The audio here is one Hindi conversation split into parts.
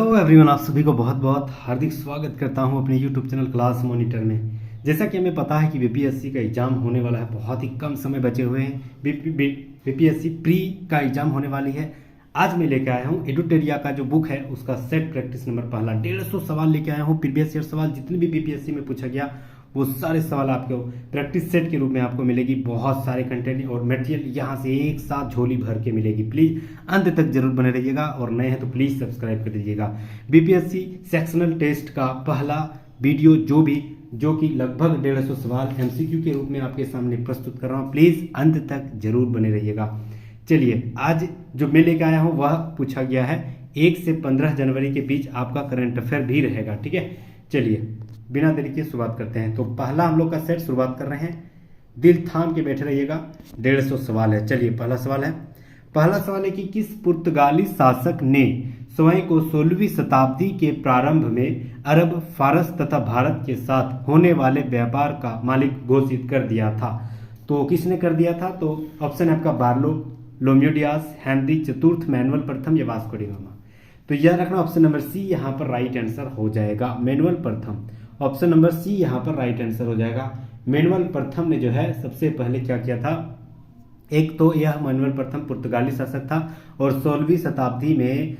हेलो एवरीवन, आप सभी को बहुत बहुत हार्दिक स्वागत करता हूं अपने यूट्यूब चैनल क्लास मॉनिटर में। जैसा कि हमें पता है कि बीपीएससी का एग्जाम होने वाला है, बहुत ही कम समय बचे हुए हैं। बीपीएससी प्री का एग्जाम होने वाली है। आज मैं लेकर आया हूं एडुटेरिया का जो बुक है उसका सेट प्रैक्टिस नंबर पहला 150 सवाल लेके आया हूं। प्रीवियस ईयर सवाल जितने भी बीपीएससी में पूछा गया वो सारे सवाल आपको प्रैक्टिस सेट के रूप में आपको मिलेगी। बहुत सारे कंटेंट और मटेरियल यहाँ से एक साथ झोली भर के मिलेगी। प्लीज अंत तक जरूर बने रहिएगा और नए हैं तो प्लीज सब्सक्राइब कर दीजिएगा। बीपीएससी सेक्शनल टेस्ट का पहला वीडियो जो कि लगभग 150 सवाल एमसीक्यू के रूप में आपके सामने प्रस्तुत कर रहा हूँ। प्लीज अंत तक जरूर बने रहिएगा। चलिए, आज जो मैं लेकर आया हूँ वह पूछा गया है 1 से 15 जनवरी के बीच आपका करंट अफेयर भी रहेगा। ठीक है, चलिए बिना देरी के शुरुआत करते हैं। तो पहला हम लोग का सेट शुरुआत कर रहे हैं। दिल थाम के बैठे रहिएगा। 150 सवाल है। चलिए, पहला सवाल है कि किस पुर्तगाली शासक ने स्वयं को 16वीं शताब्दी के प्रारंभ में अरब, फारस तथा भारत के साथ होने वाले व्यापार का मालिक घोषित कर दिया था? तो किसने कर दिया था? तो ऑप्शन है आपका बार्लो, लोमियोडियास, हेनरी चतुर्थ, मैनुअल प्रथम या वास्को डी गामा। तो याद रखना ऑप्शन नंबर सी यहाँ पर राइट आंसर हो जाएगा, मैनुअल प्रथम। ऑप्शन नंबर सी यहाँ पर राइट आंसर हो जाएगा। मैनुअल प्रथम ने जो है सबसे पहले क्या किया था? एक तो यह मैनुअल प्रथम पुर्तगाली शासक था और 16वीं शताब्दी में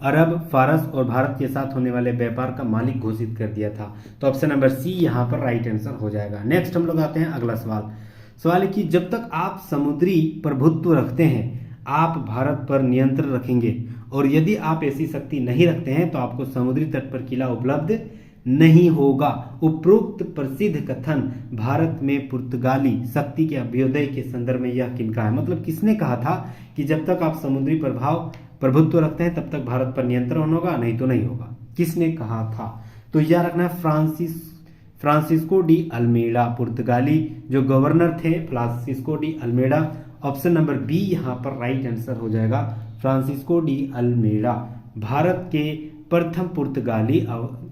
अरब, फारस और भारत के साथ होने वाले व्यापार का मालिक घोषित कर दिया था। तो ऑप्शन नंबर सी यहाँ पर राइट आंसर हो जाएगा। नेक्स्ट हम लोग आते हैं अगला सवाल है कि जब तक आप समुद्री प्रभुत्व रखते हैं आप भारत पर नियंत्रण रखेंगे, और यदि आप ऐसी शक्ति नहीं रखते हैं तो आपको समुद्री तट पर किला उपलब्ध नहीं होगा। उपरोक्त प्रसिद्ध कथन भारत में पुर्तगाली शक्ति के अभ्युदय के संदर्भ में यह किनका है? मतलब किसने कहा था कि जब तक आप समुद्री प्रभुत्व रखते हैं तब तक भारत पर नियंत्रण होगा, नहीं तो नहीं होगा? किसने कहा था? तो यह रखना है फ्रांसिस्को डी अल्मेडा, पुर्तगाली जो गवर्नर थे Francisco de Almeida. Option number B यहाँ पर राइट आंसर हो जाएगा, फ्रांसिस्को डी अल्मेडा। भारत के प्रथम पुर्तगाली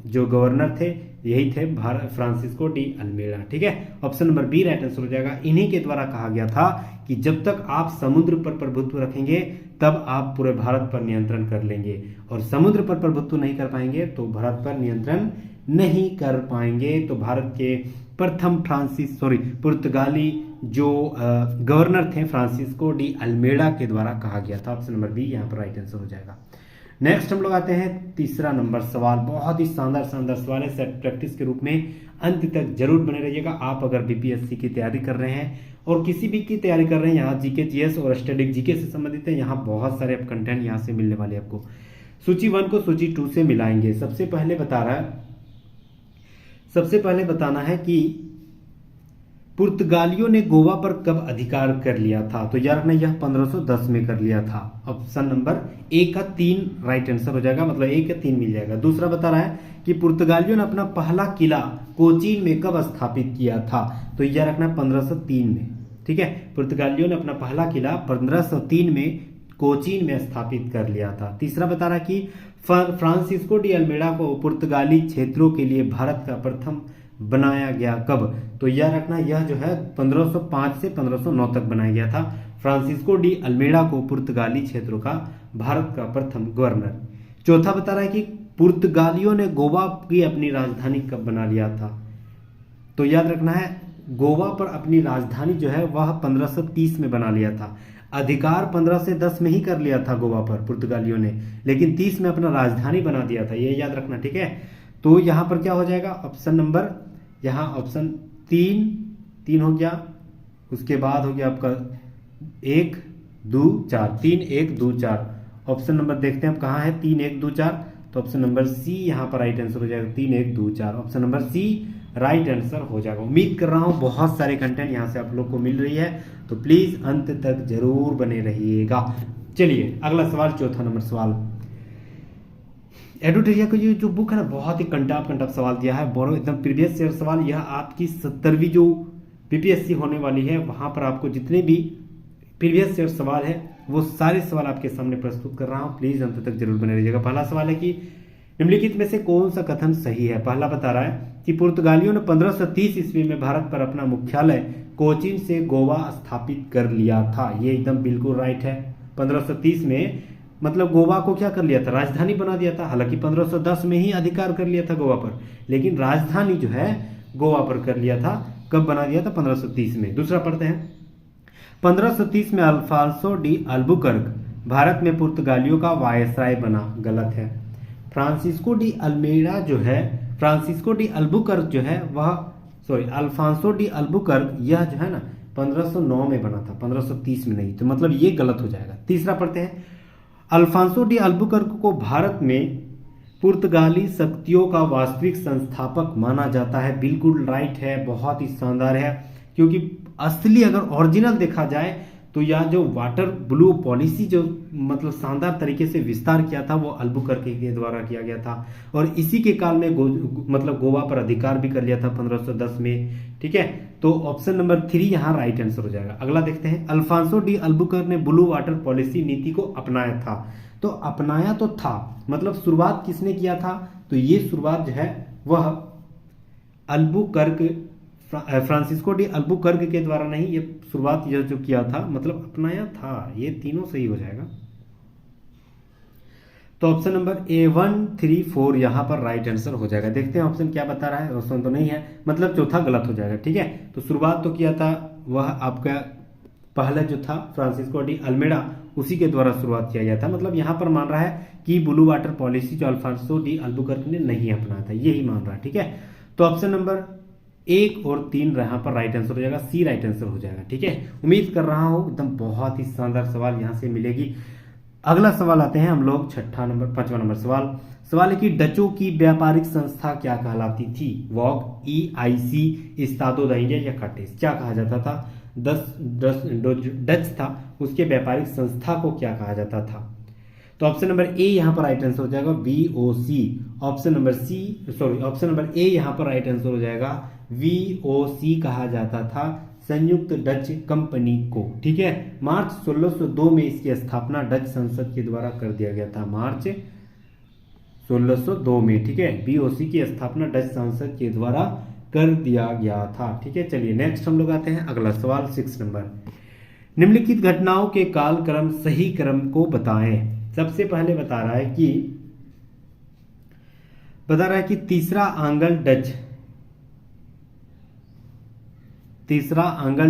जो गवर्नर थे यही थे फ्रांसिस्को डी अल्मेडा। ठीक है, option number B right answer हो जाएगा। इन्हीं के द्वारा कहा गया था कि जब तक आप समुद्र पर प्रभुत्व रखेंगे तब आप पूरे भारत पर नियंत्रण कर लेंगे, और समुद्र पर प्रभुत्व नहीं कर पाएंगे तो भारत पर नियंत्रण नहीं कर पाएंगे। तो भारत के प्रथम पुर्तगाली जो गवर्नर थे फ्रांसिस्को डी अल्मेडा के द्वारा कहा गया था। ऑप्शन नंबर बी यहाँ पर राइट आंसर हो जाएगा। नेक्स्ट हम लोग आते हैं तीसरा नंबर सवाल। बहुत ही शानदार सवाल है, सेट प्रैक्टिस के रूप में अंत तक जरूर बने रहिएगा। आप अगर बीपीएससी की तैयारी कर रहे हैं और किसी भी की तैयारी कर रहे हैं, यहाँ जीके, जीएस और स्टैटिक जीके से संबंधित है, यहाँ बहुत सारे कंटेंट यहाँ से मिलने वाले आपको। सूची 1 को सूची 2 से मिलाएंगे। सबसे पहले बताना है कि पुर्तगालियों ने गोवा पर कब अधिकार कर लिया था? तो यार रखना यह 1510 में कर लिया था। ऑप्शन नंबर ए का 3 राइट आंसर हो जाएगा, मतलब ए का 3 मिल जाएगा। दूसरा बता रहा है कि पुर्तगालियों ने अपना पहला किला कोचीन में कब स्थापित किया था? तो यह रखना 1503 में। ठीक है, पुर्तगालियों ने अपना पहला किला 1503 में कोचीन में स्थापित कर लिया था। तीसरा बता रहा कि फ्रांसिस्को डी अल्मेडा को पुर्तगाली क्षेत्रों के लिए भारत का प्रथम बनाया गया कब? तो यह रखना यह जो है 1505 से 1509 तक बनाया गया था। फ्रांसिस्को डी अल्मेडा को पुर्तगाली क्षेत्रों का भारत का प्रथम गवर्नर। चौथा बता रहा है कि पुर्तगालियों ने गोवा की अपनी राजधानी कब बना लिया था? तो याद रखना है गोवा पर अपनी राजधानी जो है वह 1530 में बना लिया था। अधिकार 15 से 10 में ही कर लिया था गोवा पर पुर्तगालियों ने, लेकिन 30 में अपना राजधानी बना दिया था, ये याद रखना। ठीक है, तो यहाँ पर क्या हो जाएगा? ऑप्शन नंबर यहाँ ऑप्शन 3 हो गया, उसके बाद हो गया आपका 1 2 4, 3 1 2 4। ऑप्शन नंबर देखते हैं अब कहाँ है, 3 1 2 4। तो ऑप्शन नंबर सी यहाँ पर राइट आंसर हो जाएगा, 3 1 2 4। Option number C right answer हो जाएगा। उम्मीद कर रहा हूँ बहुत सारे कंटेंट यहाँ से आप लोग को मिल रही है, तो प्लीज अंत तक जरूर बने रहिएगा। चलिए अगला सवाल, चौथा नंबर सवाल। एडुटेरिया को जो बुक है ना, बहुत ही कंटाप सवाल दिया है, बोलो एकदम प्रीवियस ईयर सवाल। यह आपकी 70वीं जो बीपीएससी होने वाली है वहां पर आपको जितने भी प्रीवियस ईयर सवाल है वो सारे सवाल आपके सामने प्रस्तुत कर रहा हूं। प्लीज अंत तक जरूर बने रहिएगा। पहला सवाल है कि निम्नलिखित में से कौन सा कथन सही है? पहला बता रहा है कि पुर्तगालियों ने 1530 ईस्वी में भारत पर अपना मुख्यालय कोचीन से गोवा स्थापित कर लिया था। ये एकदम बिल्कुल राइट है। 1530 में मतलब गोवा को क्या कर लिया था, राजधानी बना दिया था। हालांकि 1510 में ही अधिकार कर लिया था गोवा पर, लेकिन राजधानी जो है गोवा पर कर लिया था। कब बना दिया था, 1530 में। दूसरा पढ़ते हैं, 1530 में अल्फांसो डी अल्बुकर्क भारत में पुर्तगालियों का वायसराय बना। गलत है। फ्रांसिस्को डी अल्मेडा जो है, फ्रांसिस्को डी अल्बुकर्क जो है वह, सॉरी, अल्फांसो डी अल्बुकर्क यह जो है ना 1509 में बना था, 1530 में नहीं। तो मतलब ये गलत हो जाएगा। तीसरा पढ़ते हैं, अल्फांसो डी अल्बुकर्क को भारत में पुर्तगाली शक्तियों का वास्तविक संस्थापक माना जाता है। बिल्कुल राइट है, बहुत ही शानदार है। क्योंकि असली अगर ओरिजिनल देखा जाए तो यह जो वाटर ब्लू पॉलिसी जो मतलब शानदार तरीके से विस्तार किया था वो अल्बुकर्क के द्वारा किया गया था। और इसी के काल में मतलब गोवा पर अधिकार भी कर लिया था 1510 में। ठीक है, तो ऑप्शन नंबर 3 यहाँ राइट आंसर हो जाएगा। अगला देखते हैं, अल्फांसो डी अल्बुकर्क ने ब्लू वाटर पॉलिसी नीति को अपनाया था। तो अपनाया तो था, मतलब शुरुआत किसने किया था, तो ये शुरुआत जो है वह अल्बुकर्क, फ्रांसिस्को डी अल्बुकर्क के द्वारा नहीं, ये शुरुआत यह जो किया था मतलब अपनाया था। ये तीनों सही हो जाएगा। तो ऑप्शन नंबर A1, 3, 4 यहां पर राइट आंसर हो जाएगा। देखते हैं ऑप्शन क्या बता रहा है। ऑप्शन तो नहीं है, मतलब चौथा गलत हो जाएगा। ठीक है, तो शुरुआत तो किया था वह आपका पहला जो था फ्रांसिस्को डी अल्मेडा, उसी के द्वारा शुरुआत किया गया था। मतलब यहां पर मान रहा है कि ब्लू वाटर पॉलिसी जो अल्फांसो डी अल्बुकर्क ने नहीं अपनाया था, यही मान रहा है। ठीक है, तो ऑप्शन नंबर 1 और 3 यहाँ पर राइट आंसर हो जाएगा। सी राइट आंसर हो जाएगा। ठीक है, उम्मीद कर रहा हूं एकदम बहुत ही शानदार सवाल यहां से मिलेगी। अगला सवाल आते हैं हम लोग 5वां नंबर सवाल है कि डचों की व्यापारिक संस्था क्या कहलाती थी। वॉग, EIC, इस्तादो द इंडिया या कटेस, क्या कहा जाता था। डच था, उसके व्यापारिक संस्था को क्या कहा जाता था। तो ऑप्शन नंबर ए यहाँ पर राइट आंसर हो जाएगा VOC। ऑप्शन नंबर ए यहाँ पर राइट आंसर हो जाएगा VOC कहा जाता था संयुक्त डच कंपनी को। ठीक है, मार्च 1602 में इसकी स्थापना डच संसद के द्वारा कर दिया गया था। मार्च 1602 में, ठीक है, VOC की स्थापना डच संसद के द्वारा कर दिया गया था। ठीक है, चलिए नेक्स्ट हम लोग आते हैं अगला सवाल 6 नंबर। निम्नलिखित घटनाओं के कालक्रम सही क्रम को बताएं। सबसे पहले बता रहा है कि तीसरा आंग्ल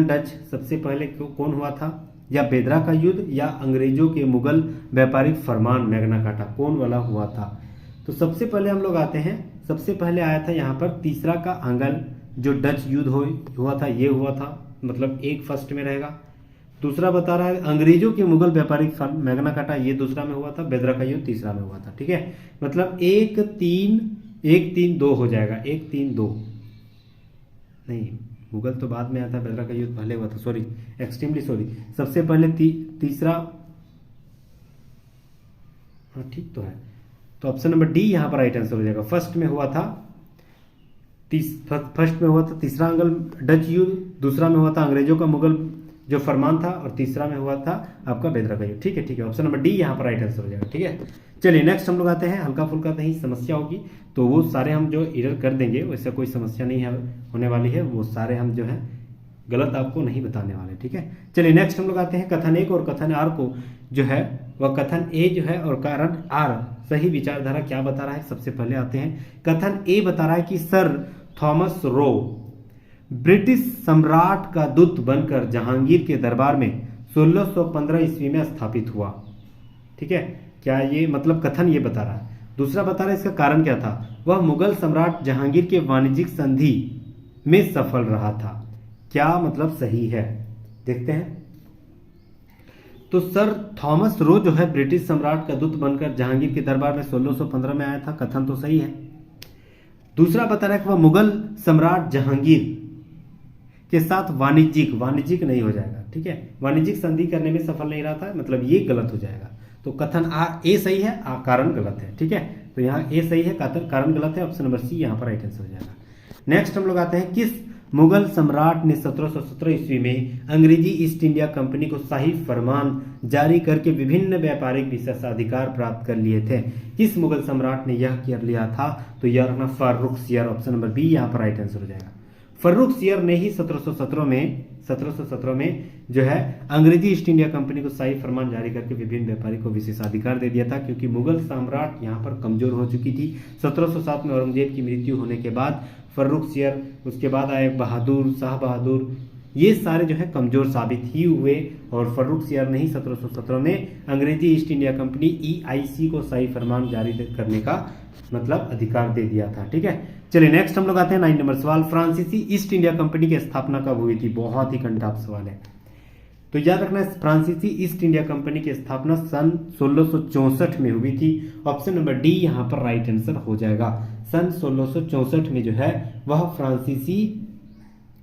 डच सबसे पहले कौन हुआ था, या बेदरा का युद्ध या अंग्रेजों के मुगल व्यापारिक फरमान मैग्ना कार्टा, कौन वाला हुआ था। तो सबसे पहले हम लोग आते हैं, सबसे पहले आया था यहाँ पर तीसरा का आंग्ल जो डच युद्ध हुआ था, ये हुआ था, मतलब एक फर्स्ट में रहेगा। दूसरा बता रहा है अंग्रेजों के मुगल व्यापारिक फर्म मैग्ना कार्टा, ये दूसरा में हुआ था। बेदरा का युद्ध तीसरा में हुआ था। ठीक है, मतलब 1, 3, 2 हो जाएगा। 1, 3, 2 नहीं, मुगल तो बाद में आया था, बेदरा का युद्ध पहले हुआ था। Sorry, extremely sorry. सबसे पहले तीसरा, हाँ ठीक तो है। तो ऑप्शन नंबर डी यहाँ पर राइट आंसर हो जाएगा। फर्स्ट में हुआ था तीसरा आंग्ल डच युद्ध, दूसरा में हुआ था अंग्रेजों का मुगल जो फरमान था, और तीसरा में हुआ था आपका बेदरा का युद्ध। ठीक है, ऑप्शन नंबर डी यहाँ पर राइट आंसर हो जाएगा। ठीक है, चलिए नेक्स्ट हम लोग आते हैं। हल्का फुल्का कहीं समस्या होगी तो वो सारे हम जो एरर कर देंगे, वैसे कोई समस्या नहीं है होने वाली है, वो सारे हम जो है गलत आपको नहीं बताने वाले। ठीक है, चलिए नेक्स्ट हम लोग आते हैं कथन 1 और कथन R को जो है वह कथन A जो है और कारण R सही विचारधारा क्या बता रहा है। सबसे पहले आते हैं कथन A बता रहा है कि सर थॉमस रो ब्रिटिश सम्राट का दूत बनकर जहांगीर के दरबार में 1615 ईस्वी में स्थापित हुआ। ठीक है, क्या ये मतलब कथन ये बता रहा है। दूसरा बता रहा है इसका कारण क्या था, वह मुगल सम्राट जहांगीर के वाणिज्यिक संधि में सफल रहा था। क्या मतलब सही है, देखते हैं। तो सर थॉमस रो जो है ब्रिटिश सम्राट का दूत बनकर जहांगीर के दरबार में 1615 में आया था, कथन तो सही है। दूसरा बता रहा है कि वह मुगल सम्राट जहांगीर के साथ वाणिज्यिक नहीं हो जाएगा। ठीक है, वाणिज्यिक संधि करने में सफल नहीं रहा था, मतलब ये गलत हो जाएगा। तो कथन ए सही है, कारण गलत है। ठीक है, तो यहाँ ए सही है, कारण गलत है। ऑप्शन नंबर सी यहाँ पर राइट आंसर हो जाएगा। नेक्स्ट हम लोग आते हैं किस मुगल सम्राट ने 1717 ईस्वी में अंग्रेजी ईस्ट इंडिया कंपनी को शाही फरमान जारी करके विभिन्न व्यापारिक विशेषाधिकार प्राप्त कर लिए थे। किस मुगल सम्राट ने यह कर लिया था, तो यह रखना Farrukh Siyar. Option number B यहाँ पर राइट आंसर हो जाएगा। फर्रुखसियर ने ही 1717 में जो है अंग्रेजी ईस्ट इंडिया कंपनी को शाही फरमान जारी करके विभिन्न व्यापारी को विशेषाधिकार दे दिया था, क्योंकि मुगल सम्राट यहाँ पर कमजोर हो चुकी थी। 1707 में औरंगजेब की मृत्यु होने के बाद फर्रुखसियर, उसके बाद आए बहादुर, शाह बहादुर, ये सारे जो है कमजोर साबित ही हुए और फर्रुखसियर ने ही 1717 में अंग्रेजी ईस्ट इंडिया कंपनी EIC को शाही फरमान जारी करने का मतलब अधिकार दे दिया था। ठीक है, चलिए नेक्स्ट हम लोग आते हैं 9 नंबर सवाल। फ्रांसीसी ईस्ट इंडिया कंपनी की स्थापना कब हुई थी? बहुत ही कंटाप सवाल है, तो याद रखना है फ्रांसीसी ईस्ट इंडिया कंपनी की स्थापना सन 1664 में हुई थी। ऑप्शन नंबर डी यहाँ पर राइट आंसर हो जाएगा। सन 1664 में जो है वह फ्रांसीसी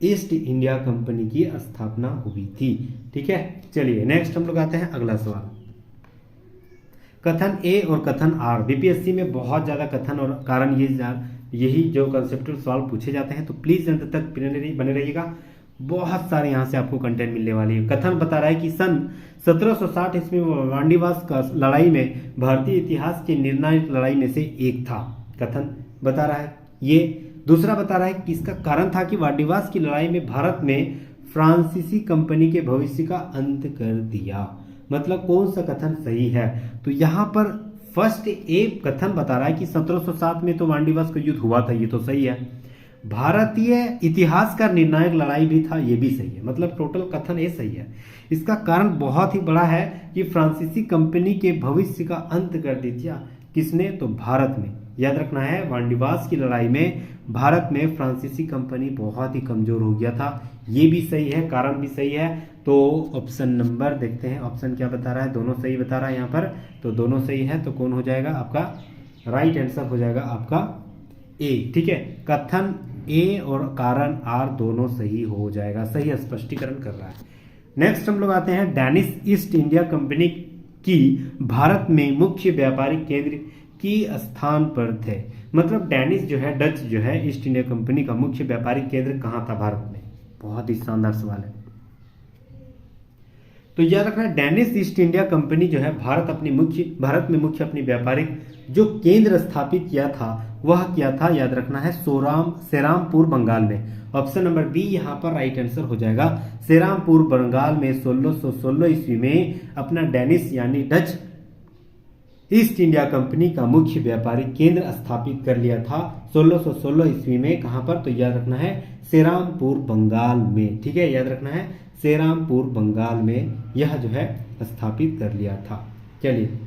ईस्ट इंडिया कंपनी की स्थापना हुई थी। ठीक है, चलिए नेक्स्ट हम लोग आते हैं अगला सवाल। कथन ए और कथन आर, बीपीएससी में बहुत ज्यादा कथन और कारण यही जो कंसेप्चुअल सवाल पूछे जाते हैं, तो प्लीज अंत तक बने रहिएगा। बहुत सारे यहाँ से आपको कंटेंट मिलने वाली है। कथन बता रहा है कि सन 1760 ईस्वी में वांडीवास का लड़ाई में भारतीय इतिहास की निर्णायक लड़ाई में से एक था। कथन बता रहा है ये। दूसरा बता रहा है कि इसका कारण था कि वांडीवास की लड़ाई में भारत में फ्रांसीसी कंपनी के भविष्य का अंत कर दिया। मतलब कौन सा कथन सही है? तो यहाँ पर फर्स्ट ए कथन बता रहा है कि 1707 में तो वांडीवास का युद्ध हुआ था, ये तो सही है। भारतीय इतिहास का निर्णायक लड़ाई भी था, ये भी सही है। मतलब टोटल कथन ये सही है। इसका कारण बहुत ही बड़ा है कि फ्रांसीसी कंपनी के भविष्य का अंत कर दिया। किसने? तो भारत में। याद रखना है वांडीवास की लड़ाई में भारत में फ्रांसीसी कंपनी बहुत ही कमजोर हो गया था, ये भी सही है, कारण भी सही है। तो ऑप्शन नंबर देखते हैं, ऑप्शन क्या बता रहा है? दोनों सही बता रहा है यहाँ पर, तो दोनों सही है। तो कौन हो जाएगा आपका राइट आंसर? हो जाएगा आपका ए। ठीक है, कथन ए और कारण आर दोनों सही हो जाएगा, सही स्पष्टीकरण कर रहा है। नेक्स्ट हम लोग आते हैं डेनिश ईस्ट इंडिया कंपनी की भारत में मुख्य व्यापारिक केंद्र की स्थान पर थे। मतलब डेनिश जो है, डच जो है, ईस्ट इंडिया कंपनी का मुख्य व्यापारिक केंद्र कहाँ था भारत में? बहुत ही शानदार सवाल है। तो याद रखना डेनिश ईस्ट इंडिया कंपनी जो है भारत में मुख्य अपनी व्यापारिक जो केंद्र स्थापित किया था वह क्या था? याद रखना है सेरामपुर बंगाल में। ऑप्शन नंबर बी यहाँ पर राइट आंसर हो जाएगा। सेरामपुर बंगाल में 1616 ईस्वी में अपना डेनिश यानी डच ईस्ट इंडिया कंपनी का मुख्य व्यापारिक केंद्र स्थापित कर लिया था 1616 ईस्वी में। कहां पर? तो याद रखना है सेरामपुर बंगाल में। ठीक है, याद रखना है सेरामपुर बंगाल में यह जो है स्थापित कर लिया था। चलिए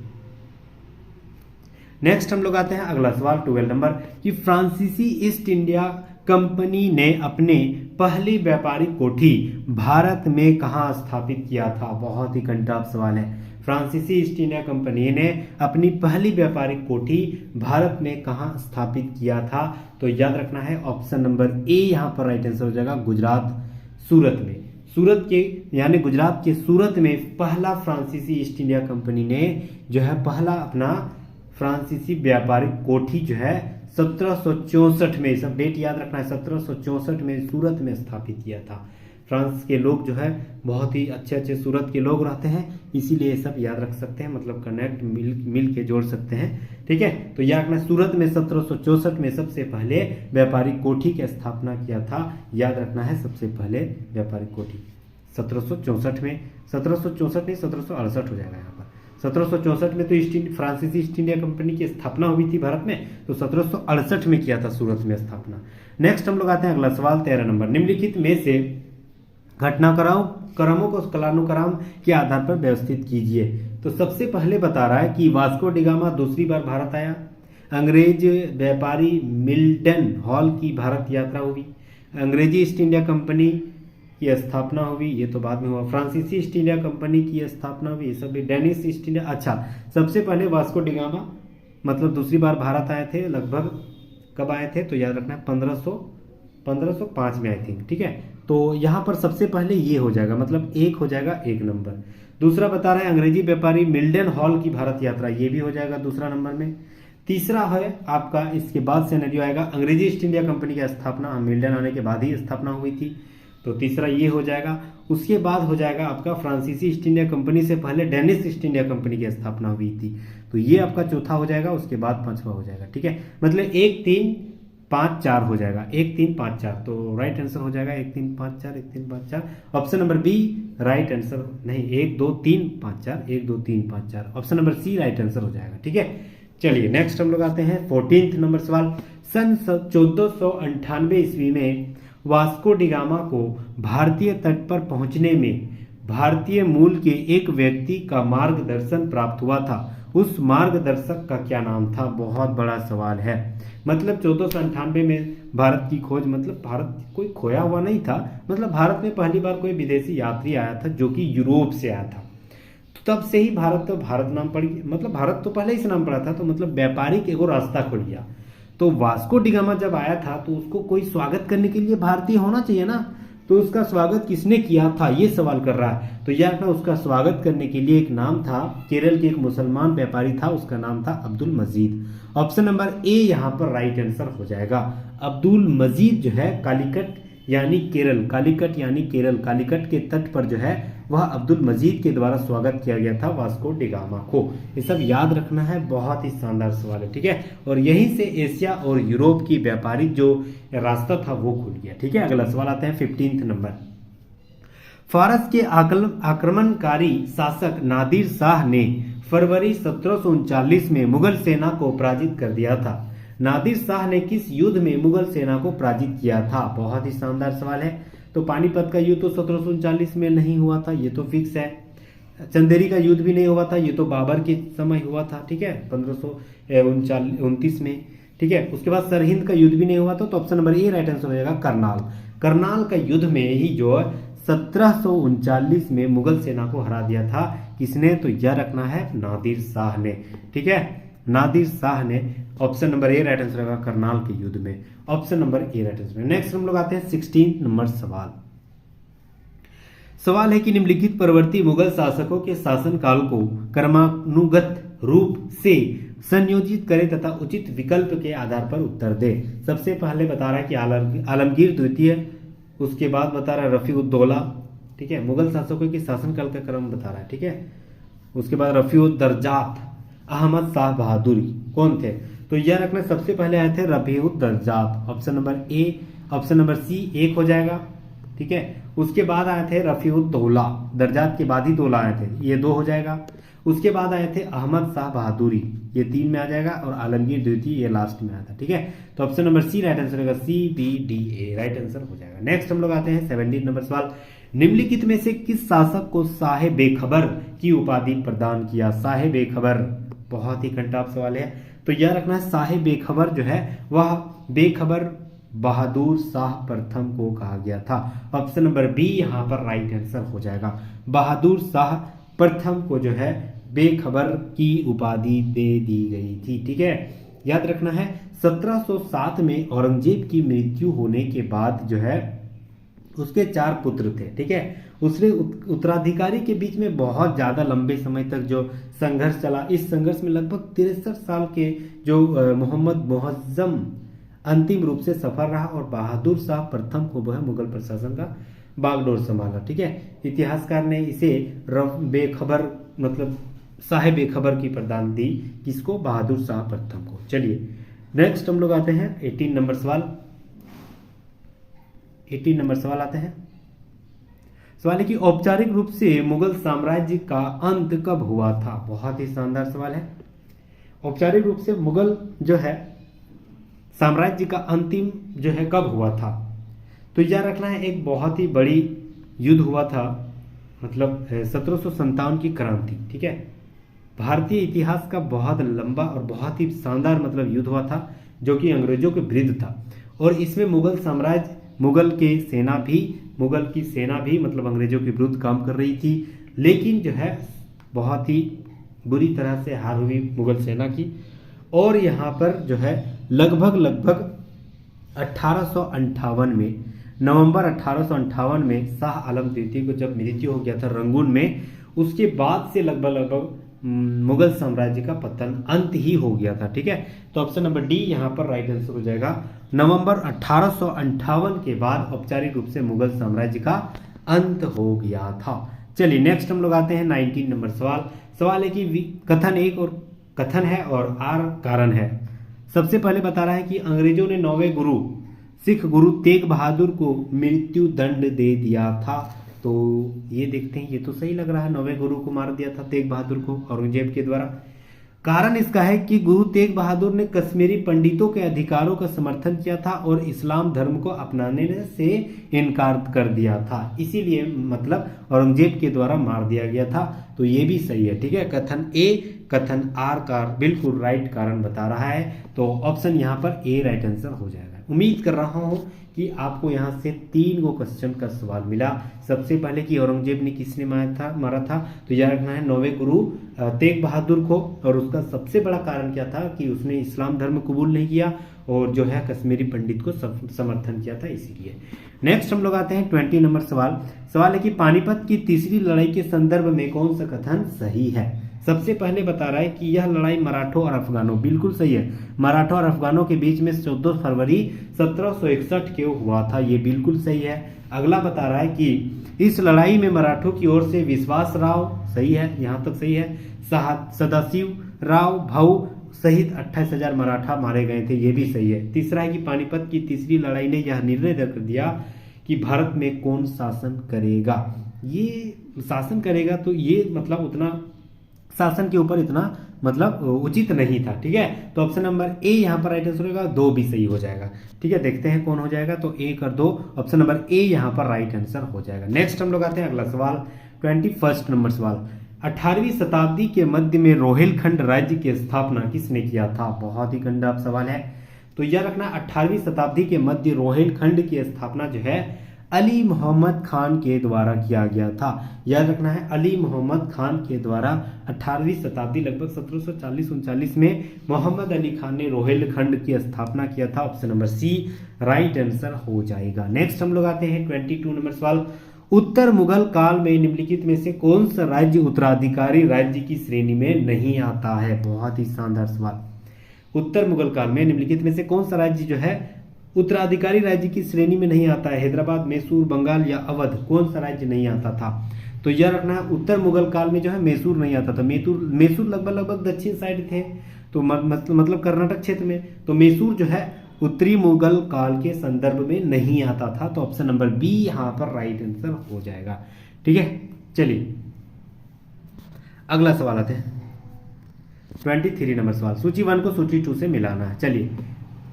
नेक्स्ट हम लोग आते हैं अगला सवाल 12 नंबर कि फ्रांसीसी ईस्ट इंडिया कंपनी ने अपने पहली व्यापारिक कोठी भारत में कहां स्थापित किया था? बहुत ही कंटाप सवाल है। फ्रांसीसी ईस्ट इंडिया कंपनी ने अपनी पहली व्यापारिक कोठी भारत में कहां स्थापित किया था? तो याद रखना है ऑप्शन नंबर ए यहां पर राइट आंसर हो जाएगा, गुजरात, सूरत में। सूरत के यानी गुजरात के सूरत में पहला फ्रांसीसी ईस्ट इंडिया कंपनी ने जो है पहला अपना फ्रांसीसी व्यापारिक कोठी जो है 1764 में, सब डेट याद रखना है, 1764 में सूरत में स्थापित किया था। फ्रांस के लोग जो है बहुत ही अच्छे अच्छे सूरत के लोग रहते हैं, इसीलिए ये सब याद रख सकते हैं, मतलब कनेक्ट मिल के जोड़ सकते हैं। ठीक है, तो याद रखना सूरत में 1764 में सबसे पहले व्यापारिक कोठी की स्थापना किया था। याद रखना है सबसे पहले व्यापारिक कोठी 1764 में, 1764 नहीं 1768 हो जाएगा यहाँ पर। 1764 में तो फ्रांसीसी ईस्ट इंडिया कंपनी की स्थापना हुई थी भारत में, तो 1768 में किया था सूरत में स्थापना। नेक्स्ट हम लोग आते हैं अगला सवाल 13 नंबर। निम्नलिखित में से घटनाक्रमों को कालानुक्रम के आधार पर व्यवस्थित कीजिए। तो सबसे पहले बता रहा है कि वास्को डिगामा दूसरी बार भारत आया, अंग्रेज व्यापारी मिल्टन हॉल की भारत यात्रा हुई, अंग्रेजी ईस्ट इंडिया कंपनी की स्थापना हुई, ये तो बाद में हुआ, फ्रांसीसी ईस्ट इंडिया कंपनी की स्थापना हुई, ये सब भी डेनिश ईस्ट इंडिया। अच्छा, सबसे पहले वास्को डिगामा मतलब दूसरी बार भारत आए थे, लगभग कब आए थे? तो याद रखना है 1505 में आई थिंक। ठीक है, तो यहाँ पर सबसे पहले ये हो जाएगा, मतलब एक हो जाएगा 1 नंबर। दूसरा बता रहा है अंग्रेजी व्यापारी मिल्टन हॉल की भारत यात्रा, ये भी हो जाएगा दूसरा नंबर में। तीसरा है आपका, इसके बाद सिनेरियो आएगा अंग्रेजी ईस्ट इंडिया कंपनी की स्थापना मिल्टन आने के बाद ही स्थापना हुई थी, तो तीसरा ये हो जाएगा। उसके बाद हो जाएगा आपका फ्रांसीसी ईस्ट इंडिया कंपनी से पहले डेनिश ईस्ट इंडिया कंपनी की स्थापना हुई थी, तो ये आपका चौथा हो जाएगा। उसके बाद 5वां हो जाएगा। ठीक है, मतलब 1, 3, 4 हो जाएगा, 1 3 5 4। तो राइट आंसर हो जाएगा 1 3 5 4, 1 3 5 4। Option number B right answer नहीं, 1 2 3 5 4, 1 2 3 5 4। Option number C right answer हो जाएगा। ठीक है, चलिए नेक्स्ट हम लोग आते हैं 14th नंबर सवाल। सन 1498 ईस्वी में वास्को डिगामा को भारतीय तट पर पहुंचने में भारतीय मूल के एक व्यक्ति का मार्गदर्शन प्राप्त हुआ था। उस मार्गदर्शक का क्या नाम था? बहुत बड़ा सवाल है। मतलब 1498 में भारत की खोज, मतलब भारत कोई खोया हुआ नहीं था, मतलब भारत में पहली बार कोई विदेशी यात्री आया था जो कि यूरोप से आया था। तो तब से ही भारत तो भारत नाम पड़ गया, मतलब भारत तो पहले ही से नाम पड़ा था, तो मतलब व्यापारिक एक और रास्ता खुल गया। तो वास्को डिगामा जब आया था तो उसको कोई स्वागत करने के लिए भारतीय होना चाहिए ना, तो उसका स्वागत किसने किया था ये सवाल कर रहा है। तो यह ना उसका स्वागत करने के लिए एक नाम था, केरल के एक मुसलमान व्यापारी था, उसका नाम था अब्दुल मजीद। ऑप्शन नंबर ए यहाँ पर राइट आंसर हो जाएगा। अब्दुल मजीद जो है कालीकट यानी केरल, कालीकट यानी केरल, कालीकट के तट पर जो है वह अब्दुल मजीद के द्वारा स्वागत किया गया था वास्को डिगामा को। ये सब याद रखना है, बहुत ही शानदार सवाल है। ठीक है, और यहीं से एशिया और यूरोप की व्यापारिक जो रास्ता था वो खुल गया। ठीक है, अगला सवाल आता है 15th नंबर। फारस के आक्रमणकारी शासक नादिर शाह ने फरवरी 1739 में मुगल सेना को पराजित कर दिया था। नादिर शाह ने किस युद्ध में मुगल सेना को पराजित किया था? बहुत ही शानदार सवाल है। तो पानीपत का युद्ध तो 1739 में नहीं हुआ था, ये तो फिक्स है। चंदेरी का युद्ध भी नहीं हुआ था, ये तो बाबर के समय हुआ था। ठीक है, 1529 में। ठीक है, उसके बाद सरहिंद का युद्ध भी नहीं हुआ था, तो ऑप्शन नंबर ए राइट आंसर हो जाएगा करनाल। करनाल का युद्ध में ही जो 1739 में मुगल सेना को हरा दिया था। किसने? तो यह रखना है नादिर शाह ने। ठीक है, नादिर शाह ने। ऑप्शन नंबर ए राइट आंसर होगा करनाल के युद्ध में। ऑप्शन नंबर ए राइट आंसर। नेक्स्ट हम लोग आते हैं 16 नंबर सवाल। सवाल है कि निम्नलिखित परवर्ती मुगल शासकों के शासनकाल को क्रमानुगत रूप से संयोजित करें तथा उचित विकल्प के आधार पर उत्तर दे। सबसे पहले बता रहा है कि आलमगीर द्वितीय, उसके बाद बता रहा है रफीउद्दौला। ठीक है, मुगल शासकों के शासनकाल का क्रम बता रहा है। ठीक है, उसके बाद रफीउद्दर्जात, अहमद शाह बहादुर कौन थे? तो यह रखना, सबसे पहले आए थे Rafiuddarajat. Option number A, option number C 1 हो जाएगा। ठीक है, उसके बाद आए थे रफीउद्दौला, दर्जात के बाद ही दौला आए थे, ये 2 हो जाएगा। उसके बाद आए थे अहमद शाह बहादुरी, ये 3 में आ जाएगा, और आलमगीर द्वितीय ये लास्ट में आया था। ठीक है, तो option number C right answer होगा, C B D A right answer हो जाएगा। नेक्स्ट हम लोग आते हैं 17 नंबर सवाल। निम्नलिखित में से किस शासक को शाहे बेखबर की उपाधि प्रदान किया? शाहे बेखबर, बहुत ही कंटाप सवाल है। तो यह रखना है शाहे बेखबर जो है वह बेखबर बहादुर शाह प्रथम को कहा गया था। ऑप्शन नंबर बी यहाँ पर राइट आंसर हो जाएगा। बहादुर शाह प्रथम को जो है बेखबर की उपाधि दे दी गई थी। ठीक है, याद रखना है 1707 में औरंगजेब की मृत्यु होने के बाद जो है उसके 4 पुत्र थे। ठीक है, उसने उत्तराधिकारी के बीच में बहुत ज्यादा लंबे समय तक जो संघर्ष चला, इस संघर्ष में लगभग 63 साल के जो मोहम्मद मुअज्जम अंतिम रूप से सफल रहा, और बहादुर शाह प्रथम को वह मुगल प्रशासन का बागडोर संभाला। ठीक है, इतिहासकार ने इसे बेखबर मतलब शाहे बेखबर की प्रदान दी, किसको? बहादुर शाह प्रथम को। चलिए नेक्स्ट हम लोग आते हैं 18 नंबर सवाल। 18 नंबर सवाल आते हैं। सवाल है कि औपचारिक रूप से मुगल साम्राज्य का अंत कब हुआ था? बहुत ही शानदार सवाल है। औपचारिक रूप से मुगल जो है साम्राज्य का अंतिम जो है कब हुआ था? तो यह रखना है एक बहुत ही बड़ी युद्ध हुआ था, मतलब 1757 की क्रांति। ठीक है, भारतीय इतिहास का बहुत लंबा और बहुत ही शानदार मतलब युद्ध हुआ था जो कि अंग्रेजों के विरुद्ध था, और इसमें मुगल की सेना भी मतलब अंग्रेजों के विरुद्ध काम कर रही थी, लेकिन जो है बहुत ही बुरी तरह से हार हुई मुगल सेना की। और यहाँ पर जो है लगभग 1858 में, नवंबर 1858 में शाह आलम द्वितीय को जब मृत्यु हो गया था रंगून में, उसके बाद से लगभग मुगल साम्राज्य का पतन अंत ही हो गया था। ठीक है, तो ऑप्शन नंबर डी यहाँ पर राइट आंसर हो जाएगा। नवंबर 1858 के बाद औपचारिक रूप से मुगल साम्राज्य का अंत हो गया था। चलिए नेक्स्ट हम लोग आते हैं 19 नंबर सवाल। सवाल है कि कथन 1 और कथन है और आर कारण है। सबसे पहले बता रहा है कि अंग्रेजों ने 9वें गुरु सिख गुरु तेग बहादुर को मृत्यु दंड दे दिया था। तो ये देखते हैं, ये तो सही लग रहा है, 9वें गुरु को मार दिया था तेग बहादुर को औरंगजेब के द्वारा। कारण इसका है कि गुरु तेग बहादुर ने कश्मीरी पंडितों के अधिकारों का समर्थन किया था और इस्लाम धर्म को अपनाने से इनकार कर दिया था, इसीलिए मतलब औरंगजेब के द्वारा मार दिया गया था। तो ये भी सही है, ठीक है। कथन ए, कथन आर का बिल्कुल राइट कारण बता रहा है, तो ऑप्शन यहाँ पर ए राइट आंसर हो जाएगा। उम्मीद कर रहा हूँ कि आपको यहाँ से 3 गो क्वेश्चन का सवाल मिला। सबसे पहले कि औरंगजेब ने किसने मारा था, तो याद रखना है 9वें गुरु तेग बहादुर को, और उसका सबसे बड़ा कारण क्या था कि उसने इस्लाम धर्म कबूल नहीं किया और जो है कश्मीरी पंडित को समर्थन किया था, इसीलिए। नेक्स्ट हम लोग आते हैं 20 नंबर सवाल है कि पानीपत की तीसरी लड़ाई के संदर्भ में कौन सा कथन सही है। सबसे पहले बता रहा है कि यह लड़ाई मराठों और अफगानों, बिल्कुल सही है, मराठों और अफगानों के बीच में 14 फरवरी 1761 के हुआ था, ये बिल्कुल सही है। अगला बता रहा है कि इस लड़ाई में मराठों की ओर से विश्वास राव, सही है, यहाँ तक सही है, सदाशिव राव भाऊ सहित 28,000 मराठा मारे गए थे, ये भी सही है। तीसरा है कि पानीपत की तीसरी लड़ाई ने यह निर्णय कर दिया कि भारत में कौन शासन करेगा। ये शासन करेगा तो ये मतलब उतना शासन के ऊपर इतना मतलब उचित नहीं था, ठीक है। तो ऑप्शन नंबर ए यहाँ पर राइट आंसर होगा, 2 भी सही हो जाएगा, ठीक है। देखते हैं कौन हो जाएगा, तो 1 और 2, ऑप्शन नंबर ए यहाँ पर राइट आंसर हो जाएगा। नेक्स्ट हम लोग आते हैं अगला सवाल, 21 नंबर सवाल। 18वीं शताब्दी के मध्य में रोहिलखंड राज्य की स्थापना किसने किया था। बहुत ही गंदा सवाल है, तो यह रखना 18वीं शताब्दी के मध्य रोहिलखंड की स्थापना जो है अली मोहम्मद खान के द्वारा किया गया था। याद रखना है अली मोहम्मद खान के द्वारा 18वीं शताब्दी लगभग 1740-39 में मोहम्मद अली खान ने रोहिलखंड की स्थापना किया था। Option number C right answer हो जाएगा। नेक्स्ट हम लोग आते हैं 22 नंबर सवाल। उत्तर मुगल काल में निम्नलिखित में से कौन सा राज्य उत्तराधिकारी राज्य की श्रेणी में नहीं आता है। बहुत ही शानदार सवाल। उत्तर मुगल काल में निम्नलिखित में से कौन सा राज्य जो है उत्तराधिकारी राज्य की श्रेणी में नहीं आता है। हैदराबाद, मैसूर, बंगाल या अवध, कौन सा राज्य नहीं आता था। तो यह रखना है उत्तर मुगल काल में जो है मैसूर नहीं आता था। मैसूर लगभग दक्षिण साइड थे, तो मतलब कर्नाटक क्षेत्र में, तो मैसूर जो है उत्तरी मुगल काल के संदर्भ में नहीं आता था। तो ऑप्शन नंबर बी यहाँ पर राइट आंसर हो जाएगा, ठीक है। चलिए अगला सवाल आते हैं 23 नंबर सवाल। सूची 1 को सूची 2 से मिलाना है। चलिए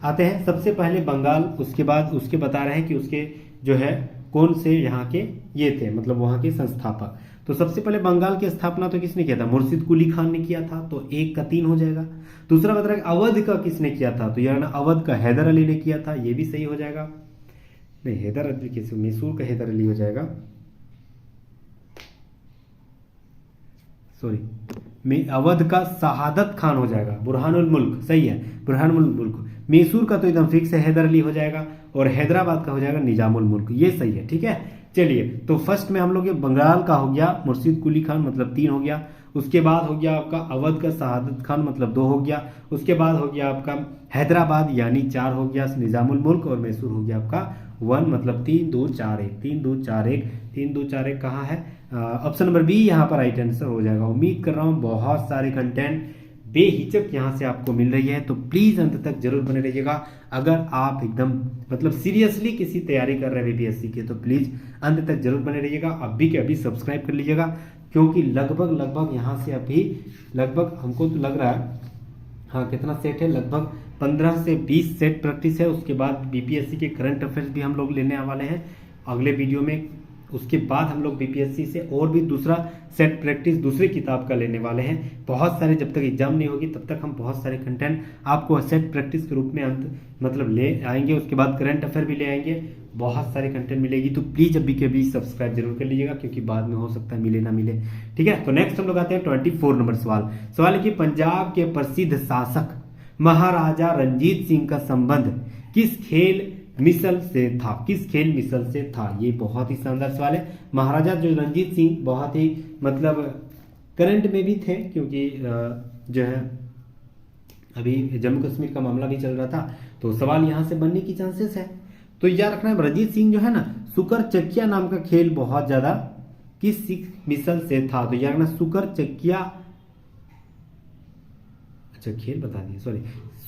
आते हैं, सबसे पहले बंगाल, उसके बाद उसके बता रहे हैं कि उसके जो है कौन से यहाँ के ये थे, मतलब वहाँ के संस्थापक। तो सबसे पहले बंगाल की स्थापना तो किसने किया था, मुर्शिद कुली खान ने किया था, तो 1 का 3 हो जाएगा। दूसरा बता रहा है अवध का किसने किया था, तो यार अवध का हैदर अली ने किया था, ये भी सही हो जाएगा। नहीं, हैदर अली किस, मैसूर का हैदर अली हो जाएगा, सॉरी, अवध का शहादत खान हो जाएगा, बुरहानुल मुल्क, सही है, बुरहानुल मुल्क। मैसूर का तो एकदम फिक्स है, हैदर अली हो जाएगा, और हैदराबाद का हो जाएगा निजामुल मुल्क, ये सही है, ठीक है। चलिए तो फर्स्ट में हम लोग ये बंगाल का हो गया मुर्शिद कुली खान, मतलब 3 हो गया। उसके बाद हो गया आपका अवध का शहादत खान, मतलब 2 हो गया। उसके बाद हो गया आपका हैदराबाद यानी 4 हो गया, निजामुल मुल्क, और मैसूर हो गया आपका 1, मतलब 3 2 4 1 3 2 4 1 3 2 4 1 कहाँ है, ऑप्शन नंबर बी यहाँ पर राइट आंसर हो जाएगा। उम्मीद कर रहा हूँ बहुत सारे कंटेंट बेहिचक यहाँ से आपको मिल रही है, तो प्लीज़ अंत तक जरूर बने रहिएगा। अगर आप एकदम मतलब सीरियसली किसी तैयारी कर रहे हैं बीपीएससी की, तो प्लीज़ अंत तक जरूर बने रहिएगा। अभी के अभी सब्सक्राइब कर लीजिएगा, क्योंकि लगभग यहाँ से अभी लगभग हमको तो लग रहा है, हाँ कितना सेट है, लगभग 15 से 20 सेट प्रैक्टिस है। उसके बाद बीपीएससी के करंट अफेयर्स भी हम लोग लेने वाले हैं अगले वीडियो में। उसके बाद हम लोग बीपीएससी से और भी दूसरा सेट प्रैक्टिस दूसरी किताब का लेने वाले हैं। बहुत सारे, जब तक एग्जाम नहीं होगी तब तक हम बहुत सारे कंटेंट आपको सेट प्रैक्टिस के रूप में मतलब ले आएंगे। उसके बाद करंट अफेयर भी ले आएंगे, बहुत सारे कंटेंट मिलेगी। तो प्लीज़ अभी के बीच सब्सक्राइब जरूर कर लीजिएगा, क्योंकि बाद में हो सकता है मिले ना मिले, ठीक है। तो नेक्स्ट हम लोग आते हैं 24 नंबर सवाल है कि पंजाब के प्रसिद्ध शासक महाराजा रंजीत सिंह का संबंध किस खेल मिसल से था, किस खेल मिसल से था। ये बहुत ही शानदार सवाल है। महाराजा जो रंजीत सिंह बहुत ही मतलब करंट में भी थे, क्योंकि जो है अभी जम्मू कश्मीर का मामला भी चल रहा था, तो सवाल यहाँ से बनने की चांसेस है। तो याद रखना है रंजीत सिंह जो है ना, सुकर चकिया नाम का खेल बहुत ज्यादा किस सिख मिसल से था। तो याद रखना सुकर चकिया अच्छा खेल बता दिए, सॉरी।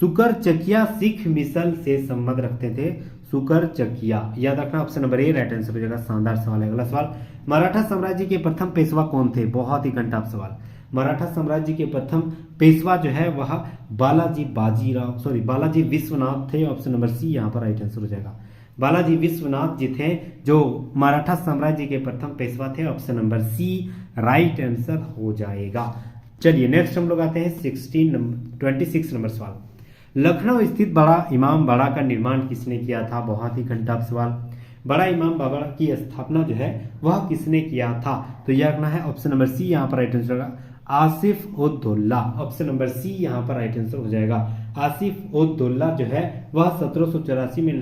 सुकरचकिया सिख मिसल से संबंध रखते थे। सुकरचकिया याद रखना, ऑप्शन नंबर ए राइट आंसर हो जाएगा। शानदार सवाल है। अगला सवाल, मराठा साम्राज्य के प्रथम पेशवा कौन थे? बहुत ही घंटा सवाल। मराठा साम्राज्य के प्रथम पेशवा जो है वह बालाजी विश्वनाथ थे। ऑप्शन नंबर सी यहाँ पर राइट आंसर हो जाएगा। बालाजी विश्वनाथ जी थे जो मराठा साम्राज्य के प्रथम पेशवा थे। Option number C right answer हो जाएगा। चलिए नेक्स्ट हम लोग आते हैं 26 नंबर सवाल। लखनऊ स्थित बड़ा इमाम बाड़ा का निर्माण किसने किया था? बहुत ही घंटा सवाल। बड़ा इमाम बाड़ा की स्थापना जो है वह किसने किया था? तो यह रखना है ऑप्शन नंबर सी यहाँ पर राइट आंसर होगा, Asaf ud-Daula. Option number C यहाँ पर राइट आंसर हो जाएगा। आसिफ उद्दौला जो है वह 1784 में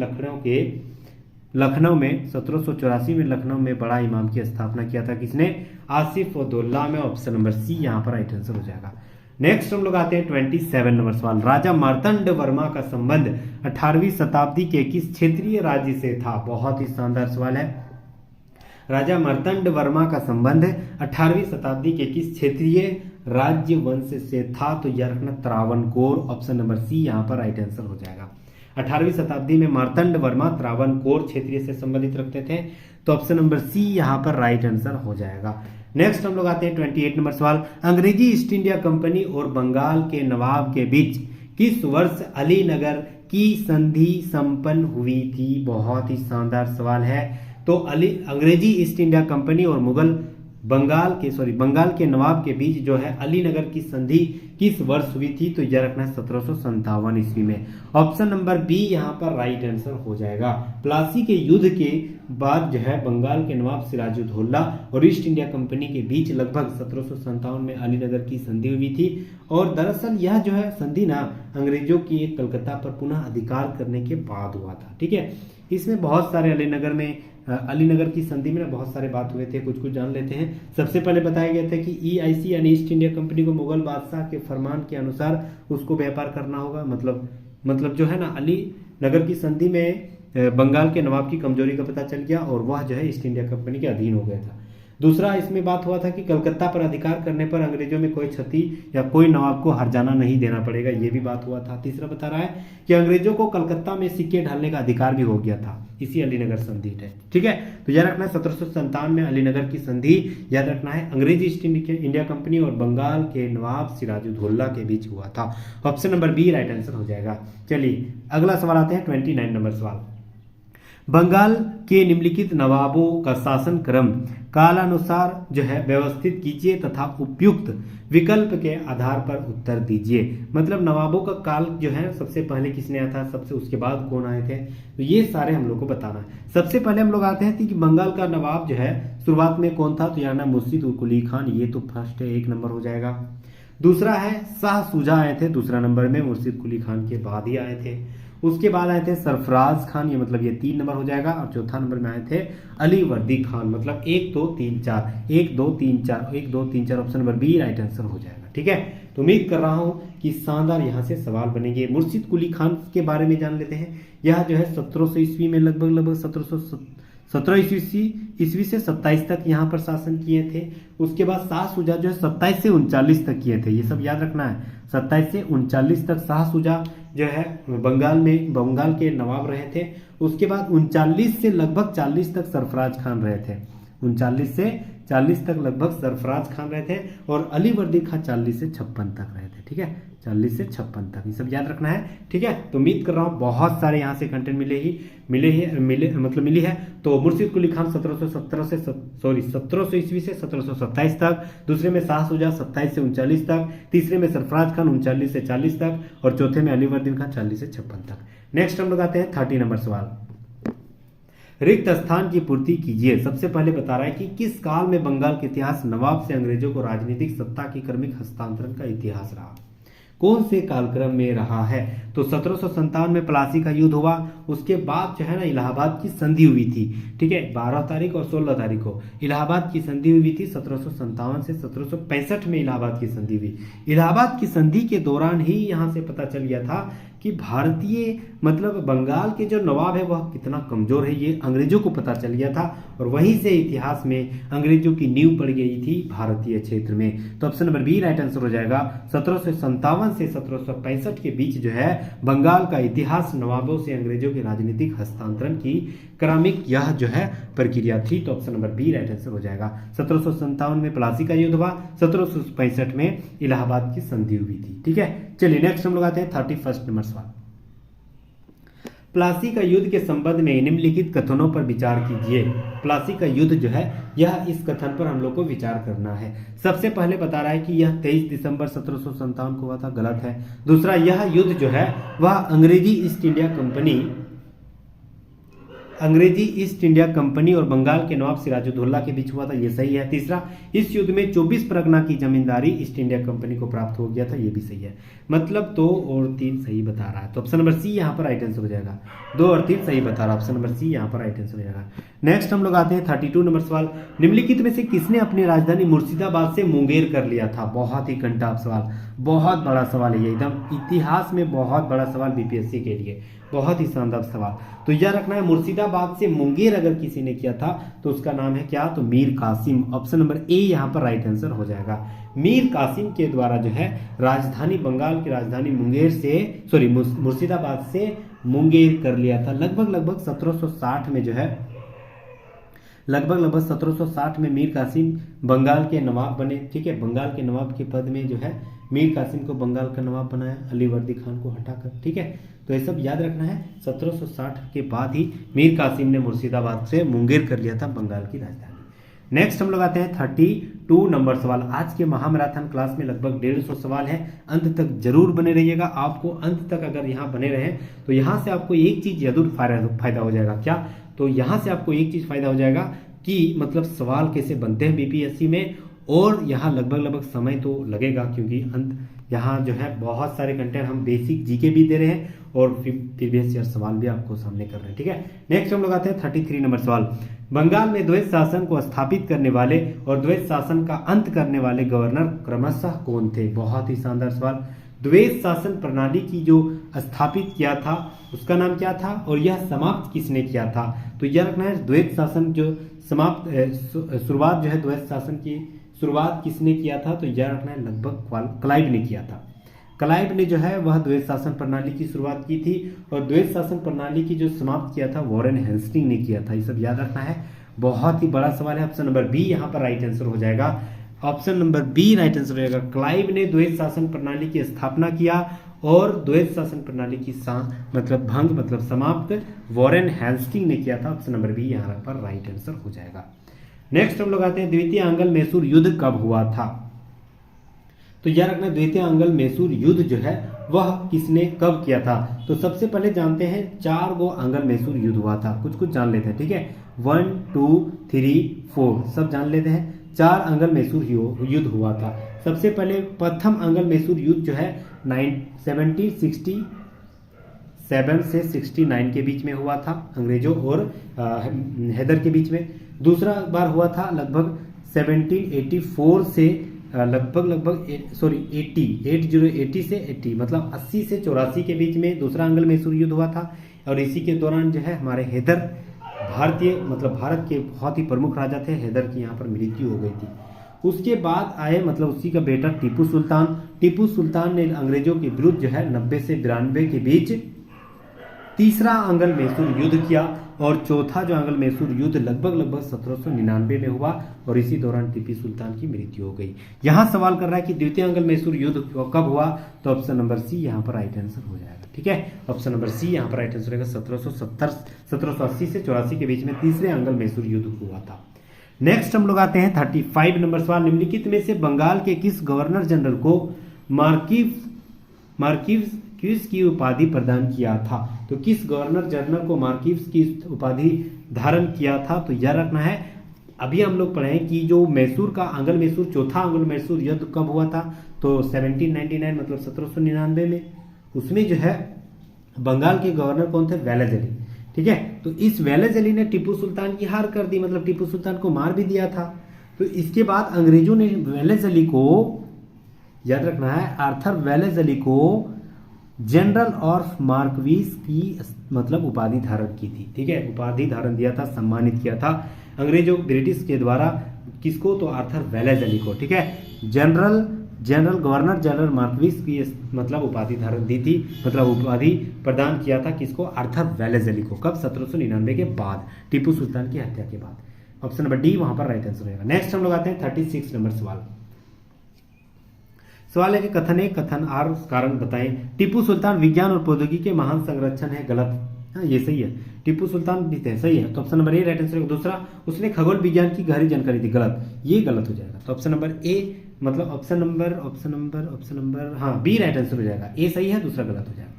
लखनऊ में बड़ा इमाम की स्थापना किया था। किसने? आसिफ उद्दौला में ऑप्शन नंबर सी यहाँ पर राइट आंसर हो जाएगा। नेक्स्ट हम लोग आते हैं 27 नंबर सवाल। राजा मार्तंड वर्मा का संबंध 18वीं शताब्दी के किस क्षेत्रीय राज्य से था? बहुत ही शानदार सवाल है। राजा मार्तंड वर्मा का संबंध 18वीं शताब्दी के किस क्षेत्रीय राज्य वंश से था? तो यह रखना त्रावणकोर। ऑप्शन नंबर सी यहाँ पर राइट आंसर हो जाएगा। 18वीं शताब्दी में मार्तंड वर्मा त्रावणकोर क्षेत्रीय से संबंधित रखते थे, तो ऑप्शन नंबर सी यहाँ पर राइट आंसर हो जाएगा। नेक्स्ट हम लोग आते हैं 28 नंबर सवाल। अंग्रेजी ईस्ट इंडिया कंपनी और बंगाल के नवाब के बीच किस वर्ष अलीनगर की संधि संपन्न हुई थी? बहुत ही शानदार सवाल है। तो अंग्रेजी ईस्ट इंडिया कंपनी और बंगाल के नवाब के बीच जो है अलीनगर की संधि किस वर्ष हुई थी? तो यह रखना है 1757 ईस्वी में। ऑप्शन नंबर बी यहाँ पर राइट आंसर हो जाएगा। प्लासी के युद्ध के बाद जो है बंगाल के नवाब सिराजुद्दौला और ईस्ट इंडिया कंपनी के बीच लगभग 1757 में अलीनगर की संधि हुई थी। और दरअसल यह जो है संधि ना अंग्रेजों की कलकत्ता पर पुनः अधिकार करने के बाद हुआ था। ठीक है, इसमें बहुत सारे अलीनगर की संधि में बहुत सारे बात हुए थे, कुछ जान लेते हैं। सबसे पहले बताया गया था कि EIC यानी ईस्ट इंडिया कंपनी को मुगल बादशाह के फरमान के अनुसार उसको व्यापार करना होगा। मतलब जो है ना अलीनगर की संधि में बंगाल के नवाब की कमजोरी का पता चल गया और वह जो है ईस्ट इंडिया कंपनी के अधीन हो गया था। दूसरा इसमें बात हुआ था कि कलकत्ता पर अधिकार करने पर अंग्रेजों में कोई क्षति या कोई नवाब को हर्जाना नहीं देना पड़ेगा, ये भी बात हुआ था। तीसरा बता रहा है कि अंग्रेजों को कलकत्ता में सिक्के ढालने का अधिकार भी हो गया था इसी अलीनगर संधि है। ठीक है, तो याद रखना है 1757 में अलीनगर की संधि याद रखना है अंग्रेजी ईस्ट इंडिया कंपनी और बंगाल के नवाब सिराजुद्दौला के बीच हुआ था। Option number B right answer हो जाएगा। चलिए अगला सवाल आते हैं 29 नंबर सवाल। बंगाल के निम्नलिखित नवाबों का शासन क्रम कालानुसार जो है व्यवस्थित कीजिए तथा उपयुक्त विकल्प के आधार पर उत्तर दीजिए। मतलब नवाबों का काल जो है सबसे पहले किसने आया था, सबसे उसके बाद कौन आए थे, तो ये सारे हम लोग को बताना है। सबसे पहले हम लोग आते हैं कि बंगाल का नवाब जो है शुरुआत में कौन था, तो यहाँ मुर्शिद कुली खान, ये तो फर्स्ट है, 1 नंबर हो जाएगा। दूसरा है शाह शुजा आए थे दूसरा नंबर में, मुर्शिद कुली खान के बाद ही आए थे। उसके बाद आए थे सरफराज खान, ये मतलब ये 3 नंबर हो जाएगा। और चौथा नंबर में आए थे अलीवर्दी खान, मतलब 1 2 3 4 1 2 3 4 1 2 3 4 option number B right answer हो जाएगा। ठीक है, तो उम्मीद कर रहा हूं कि शानदार यहाँ से सवाल बनेंगे। मुर्शिद कुली खान के बारे में जान लेते हैं। यह जो है 1700 ईस्वी में लगभग 1717 ईस्वी से 27 तक यहाँ पर शासन किए थे। उसके बाद शाह शुजा जो है 27 से 39 तक किए थे, ये सब याद रखना है। 27 से 39 तक शाह शुजा जो है बंगाल के नवाब रहे थे। उसके बाद 39 से लगभग 40 तक सरफराज खान रहे थे। 39 से 40 तक लगभग सरफराज खान रहे थे और अलीवर्दी खान 40 से 56 तक रहे थे। ठीक है, 40 से 56 तक, ये सब याद रखना है। ठीक है, तो उम्मीद कर रहा हूँ बहुत सारे यहाँ से कंटेंट मिली है। तो मुर्शिद कुली खान 1700 ईस्वी से 1727 तक, दूसरे में शाह शुजा 27 से 39 तक, तीसरे में सरफराज खान 39 से 40 तक और चौथे में अलीवर्दी खान 40 से 56 तक। नेक्स्ट हम लोग आते हैं 30 नंबर सवाल। रिक्त स्थान की पूर्ति कीजिए। सबसे पहले बता रहा है कि किस काल में बंगाल के इतिहास नवाब से अंग्रेजों को राजनीतिक सत्ता की क्रमिक हस्तांतरण का इतिहास रहा, कौन से कालक्रम में रहा है। तो 1757 में प्लासी का युद्ध हुआ। उसके बाद जो है ना इलाहाबाद की संधि हुई थी। ठीक है, 12 तारीख और 16 तारीख को इलाहाबाद की संधि हुई थी। 1757 से 1765 में इलाहाबाद की संधि हुई। इलाहाबाद की संधि के दौरान ही यहाँ से पता चल गया था कि भारतीय मतलब बंगाल के जो नवाब है वह कितना कमजोर है, ये अंग्रेजों को पता चल गया था और वहीं से इतिहास में अंग्रेजों की नींव पड़ गई थी भारतीय क्षेत्र में। तो option number B right answer हो जाएगा। 1757 से 1765 के बीच जो है बंगाल का इतिहास नवाबों से अंग्रेजों के राजनीतिक हस्तांतरण की क्रमिक यह जो है प्रक्रिया थी। तो option number B right answer हो जाएगा। 1757 में प्लासी का युद्ध हुआ, 1765 में इलाहाबाद की संधि हुई थी। ठीक है, चलिए नेक्स्ट हम लोग आते हैं 31 नंबर सवाल। प्लासी का युद्ध के संबंध में निम्नलिखित कथनों पर विचार कीजिए। प्लासी का युद्ध जो है यह इस कथन पर हम लोग को विचार करना है। सबसे पहले बता रहा है कि यह 23 दिसंबर 1757 को हुआ था, गलत है। दूसरा, यह युद्ध जो है वह अंग्रेजी ईस्ट इंडिया कंपनी और बंगाल के नवाब सिराजुद्दौला के बीच हुआ था, ये सही है। तीसरा, इस युद्ध में 24 परगना की जमींदारी ईस्ट इंडिया कंपनी को प्राप्त हो गया था, ये भी सही है। मतलब 2 और 3 सही बता रहा है। तो ऑप्शन नंबर सी यहाँ पर राइट आंसर हो जाएगा। 2 और 3 सही बता रहा है, ऑप्शन नंबर सी यहाँ पर राइट आंसर हो जाएगा। नेक्स्ट हम लोग आते हैं 32 नंबर सवाल। निम्नलिखित में से किसने अपनी राजधानी मुर्शिदाबाद से मुंगेर कर लिया था? बहुत ही कंटफ सवाल, बहुत बड़ा सवाल है ये, एकदम इतिहास में बहुत बड़ा सवाल बीपीएससी के लिए, बहुत ही शानदार सवाल। तो यह रखना है, मुर्शिदाबाद से मुंगेर अगर किसी ने किया था तो उसका नाम है क्या? तो Mir Qasim. Option number A यहाँ पर राइट आंसर हो जाएगा। मीर कासिम के द्वारा जो है राजधानी, बंगाल की राजधानी मुंगेर से मुर्शिदाबाद से मुंगेर कर लिया था। लगभग 1760 में जो है लगभग 1760 में मीर कासिम बंगाल के नवाब बने। ठीक है, बंगाल के नवाब के पद में जो है मीर कासिम को बंगाल का नवाब बनाया, अली वर्दी खान को हटाकर। ठीक है, तो ये सब याद रखना है। 1760 के बाद ही मीर कासिम ने मुर्शिदाबाद से मुंगेर कर लिया था बंगाल की राजधानी। नेक्स्ट हम लोग आते हैं 32 नंबर सवाल। आज के महामैराथन क्लास में लगभग 150 सवाल है, अंत तक जरूर बने रहिएगा। आपको अंत तक अगर यहाँ बने रहे तो यहाँ से आपको एक चीज जरूर फायदा हो जाएगा। क्या? तो यहाँ से आपको एक चीज फायदा हो जाएगा कि मतलब सवाल कैसे बनते हैं बीपीएससी में, और यहाँ लगभग समय तो लगेगा क्योंकि यहाँ जो है बहुत सारे कंटेंट हम बेसिक जीके भी दे रहे हैं और प्रीवियस ईयर सवाल भी आपको सामने कर रहे हैं। ठीक है, नेक्स्ट हम लोग आते हैं 33 नंबर सवाल। बंगाल में द्वैत शासन को स्थापित करने वाले और द्वैत शासन का अंत करने वाले गवर्नर क्रमशः कौन थे? बहुत ही शानदार सवाल। द्वैत शासन प्रणाली की जो स्थापित किया था उसका नाम क्या था और यह समाप्त किसने किया था? तो यह रखना है, द्वैत शासन जो शुरुआत जो है द्वैत शासन की शुरुआत किसने किया था? तो यह रखना है, लगभग क्लाइव ने किया था। क्लाइव ने जो है वह द्वैत शासन प्रणाली की शुरुआत की थी और द्वैत शासन प्रणाली की जो समाप्त किया था वॉरेन हेस्टिंग ने किया था। ये सब याद रखना है, बहुत ही बड़ा सवाल है। ऑप्शन नंबर बी यहाँ पर राइट आंसर हो जाएगा। Option number B right answer हो जाएगा। क्लाइव ने द्वैत शासन प्रणाली की स्थापना किया और द्वैत शासन प्रणाली की मतलब समाप्त वॉरेन हेस्टिंग ने किया था। ऑप्शन नंबर बी यहाँ पर राइट आंसर हो जाएगा। नेक्स्ट हम लोग आते हैं, द्वितीय आंग्ल मैसूर युद्ध कब हुआ था? तो याद रखना, द्वितीय आंग्ल मैसूर युद्ध जो है वह किसने कब किया था? तो सबसे पहले जानते हैं 4 गो आंग्ल मैसूर युद्ध हुआ था। कुछ जान लेते हैं। ठीक है, 1 2 3 4 सब जान लेते हैं। 4 आंग्ल मैसूर युद्ध हुआ था। सबसे पहले प्रथम आंग्ल मैसूर युद्ध जो है 1767 से 69 के बीच में हुआ था, अंग्रेजों और हैदर के बीच में। दूसरा बार हुआ था लगभग 1784 से लगभग 80 से 80 मतलब 80 से 84 के बीच में दूसरा आंग्ल मैसूर युद्ध हुआ था। और इसी के दौरान जो है हमारे हैदर भारत के बहुत ही प्रमुख राजा थे, हैदर की यहाँ पर मृत्यु हो गई थी। उसके बाद आए उसी का बेटा टीपू सुल्तान ने अंग्रेजों के विरुद्ध जो है 90 से 92 के बीच तीसरा आंग्ल मैसूर युद्ध किया और चौथा जो आंग्ल मैसूर युद्ध लगभग 1799 में हुआ और इसी दौरान टीपू सुल्तान की मृत्यु हो गई। यहाँ सवाल कर रहा है कि द्वितीय आंग्ल मैसूर युद्ध कब हुआ? तो ऑप्शन नंबर सी यहाँ पर राइट आंसर हो जाएगा। ठीक है, ऑप्शन नंबर सी यहाँ पर राइट आंसर रहेगा। 1780 से 84 के बीच में तीसरे आंग्ल मैसूर युद्ध हुआ था। नेक्स्ट हम लोग आते हैं 35 नंबर सवाल। निम्नलिखित में से बंगाल के किस गवर्नर जनरल को मार्किव्स की उपाधि प्रदान किया था? तो किस गवर्नर जनरल को मार्किव्स की उपाधि धारण किया था? तो यह रखना है, अभी हम लोग पढ़े कि जो मैसूर का आंग्ल मैसूर चौथा आंग्ल मैसूर युद्ध कब हुआ था? तो 1799 मतलब 1799 में। उसमें जो है बंगाल के गवर्नर कौन थे? वेलज़ली। ठीक है, तो इस वेलज़ली ने टीपू सुल्तान की हार कर दी, मतलब टीपू सुल्तान को मार भी दिया था। तो इसके बाद अंग्रेजों ने वेलज़ली को, याद रखना है, आर्थर वेलज़ली को जनरल ऑफ मार्कवीस की मतलब उपाधि धारण की थी। ठीक है, उपाधि धारण दिया था, सम्मानित किया था अंग्रेजों ब्रिटिश के द्वारा। किसको? तो आर्थर वेलेज अली को। ठीक है, गवर्नर जनरल मार्कवीस की मतलब उपाधि धारण दी थी, मतलब उपाधि प्रदान किया था किसको? आर्थर वेलेज अली को। कब? 1799 के बाद, टीपू सुल्तान की हत्या के बाद। ऑप्शन नंबर डी वहां पर राइट आंसर रहेगा। नेक्स्ट हम लोग आते हैं 36 नंबर सवाल। सवाल है कि कथन ए कथन आर कारण बताएं। टीपू सुल्तान विज्ञान और प्रौद्योगिकी के महान संरक्षण है। गलत। हाँ, ये सही है, टीपू सुल्तान भी थे, सही है। तो ऑप्शन नंबर ए राइट आंसर। दूसरा, उसने खगोल विज्ञान की गहरी जानकारी थी। गलत, ये गलत हो जाएगा। तो ऑप्शन नंबर ए मतलब ऑप्शन नंबर हाँ बी राइट आंसर हो जाएगा। ए सही है, दूसरा गलत हो जाएगा,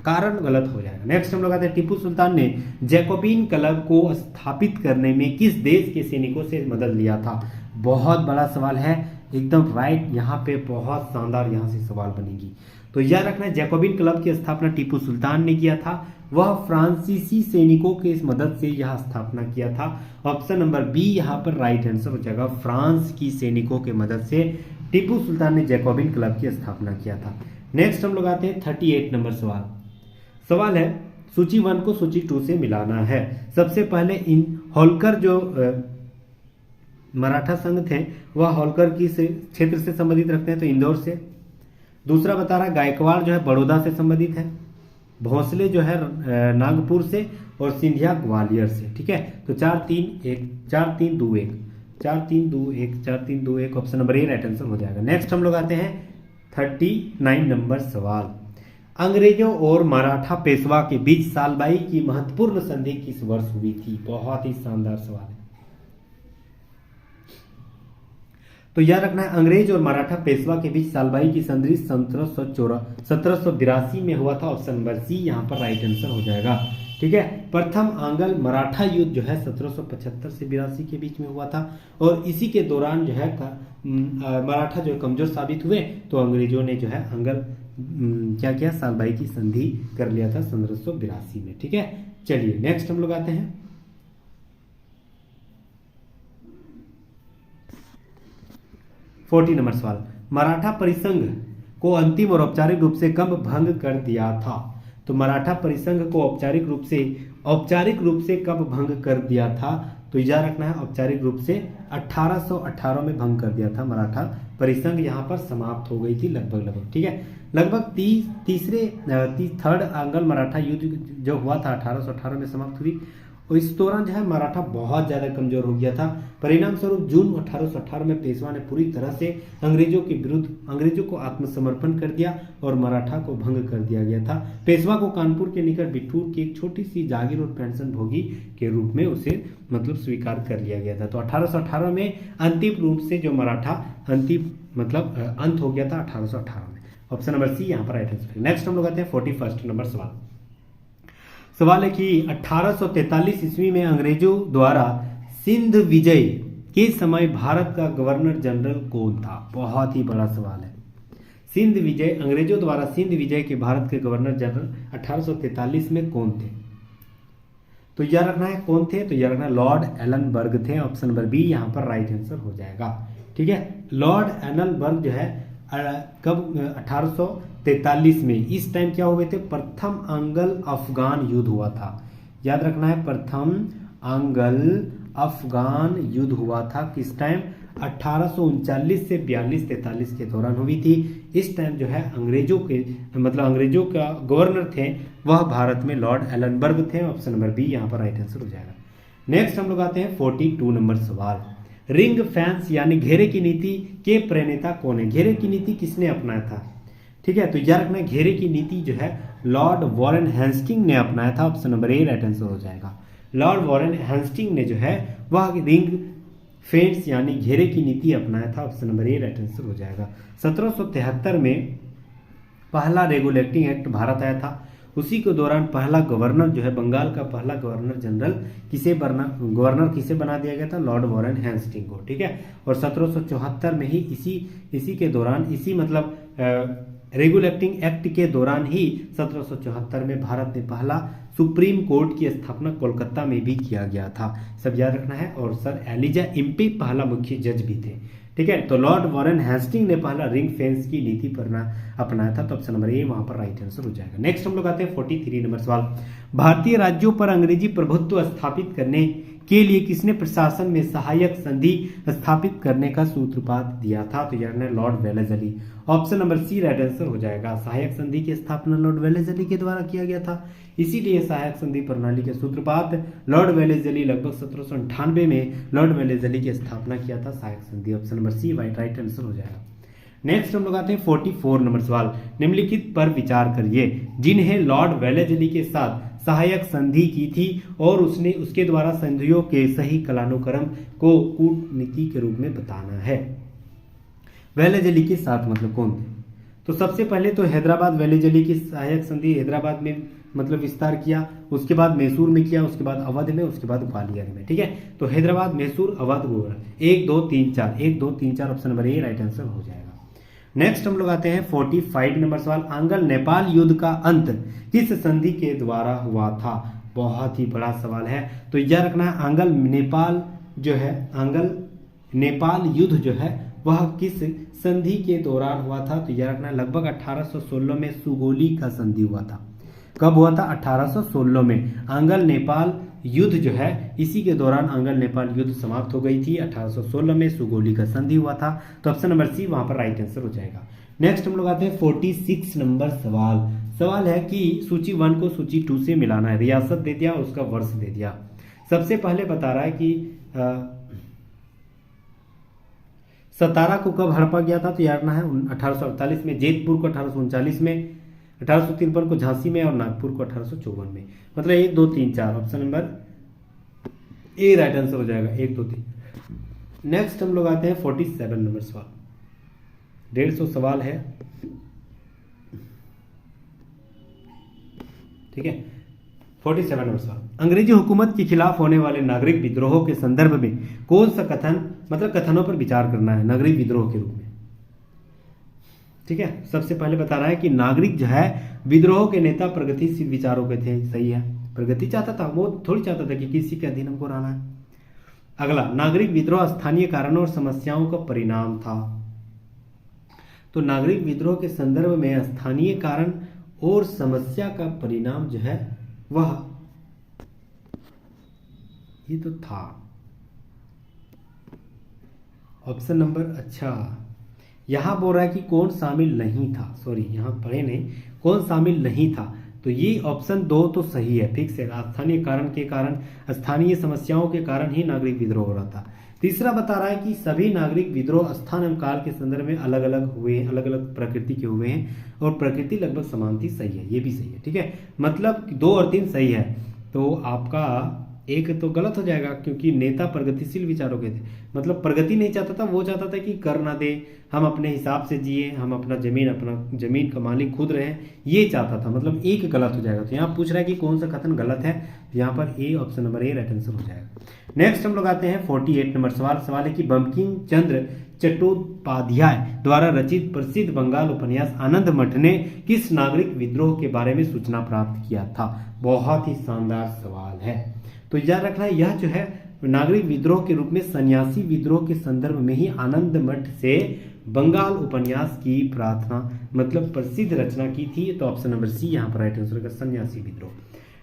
कारण गलत हो जाएगा। नेक्स्ट हम लोग आते हैं टीपू सुल्तान ने जैकोबिन क्लब को स्थापित करने में किस देश के सैनिकों से मदद लिया था? बहुत बड़ा सवाल है, एकदम राइट। यहाँ पे बहुत शानदार यहाँ से सवाल बनेगी। तो याद रखना है, जैकोबिन क्लब की स्थापना टीपू सुल्तान ने किया था। वह फ्रांसीसी सैनिकों के इस मदद से यह स्थापना किया था। ऑप्शन नंबर बी यहाँ पर राइट आंसर हो जाएगा। फ्रांस की सैनिकों के मदद से टीपू सुल्तान ने जैकोबिन क्लब की स्थापना किया था। नेक्स्ट हम लोग आते हैं 38 नंबर सवाल। सवाल है सूची 1 को सूची 2 से मिलाना है। सबसे पहले इन होलकर जो मराठा संघ थे वह होलकर की क्षेत्र से संबंधित रखते हैं, तो इंदौर से। दूसरा बता रहा गायकवाड़ जो है बड़ौदा से संबंधित है। भोंसले जो है नागपुर से, और सिंधिया ग्वालियर से। ठीक है, तो 4-3-2-1 ऑप्शन नंबर ए राइट आंसर हो जाएगा। नेक्स्ट हम लोग आते हैं 39 नंबर सवाल। अंग्रेजों और मराठा पेशवा के बीच सालबाई की महत्वपूर्ण संधि किस वर्ष हुई थी? बहुत ही शानदार सवाल है। तो याद रखना है, अंग्रेज और मराठा पेशवा के बीच सालबाई की संधि 1782 में हुआ था। ऑप्शन नंबर सी यहाँ पर राइट आंसर हो जाएगा। ठीक है, प्रथम आंग्ल मराठा युद्ध जो है 1775 से 82 के बीच में हुआ था, और इसी के दौरान जो है मराठा जो कमजोर साबित हुए, तो अंग्रेजों ने जो है क्या किया? सालबाई की संधि कर लिया था 1782 में। ठीक है, चलिए नेक्स्ट हम लोग आते हैं 40 नंबर सवाल। मराठा परिसंघ को अंतिम और औपचारिक रूप से कब भंग कर दिया था? तो मराठा परिसंघ को औपचारिक रूप से कब भंग कर दिया था? तो याद रखना है, औपचारिक रूप से 1818 में भंग कर दिया था। मराठा परिसंघ यहाँ पर समाप्त हो गई थी लगभग। ठीक है, लगभग थर्ड आंग्ल मराठा युद्ध जो हुआ था 1818 में समाप्त हुई, और इस दौरान जो है मराठा बहुत ज्यादा कमजोर हो गया था। परिणाम स्वरूप जून 1818 में पेशवा ने पूरी तरह से अंग्रेजों के विरुद्ध अंग्रेजों को आत्मसमर्पण कर दिया और मराठा को भंग कर दिया गया था। पेशवा को कानपुर के निकट बिठूर की एक छोटी सी जागीर और पेंशन भोगी के रूप में उसे मतलब स्वीकार कर लिया गया था। तो 1818 में अंतिम रूप से जो मराठा अंत हो गया था 1818 में। ऑप्शन नंबर सी यहाँ पर राइट आंसर। नेक्स्ट हम लोग आते हैं 41 नंबर सवाल है कि 1843 ईस्वी में अंग्रेजों द्वारा सिंध विजय के समय भारत का गवर्नर जनरल कौन था? बहुत ही बड़ा सवाल है। अंग्रेजों द्वारा सिंध विजय के भारत के गवर्नर जनरल 1843 में कौन थे? तो यह रखना है कौन थे? तो यह रखना लॉर्ड एलनबर्ग थे। ऑप्शन नंबर बी यहाँ पर राइट आंसर हो जाएगा। ठीक है, लॉर्ड एलनबर्ग जो है कब? 1843 में। इस टाइम क्या हुए थे? प्रथम आंग्ल अफगान युद्ध हुआ था। याद रखना है, प्रथम आंग्ल अफगान युद्ध हुआ था। किस टाइम? 1839 से 42-43 के दौरान हुई थी। इस टाइम जो है अंग्रेजों का गवर्नर थे वह भारत में लॉर्ड एलनबर्ग थे। ऑप्शन नंबर बी यहाँ पर राइट आंसर हो जाएगा। नेक्स्ट हम लोग आते हैं 42 नंबर सवाल। रिंग फेंस यानी घेरे की नीति के प्रणेता कौन है? घेरे की नीति किसने अपनाया था? ठीक है, तो याद रखना घेरे की नीति जो है लॉर्ड वॉरेन हेस्टिंग ने अपनाया था। ऑप्शन नंबर ए राइट आंसर हो जाएगा। लॉर्ड वॉरेन हेस्टिंग ने जो है वह रिंग फेंस यानी घेरे की नीति अपनाया था। ऑप्शन नंबर ए राइट आंसर हो जाएगा। 1773 में पहला रेगुलेटिंग एक्ट भारत आया था। उसी के दौरान पहला गवर्नर जो है बंगाल का पहला गवर्नर जनरल किसे बना दिया गया था? लॉर्ड वॉरेन हेस्टिंग को। ठीक है, और 1774 में ही इसी के दौरान रेगुलेटिंग एक्ट के दौरान ही 1774 में भारत ने पहला सुप्रीम कोर्ट की स्थापना कोलकाता में भी किया गया था। सब याद रखना है। और सर एलिजा इम्पी पहला मुख्य जज भी थे। ठीक है। तो लॉर्ड वॉरेन हेस्टिंग ने पहला रिंग फेंस की नीति पर अपनाया था, तो ऑप्शन नंबर ए वहां पर राइट आंसर हो जाएगा। नेक्स्ट हम लोग आते हैं 43 नंबर सवाल। भारतीय राज्यों पर अंग्रेजी प्रभुत्व स्थापित करने के लिए किसने प्रशासन में सहायक संधि स्थापित करने का सूत्रपात दिया था? तो यार ने lord Wellesley. Option number C right answer हो जाएगा। सहायक संधि की स्थापना लॉर्ड वेलेस्ली के द्वारा किया गया था, इसीलिए सहायक संधि प्रणाली के सूत्रपात लॉर्ड वेलेस्ली लगभग 1798 में लॉर्ड वेलेस्ली की स्थापना किया था सहायक संधि। Option number C right answer हो जाएगा। नेक्स्ट हम लोग आते हैं 44 नंबर सवाल। निम्नलिखित पर विचार करिए जिन्हें लॉर्ड वेलेस्ली के साथ सहायक संधि की थी और उसने उसके द्वारा संधियों के सही कालानुक्रम को कूटनीति के रूप में बताना है। वेलेस्ली के साथ मतलब कौन थे? तो सबसे पहले तो हैदराबाद वेलेस्ली की सहायक संधि हैदराबाद में मतलब विस्तार किया, उसके बाद मैसूर में किया, उसके बाद अवध में, उसके बाद ग्वालियर में। ठीक है, तो हैदराबाद, मैसूर, अवध, गोरख 1 2 3 4 1 2 3 4 ऑप्शन नंबर ए राइट आंसर हो जाएगा। नेक्स्ट हम लोग आते हैं 45 नंबर सवाल। आंग्ल नेपाल युद्ध का अंत किस संधि के द्वारा हुआ था? बहुत ही बड़ा सवाल है, तो यह रखना है आंग्ल नेपाल जो है, आंग्ल नेपाल युद्ध जो है वह किस संधि के दौरान हुआ था? तो यह रखना है लगभग 1816 में सुगोली का संधि हुआ था। कब हुआ था? 1816 में। आंग्ल नेपाल युद्ध जो है इसी के दौरान आंग्ल नेपाल युद्ध समाप्त हो गई थी। 1816 में सुगोली का संधि हुआ था, तो ऑप्शन नंबर सी वहां पर राइट आंसर हो जाएगा। नेक्स्ट हम लोग आते हैं 46 नंबर सवाल। सवाल है कि सूची 1 को सूची 2 से मिलाना है। रियासत दे दिया, उसका वर्ष दे दिया। सबसे पहले बता रहा है कि सतारा को कब हड़पा गया था? तो याद ना है 1848 में, जैतपुर को 1839 में, 1853 को झांसी में और नागपुर को 1854 में। मतलब 1 2 3 4 ऑप्शन नंबर ए राइट आंसर हो जाएगा। 1 2 3। नेक्स्ट हम लोग आते हैं 47 नंबर सवाल। 150 सवाल है, ठीक है। 47 नंबर सवाल। अंग्रेजी हुकूमत के खिलाफ होने वाले नागरिक विद्रोहों के संदर्भ में कौन सा कथन, मतलब कथनों पर विचार करना है नागरिक विद्रोह के रूप में। ठीक है, सबसे पहले बता रहा है कि नागरिक जो है विद्रोह के नेता प्रगतिशील विचारों के थे। सही है, प्रगति चाहता था, वो थोड़ी चाहता था कि किसी के अधीन हमको रहना है। अगला, नागरिक विद्रोह स्थानीय कारणों और समस्याओं का परिणाम था। तो नागरिक विद्रोह के संदर्भ में स्थानीय कारण और समस्या का परिणाम जो है वह ये तो था ऑप्शन नंबर, अच्छा यहां बोल रहा है कि कौन शामिल नहीं था, सॉरी यहां पढ़े नहीं, कौन शामिल नहीं था। तो ये ऑप्शन 2 तो सही है, फिक्स है। स्थानीय कारण के कारण, स्थानीय समस्याओं के कारण ही नागरिक विद्रोह हो रहा था। तीसरा बता रहा है कि सभी नागरिक विद्रोह स्थान एवं काल के संदर्भ में अलग अलग हुए हैं, अलग अलग प्रकृति के हुए हैं और प्रकृति लगभग समान थी। सही है, ये भी सही है। ठीक है, मतलब 2 और 3 सही है, तो आपका एक तो गलत हो जाएगा क्योंकि नेता प्रगतिशील विचारों के थे। मतलब प्रगति नहीं चाहता था, वो चाहता था कि कर ना दे, हम अपने हिसाब से जिए, हम अपना जमीन का मालिक खुद रहे, ये चाहता था। मतलब एक गलत हो जाएगा। तो यहाँ पूछ रहा है कि कौन सा कथन गलत है, तो यहाँ पर ए ऑप्शन नंबर ए राइट आंसर हो जाएगा। नेक्स्ट हम लोग आते हैं 48 नंबर सवाल। सवाल है कि बंकिम चंद्र चट्टोपाध्याय द्वारा रचित प्रसिद्ध बंगाल उपन्यास आनंद मठ ने किस नागरिक विद्रोह के बारे में सूचना प्राप्त किया था? बहुत ही शानदार सवाल है, तो याद रखना है यह जो है नागरिक विद्रोह के रूप में सन्यासी विद्रोह के संदर्भ में ही आनंद मठ से बंगाल उपन्यास की प्रार्थना मतलब प्रसिद्ध रचना की थी। तो ऑप्शन नंबर सी यहाँ पर राइट आंसर होगा, सन्यासी विद्रोह।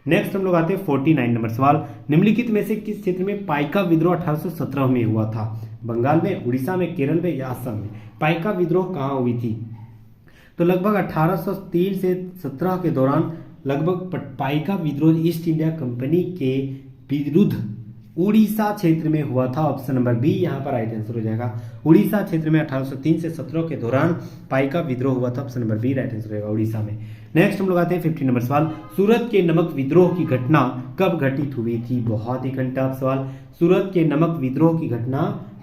नेक्स्ट हम लोग आते हैं 49 नंबर सवाल। निम्नलिखित में से किस क्षेत्र में पाइका विद्रोह 1817 में हुआ था? बंगाल में, उड़ीसा में, केरल में या असम में? पाइका विद्रोह कहाँ हुई थी? तो लगभग 1803 से 17 के दौरान लगभग पाइका विद्रोह ईस्ट इंडिया कंपनी के विरुद्ध उड़ीसा क्षेत्र में हुआ था। ऑप्शन नंबर बी यहाँ पर राइट आंसर हो जाएगा। उड़ीसा क्षेत्र में 1803 से 17 के दौरान पाइका विद्रोह हुआ था। Option number B right answer होगा, उड़ीसा में। नेक्स्ट हम लोग आते हैं 50 नंबर सवाल। सूरत के नमक विद्रोह की घटना कब घटित हुई थी? बहुत ही घंटा सवाल। सूरत के नमक विद्रोह की घटना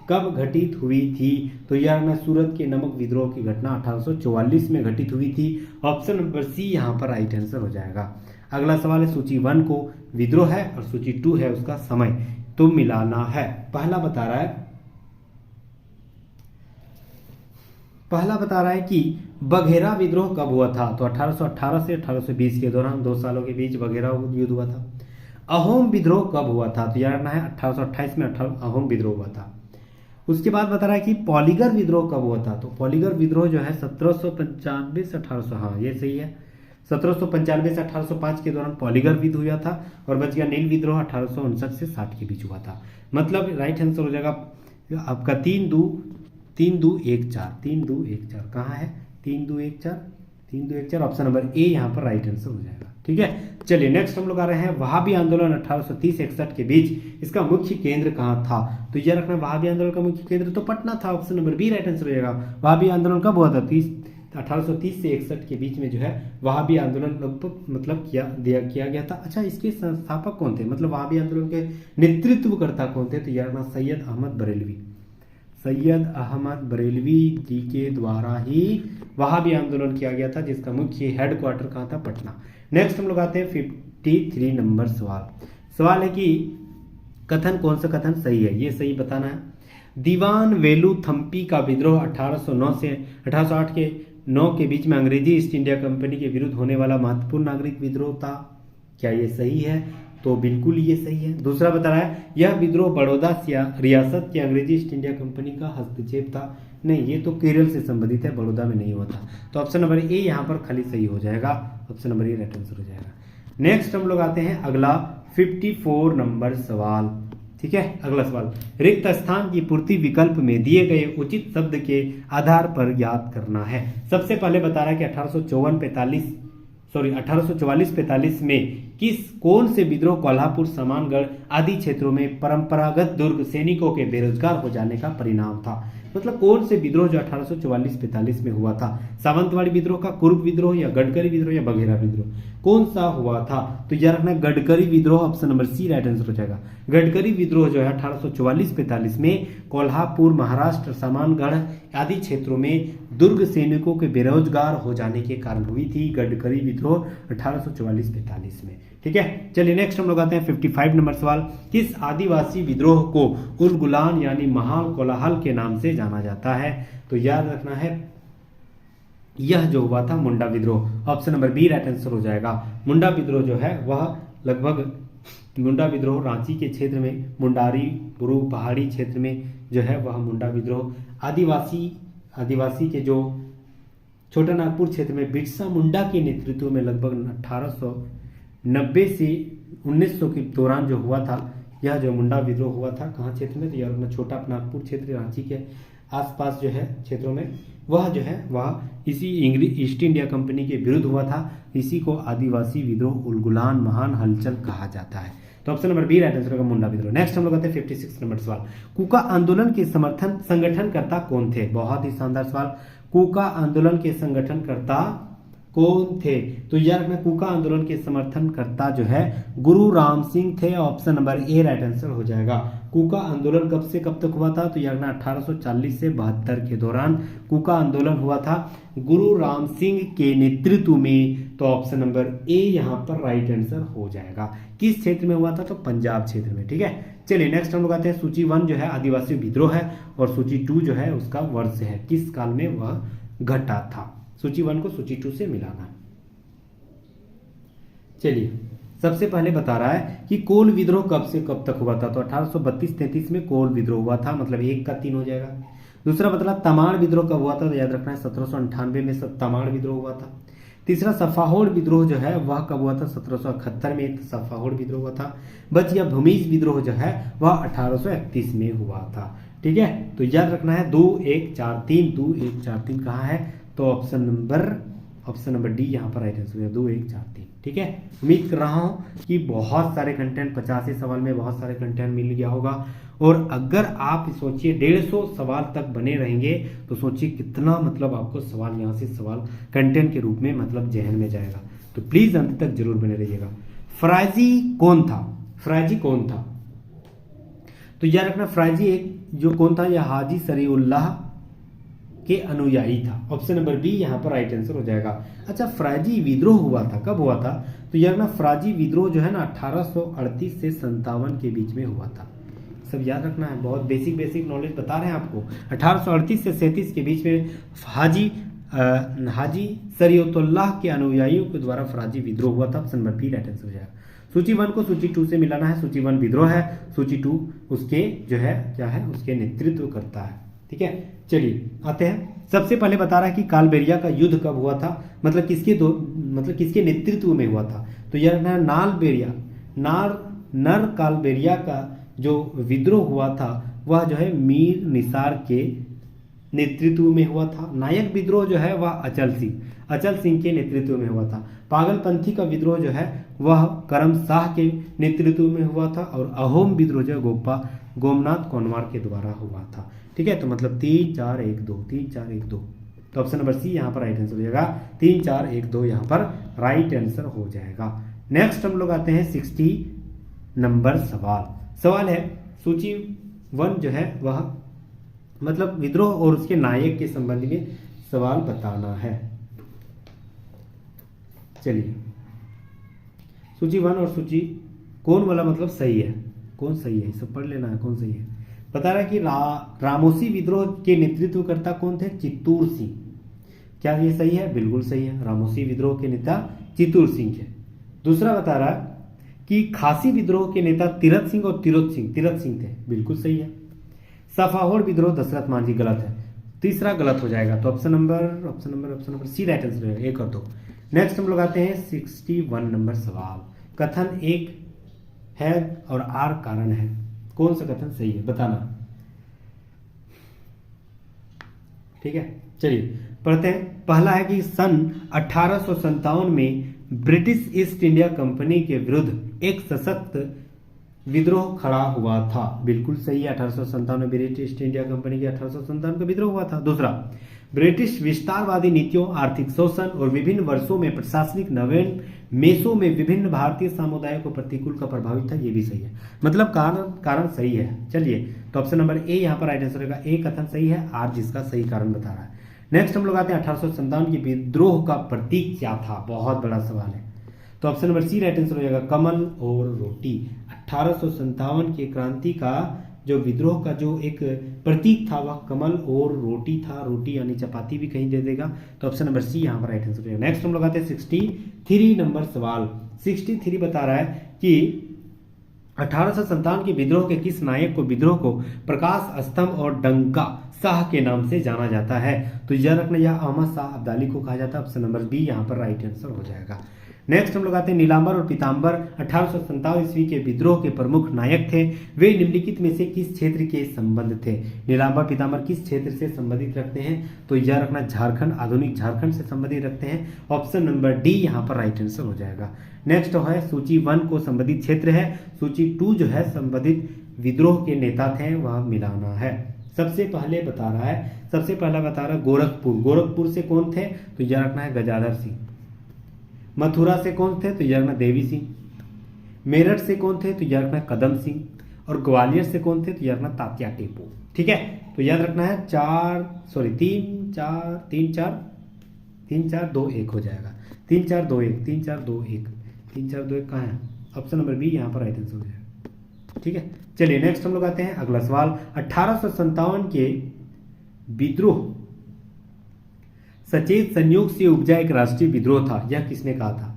कब घटित हुई थी? तो यार मैं सूरत के नमक विद्रोह की घटना 1844 में घटित हुई थी। ऑप्शन नंबर सी यहाँ पर राइट आंसर हो जाएगा। अगला सवाल है सूची 1 को विद्रोह है और सूची 2 है उसका समय, तो मिलाना है। पहला बता रहा है कि बघेरा विद्रोह कब हुआ था? तो 1818 से 1820 के दौरान 2 सालों के बीच बघेरा युद्ध हुआ था। अहोम विद्रोह कब हुआ था? तो याद रखना है 1828 में अहोम विद्रोह हुआ था। उसके बाद बता रहा है कि पॉलीगर विद्रोह कब हुआ था। तो पॉलीगर विद्रोह जो है 1795 से 1800, हाँ ये सही है, 1795 से 1805 के दौरान पॉलीगर विद्रोह हुआ था। और बच गया नील विद्रोह 1859 से 60 के बीच हुआ था। मतलब राइट आंसर हो जाएगा आपका 3-2-1-4, 3-2-1-4 कहाँ है, 3-2-1-4, 3-2-1-4 ऑप्शन नंबर ए यहाँ पर राइट आंसर हो जाएगा। ठीक है, चलिए नेक्स्ट हम लोग आ रहे हैं वहाबी आंदोलन 1830-61 के बीच इसका मुख्य केंद्र कहाँ था। तो यह रखना, वहाबी आंदोलन का मुख्य केंद्र तो पटना था, option number B right answer हो जाएगा। वहाबी आंदोलन कब हुआ था, 1830 से 61 के बीच में जो है वहाबी आंदोलन लगभग मतलब किया गया था। अच्छा, इसके संस्थापक कौन थे, मतलब वहाबी आंदोलन के नेतृत्वकर्ता कौन थे। तो यह सैयद अहमद बरेलवी, सैयद अहमद बरेलवी जी के द्वारा ही वहाबी आंदोलन किया गया था, जिसका मुख्य हेडक्वार्टर कहाँ था, पटना। नेक्स्ट हम लोग आते हैं 53 नंबर सवाल है कि कथन, कौन सा कथन सही है, ये सही बताना है। दीवान वेलुथम्पी का विद्रोह 1809 से 1808 के 9 के बीच में अंग्रेजी ईस्ट इंडिया कंपनी के विरुद्ध होने वाला महत्वपूर्ण नागरिक विद्रोह था। क्या ये सही है, तो बिल्कुल ये सही है। दूसरा बता रहा है यह विद्रोह बड़ौदा रियासत के अंग्रेजी ईस्ट इंडिया कंपनी का हस्तक्षेप था। नहीं, ये तो केरल से संबंधित है, बड़ौदा में नहीं हुआ था। तो ऑप्शन नंबर ए यहाँ पर खाली सही हो जाएगा, ऑप्शन नंबर ए राइट आंसर हो जाएगा। नेक्स्ट हम लोग आते हैं अगला 54 नंबर सवाल। ठीक है, अगला सवाल, रिक्त स्थान की पूर्ति विकल्प में दिए गए उचित शब्द के आधार पर याद करना है। सबसे पहले बता रहा है कि 1844-45 में कौन से विद्रोह कोल्हापुर, समानगढ़ आदि क्षेत्रों में परंपरागत दुर्ग सैनिकों के बेरोजगार हो जाने का परिणाम था। मतलब कौन से विद्रोह जो 1844-45 में हुआ था, सावंतवाड़ी विद्रोह का, कुरुप विद्रोह या गडकरी विद्रोह या बघेरा विद्रोह, कौन सा हुआ था। तो याद रखना गडकरी विद्रोह, option number C right answer हो जाएगा। गडकरी विद्रोह जो है 1844-45 में कोल्हापुर, महाराष्ट्र, समानगढ़ आदि क्षेत्रों में दुर्ग सैनिकों के बेरोजगार हो जाने के कारण हुई थी। गडकरी विद्रोह 1844-45 में। ठीक है, चलिए नेक्स्ट हम लोग आते हैं 55 नंबर सवाल। किस आदिवासी विद्रोह को उलगुलान यानी महाल कोलाहल के नाम से जाना जाता है। तो याद रखना है यह जो हुआ था मुंडा विद्रोह, option number B right answer हो जाएगा। मुंडा विद्रोह जो है वह लगभग, मुंडा विद्रोह रांची के क्षेत्र में, मुंडारी पुरु पहाड़ी क्षेत्र में जो है वह मुंडा विद्रोह, आदिवासी के जो छोटा नागपुर क्षेत्र में बिरसा मुंडा के नेतृत्व में लगभग 1890 से 1900 के दौरान जो हुआ था, यह जो मुंडा विद्रोह हुआ था कहाँ क्षेत्र में, तो यह छोटा नागपुर क्षेत्र रांची के आसपास जो है क्षेत्रों में, वह जो है वह इसी ईस्ट इंडिया कंपनी के विरुद्ध हुआ था। इसी को आदिवासी विद्रोह उलगुलान महान हलचल कहा जाता है। तो option number B right answer होगा मुंडा विद्रोह। नेक्स्ट हम लोग आते हैं 56 नंबर सवाल। कूका आंदोलन के संगठनकर्ता कौन थे। बहुत ही शानदार सवाल। कूका आंदोलन के संगठनकर्ता कौन थे। तो याद रखना कूका आंदोलन के समर्थनकर्ता जो है गुरु राम सिंह थे, ऑप्शन नंबर ए राइट आंसर हो जाएगा। कूका आंदोलन कब से कब तक हुआ था। तो याद रखना 1840 से 72 के दौरान कूका आंदोलन हुआ था गुरु राम सिंह के नेतृत्व में। तो ऑप्शन नंबर ए यहाँ पर राइट आंसर हो जाएगा। किस क्षेत्र में हुआ था, तो पंजाब क्षेत्र में। ठीक है, चलिए नेक्स्ट हम लोग आते हैं सूची 1 जो है आदिवासी विद्रोह है और सूची 2 जो है उसका वर्ष है, किस काल में वह घटा था। सूची 1 को सूची 2 से मिलाना। चलिए सबसे पहले बता रहा है कि कोल विद्रोह कब से कब तक हुआ था। तो 1832-33 में कोल विद्रोह हुआ था, मतलब 1 का 3 हो जाएगा। दूसरा बता तमाड़ विद्रोह कब हुआ था। तो याद रखना है 1798 में तमाड़ विद्रोह हुआ था। तीसरा सफाहोड़ विद्रोह जो है वह कब हुआ था। 1771 में सफाहोड़ विद्रोह हुआ था। बच गया भूमिज विद्रोह जो है वह 1831 में हुआ था। ठीक है, तो याद रखना है 2-1-4-3, 2-1-4-3 कहाँ है, तो ऑप्शन नंबर डी यहाँ पर राइट आंसर है 2-1-4-3। ठीक है, उम्मीद कर रहा हूँ कि बहुत सारे कंटेंट 50 सवाल में बहुत सारे कंटेंट मिल गया होगा। और अगर आप सोचिए 150 सवाल तक बने रहेंगे तो सोचिए कितना मतलब आपको सवाल यहाँ से सवाल कंटेंट के रूप में मतलब जहन में जाएगा। तो प्लीज अंत तक जरूर बने रहिएगा। फ्राइजी कौन था। तो याद रखना फ्राइजी एक जो कौन था, यह हाजी सरीउल्लाह के अनुयायी था। ऑप्शन नंबर बी यहाँ पर राइट आंसर हो जाएगा। अच्छा, फ्राइजी विद्रोह हुआ था, कब हुआ था। तो याद रखना फ्राइजी विद्रोह जो है ना 1838 से 57 के बीच में हुआ था। सब याद रखना है, बहुत बेसिक नॉलेज बता रहे हैं आपको। 1838 से 37 के बीच में हाजी हाजी शरीयतुल्लाह के अनुयायियों के द्वारा फराजी विद्रोह हुआ था। Option number B right answer हो जाएगा। सूची 1 को सूची 2 से मिलाना है। सूची 1 विद्रोह है, सूची 2 उसके जो है क्या है, उसके नेतृत्व करता है। ठीक है, चलिए आते हैं। सबसे पहले बता रहा है कि कालबेरिया का युद्ध कब हुआ था, मतलब किसके नेतृत्व में हुआ था। तो यह नालबेरिया नर कालबेरिया का जो विद्रोह हुआ था वह जो है मीर निसार के नेतृत्व में हुआ था। नायक विद्रोह जो है वह अचल सिंह के नेतृत्व में हुआ था। पागलपंथी का विद्रोह जो है वह करम शाह के नेतृत्व में हुआ था। और अहोम विद्रोह जो गोमनाथ कोनवार के द्वारा हुआ था। ठीक है, तो मतलब 3 4 1 2 3 4 1 2, तो ऑप्शन नंबर सी यहाँ पर राइट आंसर हो जाएगा। 3 4 1 2 यहाँ पर राइट आंसर हो जाएगा। नेक्स्ट हम लोग आते हैं 60 नंबर सवाल है सूची 1 जो है वह मतलब विद्रोह और उसके नायक के संबंध में सवाल बताना है। चलिए, सूची 1 और सूची कौन वाला मतलब सही है, कौन सही है, सब पढ़ लेना है कौन सही है। बता रहा है कि रामोसी विद्रोह के नेतृत्वकर्ता कौन थे, चित्तूर सिंह। क्या ये सही है, बिल्कुल सही है, रामोसी विद्रोह के नेता चित्तूर सिंह है। दूसरा बता रहा है कि खासी विद्रोह के नेता तीरथ सिंह और तीरथ सिंह थे, बिल्कुल सही है। सफाहोड़ विद्रोह दशरथ मांझी, गलत है, तीसरा गलत हो जाएगा। तो option number C right answer है, 1 और 2। नेक्स्ट हम लोग आते हैं 61 नंबर सवाल। कथन 1 है और आर कारण है, कौन सा कथन सही है बताना। ठीक है, चलिए पढ़ते हैं। पहला है कि सन 1857 में ब्रिटिश ईस्ट इंडिया कंपनी के विरुद्ध एक सशक्त विद्रोह खड़ा हुआ था, बिल्कुल सही है। 1857 में ब्रिटिश ईस्ट इंडिया कंपनी के 1857 का विद्रोह हुआ था। दूसरा, ब्रिटिश विस्तारवादी नीतियों, आर्थिक शोषण और विभिन्न वर्षों में प्रशासनिक नवेन्मेषों में विभिन्न भारतीय समुदायों को प्रतिकूल का प्रभावित था, ये भी सही है, मतलब कारण सही है। चलिए, तो ऑप्शन नंबर ए यहाँ पर राइट आंसर होगा। ए कथन सही है, आर जिसका सही कारण बता रहा है। नेक्स्ट हम लोग आते हैं 1857 की विद्रोह का प्रतीक क्या था, बहुत बड़ा सवाल है। तो option number C right answer हो जाएगा, कमल और रोटी। 1857 के क्रांति का जो विद्रोह का जो एक प्रतीक था वह कमल और रोटी था, रोटी यानी चपाती भी कहीं दे देगा। तो ऑप्शन नंबर सी यहाँ पर राइट आंसर हो जाएगा। नेक्स्ट हम लोग आते हैं 63 नंबर सवाल। 63 बता रहा है कि 1857 के विद्रोह के किस नायक को विद्रोह को प्रकाश स्तंभ और डंका शाह के नाम से जाना जाता है। तो यह रखना, यह अहमद शाह अब्दाली को कहा जाता है। ऑप्शन नंबर बी यहाँ पर राइट आंसर हो जाएगा। नेक्स्ट हम लोग आते हैं नीलांबर और पीतांबर 1857 ईस्वी के विद्रोह के प्रमुख नायक थे। वे निम्नलिखित में से किस क्षेत्र के संबंध थे। नीलांबर पीतांबर किस क्षेत्र से संबंधित रखते हैं, तो यह रखना झारखंड, आधुनिक झारखंड से संबंधित रखते हैं। ऑप्शन नंबर डी यहाँ पर राइट आंसर हो जाएगा। नेक्स्ट है सूची 1 को संबंधित क्षेत्र है, सूची 2 जो है संबंधित विद्रोह के नेता थे वह मिलाना है। सबसे पहले बता रहा है, सबसे पहला बता रहा है गोरखपुर से कौन थे, तो यह रखना है गजाधर सिंह। मथुरा से कौन थे, तो यह रखना देवी सिंह। मेरठ से कौन थे, तो यह रखना कदम सिंह। और ग्वालियर से कौन थे, तो यह रखना तात्या टीपू। ठीक है, तो याद रखना है 3 4 2 1 हो जाएगा। 3 4 2 1 3 4 2 1 3 4 2 1 कहाँ है, ऑप्शन नंबर बी यहाँ पर राइट आंसर हो जाएगा। ठीक है, चलिए नेक्स्ट हम लोग आते हैं अगला सवाल। 1857 के विद्रोह सचेत संयोग से उपजा एक राष्ट्रीय विद्रोह था, यह किसने कहा था।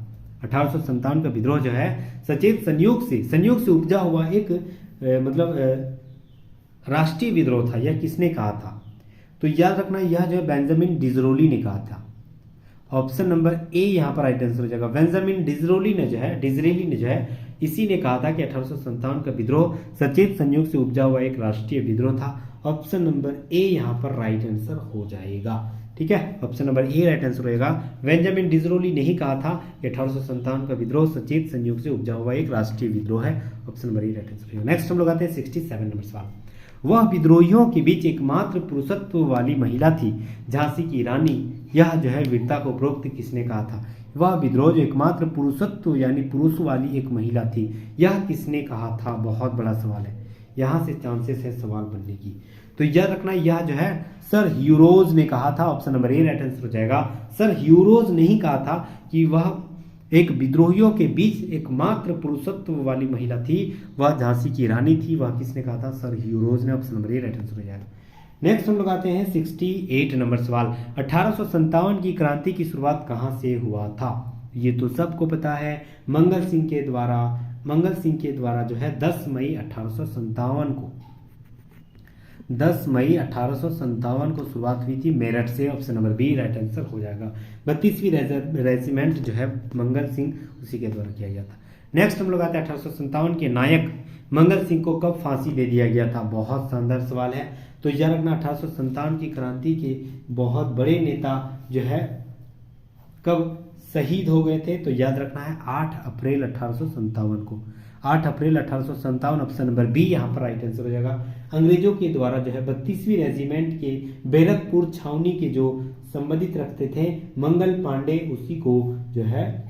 1857 का विद्रोह जो है सचेत संयोग से उपजा हुआ एक राष्ट्रीय विद्रोह था, यह किसने कहा था। तो याद रखना यह जो है बेंजामिन डिसरोली ने कहा था। ऑप्शन नंबर ए यहाँ पर राइट आंसर हो जाएगा। बेंजामिन डिसरोली ने जो है इसी ने कहा था कि 1857 का विद्रोह सचेत संयोग से उपजा हुआ एक राष्ट्रीय विद्रोह था। ऑप्शन नंबर ए यहाँ पर राइट आंसर हो जाएगा। ठीक है, ऑप्शन नंबर ए राइट आंसर होगा। बेंजामिन डिसरोली ने ही कहा था कि 1857 का विद्रोह सचेत संयोग से उपजा हुआ एक राष्ट्रीय विद्रोह है। ऑप्शन नंबर ए राइट आंसर होगा। नेक्स्ट हम लोग आते हैं 67 नंबर सवाल। वह विद्रोहियों के बीच एकमात्र पुरुषत्व वाली महिला थी, झांसी की रानी। यह जो है वीरता को उपरोक्त किसने कहा था। वह विद्रोह जो एकमात्र पुरुषत्व यानी पुरुष वाली एक महिला थी, यह किसने कहा था। बहुत बड़ा सवाल है, यहाँ से चांसेस है सवाल बनने की। तो यह रखना, यह जो है सर ह्यूरोज ने कहा था। ऑप्शन नंबर ए राइट आंसर हो जाएगा। सर ह्यूरोज ने ही कहा था कि वह एक विद्रोहियों के बीच एकमात्र पुरुषत्व वाली महिला थी, वह झांसी की रानी थी। वह किसने कहा था, सर ह्यूरोज ने। ऑप्शन नंबर ए राइट आंसर हो जाएगा। नेक्स्ट हम लोग आते हैं 68 नंबर सवाल। 1857 की क्रांति की शुरुआत कहाँ से हुआ था? ये तो सबको पता है, मंगल सिंह के द्वारा जो है 10 मई 1857 को शुरुआत हुई थी मेरठ से। Option number B right answer हो जाएगा। 32वीं रेजिमेंट जो है मंगल सिंह उसी के द्वारा किया गया था। नेक्स्ट हम लोग आते हैं 1857 के नायक मंगल सिंह को कब फांसी दे दिया गया था? बहुत शानदार सवाल है। तो याद रखना 1857 की क्रांति के बहुत बड़े नेता जो है कब शहीद हो गए थे? तो याद रखना है 8 अप्रैल 1857 को। 8 अप्रैल 1857 ऑप्शन नंबर बी यहाँ पर राइट आंसर हो जाएगा। अंग्रेजों के द्वारा जो है 32वीं रेजिमेंट के बैरकपुर छावनी के जो संबंधित रखते थे मंगल पांडे, उसी को जो है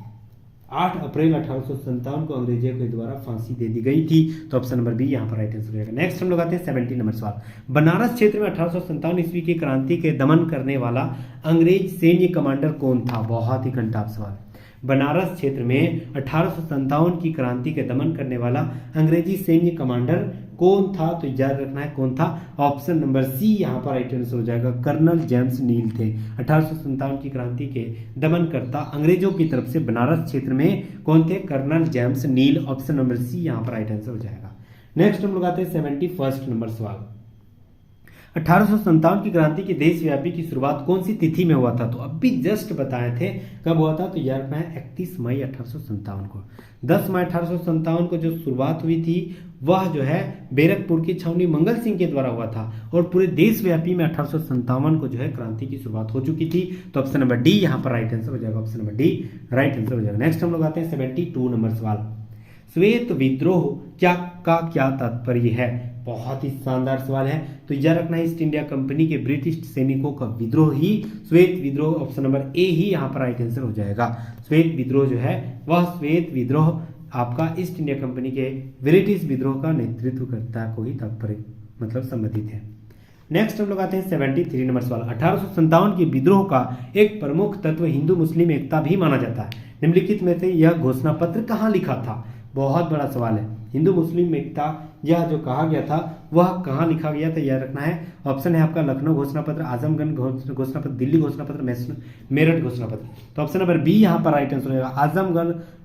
8 अप्रैल 1857 को अंग्रेजों के द्वारा फांसी दे दी गई थी। तो ऑप्शन नंबर बी यहाँ पर राइट आंसर हो जाएगा। नेक्स्ट हम लोग आते हैं 70 नंबर सवाल। बनारस क्षेत्र में 1857 ईस्वी की क्रांति के दमन करने वाला अंग्रेज सैन्य कमांडर कौन था? बहुत ही कंटाप सवाल। बनारस क्षेत्र में 1857 की क्रांति के दमन करने वाला अंग्रेजी सैन्य कमांडर कौन था? तो याद रखना है कौन था। ऑप्शन नंबर सी यहाँ पर राइट आंसर हो जाएगा। कर्नल जेम्स नील थे 1857 की क्रांति के दमनकर्ता अंग्रेजों की तरफ से। बनारस क्षेत्र में कौन थे? कर्नल जेम्स नील। ऑप्शन नंबर सी यहाँ पर राइट आंसर हो जाएगा। नेक्स्ट हम लोग आते हैं 71 नंबर सवाल। 1857 की क्रांति की देशव्यापी की शुरुआत कौन सी तिथि में हुआ था? तो अभी जस्ट बताए थे कब हुआ था। तो याद रखना है 31 मई 1857 को। 10 मई 1857 को जो शुरुआत हुई थी वह जो है बैरकपुर की छावनी मंगल सिंह के द्वारा हुआ था और पूरे देशव्यापी में 1857 को जो है क्रांति की शुरुआत हो चुकी थी। तो ऑप्शन नंबर डी यहाँ पर राइट आंसर हो जाएगा। Option number D right answer हो जाएगा। नेक्स्ट हम लोग आते हैं 72 नंबर सवाल। श्वेत विद्रोह क्या तात्पर्य है? बहुत ही शानदार सवाल है। तो याद रखना है ईस्ट इंडिया कंपनी के ब्रिटिश सैनिकों का विद्रोह ही श्वेत विद्रोह। ऑप्शन नंबर ए ही यहाँ पर राइट आंसर हो जाएगा। श्वेत विद्रोह जो है वह श्वेत विद्रोह आपका ईस्ट इंडिया कंपनी के ब्रिटिश विद्रोह का नेतृत्व करता को ही तात्पर्य मतलब संबंधित है। नेक्स्ट हम लोग आते हैं 73 नंबर सवाल। 1857 के विद्रोह का एक प्रमुख तत्व हिंदू मुस्लिम एकता भी माना जाता है। निम्नलिखित में से यह घोषणा पत्र कहाँ लिखा था? बहुत बड़ा सवाल है। हिंदू मुस्लिम एकता यह जो कहा गया था वह कहाँ लिखा गया था? याद रखना है। ऑप्शन है आपका लखनऊ घोषणा पत्र, आजमगढ़ घोषणा पत्र, दिल्ली घोषणा पत्र, मेरठ घोषणा पत्र। तो ऑप्शन नंबर बी यहाँ पर राइट आंसर होगा।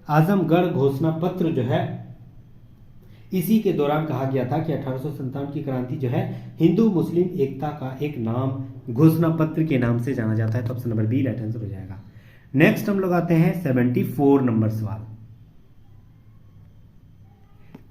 आजमगढ़ घोषणा पत्र जो है इसी के दौरान कहा गया था कि 1857 की क्रांति जो है हिंदू मुस्लिम एकता का एक नाम घोषणा पत्र के नाम से जाना जाता है। तो option number B right answer हो जाएगा। नेक्स्ट हम लोग आते हैं 74 नंबर सवाल।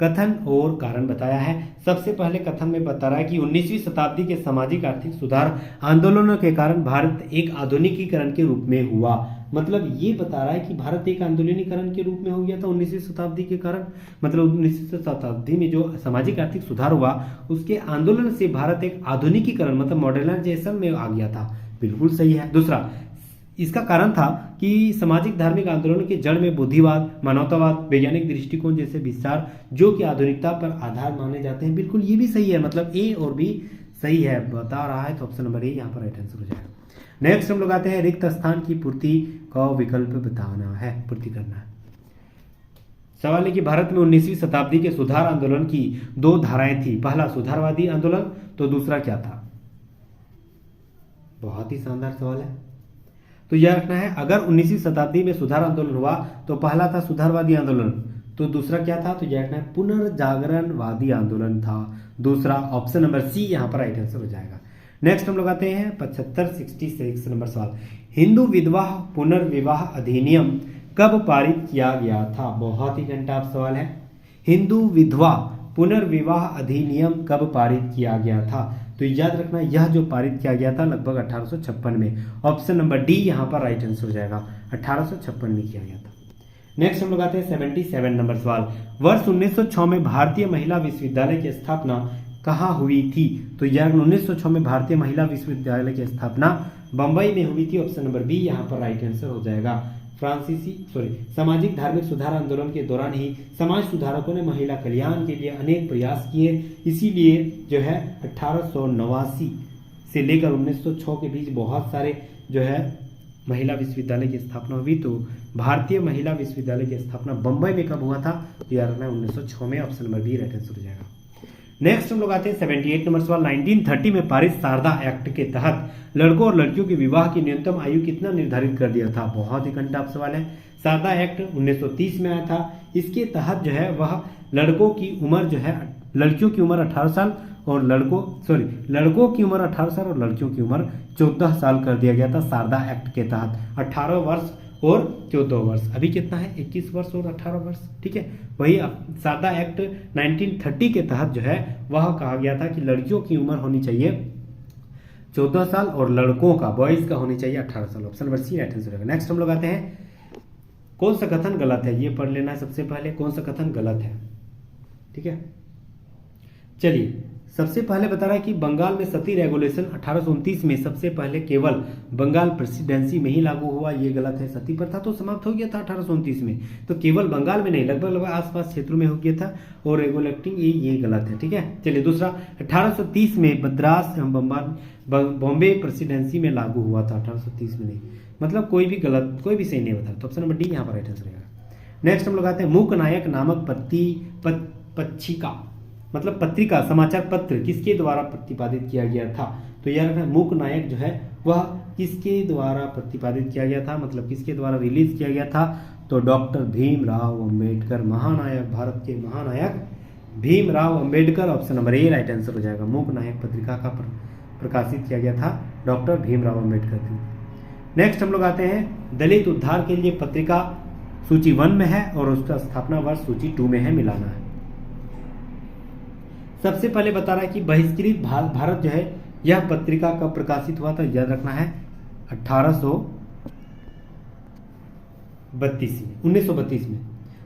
कथन और कारण बताया है। सबसे पहले कथन में बता रहा है कि 19वीं शताब्दी के सामाजिक आर्थिक सुधार आंदोलनों के कारण भारत एक आधुनिकीकरण के रूप में हुआ। मतलब ये बता रहा है कि भारत एक आंदोलनीकरण के रूप में हो गया था 19वीं शताब्दी के कारण। मतलब 19वीं शताब्दी में जो सामाजिक आर्थिक सुधार हुआ उसके आंदोलन से भारत एक आधुनिकीकरण मतलब मॉडर्नाइजेशन में आ गया था। बिल्कुल सही है। दूसरा इसका कारण था कि सामाजिक धार्मिक आंदोलन के जड़ में बुद्धिवाद, मानवतावाद, वैज्ञानिक दृष्टिकोण जैसे विचार जो कि आधुनिकता पर आधार माने जाते हैं। बिल्कुल ये भी सही है। मतलब ए और बी सही है बता रहा है। तो ऑप्शन नंबर ए यहाँ पर राइट आंसर हो जाएगा। नेक्स्ट हम लोग आते हैं रिक्त स्थान की पूर्ति का विकल्प बताना है, पूर्ति करना है। सवाल है कि भारत में 19वीं शताब्दी के सुधार आंदोलन की 2 धाराएं थी। पहला सुधारवादी आंदोलन तो दूसरा क्या था? बहुत ही शानदार सवाल है। तो यह रखना है अगर 19वीं शताब्दी में सुधार आंदोलन हुआ तो पहला था सुधारवादी आंदोलन तो दूसरा क्या था? तो यह रखना है पुनर्जागरणवादी आंदोलन था। दूसरा ऑप्शन नंबर सी यहाँ पर राइट आंसर हो जाएगा। नेक्स्ट हम लोग आते हैं 66 नंबर सवाल। हिंदू विधवा पुनर्विवाह अधिनियम कब पारित किया गया था? बहुत ही घंटाप सवाल है। हिंदू विधवा पुनर्विवाह अधिनियम कब पारित किया गया था? तो याद रखना यह जो पारित किया गया था लगभग 1856 में। ऑप्शन नंबर डी यहाँ पर राइट आंसर हो जाएगा। 1856 में किया गया था। नेक्स्ट हम लोग आते हैं 77 नंबर सवाल। वर्ष 1906 में भारतीय महिला विश्वविद्यालय की स्थापना कहाँ हुई थी? तो यार 1906 में भारतीय महिला विश्वविद्यालय की स्थापना बंबई में हुई थी। ऑप्शन नंबर बी यहाँ पर राइट आंसर हो जाएगा। सामाजिक धार्मिक सुधार आंदोलन के दौरान ही समाज सुधारकों ने महिला कल्याण के लिए अनेक प्रयास किए। इसीलिए जो है 1889 से लेकर 1906 के बीच बहुत सारे जो है महिला विश्वविद्यालय की स्थापना हुई। तो भारतीय महिला विश्वविद्यालय की स्थापना बम्बई में कब हुआ था? तो यार 1906 में। Option number B right answer हो जाएगा। नेक्स्ट हम लोग आते हैं 78 नंबर सवाल। 1930 में पारित शारदा एक्ट के तहत लड़कों और लड़कियों के विवाह की न्यूनतम आयु कितना निर्धारित कर दिया था? बहुत ही कंटफ सवाल है। शारदा एक्ट 1930 में आया था। इसके तहत जो है वह लड़कों की उम्र जो है, लड़कियों की उम्र 18 साल और लड़कों की उम्र 18 साल और लड़कियों की उम्र 14 साल कर दिया गया था शारदा एक्ट के तहत। 18 वर्ष और 14 वर्ष। अभी कितना है? 21 वर्ष और 18 वर्ष। ठीक है, वही शारदा एक्ट 1930 के तहत जो है वह कहा गया था कि लड़कियों की उम्र होनी चाहिए 14 साल और लड़कों का, बॉयज का होनी चाहिए 18 साल। Option number C right answer होगा। नेक्स्ट हम लोग आते हैं, कौन सा कथन गलत है? ये पढ़ लेना है सबसे पहले, कौन सा कथन गलत है। ठीक है, चलिए सबसे पहले बता रहा है कि बंगाल में सती रेगुलेशन 1829 में सबसे पहले केवल बंगाल प्रेसिडेंसी में ही लागू हुआ। ये गलत है। सती प्रथा तो समाप्त हो गया था 1829 में, तो केवल बंगाल में नहीं, लगभग आसपास क्षेत्रों में हो गया था। और रेगुलेटिंग ये गलत है। ठीक है, चलिए दूसरा, 1830 में मद्रास बॉम्बे प्रेसिडेंसी में लागू हुआ था, 1830 में नहीं। मतलब कोई भी गलत, कोई भी सही नहीं बता। तो ऑप्शन नंबर डी यहाँ पर राइट आंसर रहेगा। नेक्स्ट हम लोग आते हैं, मूक नायक नामक पत्रिका मतलब पत्रिका, समाचार पत्र किसके द्वारा प्रतिपादित किया गया था? तो यह रखना, मूक नायक जो है वह किसके द्वारा प्रतिपादित किया गया था, मतलब किसके द्वारा रिलीज किया गया था? तो डॉक्टर भीमराव अंबेडकर, महानायक, भारत के महानायक भीमराव अंबेडकर। ऑप्शन नंबर ए राइट आंसर हो जाएगा। मूक नायक पत्रिका का प्रकाशित किया गया था डॉक्टर भीमराव अंबेडकर। नेक्स्ट हम लोग आते हैं, दलित उद्धार के लिए पत्रिका सूची 1 में है और उसका स्थापना वर्ष सूची 2 में है, मिलाना है। सबसे पहले बता रहा है कि बहिष्कृत भारत जो है यह पत्रिका कब प्रकाशित हुआ था? याद रखना है 1932 में।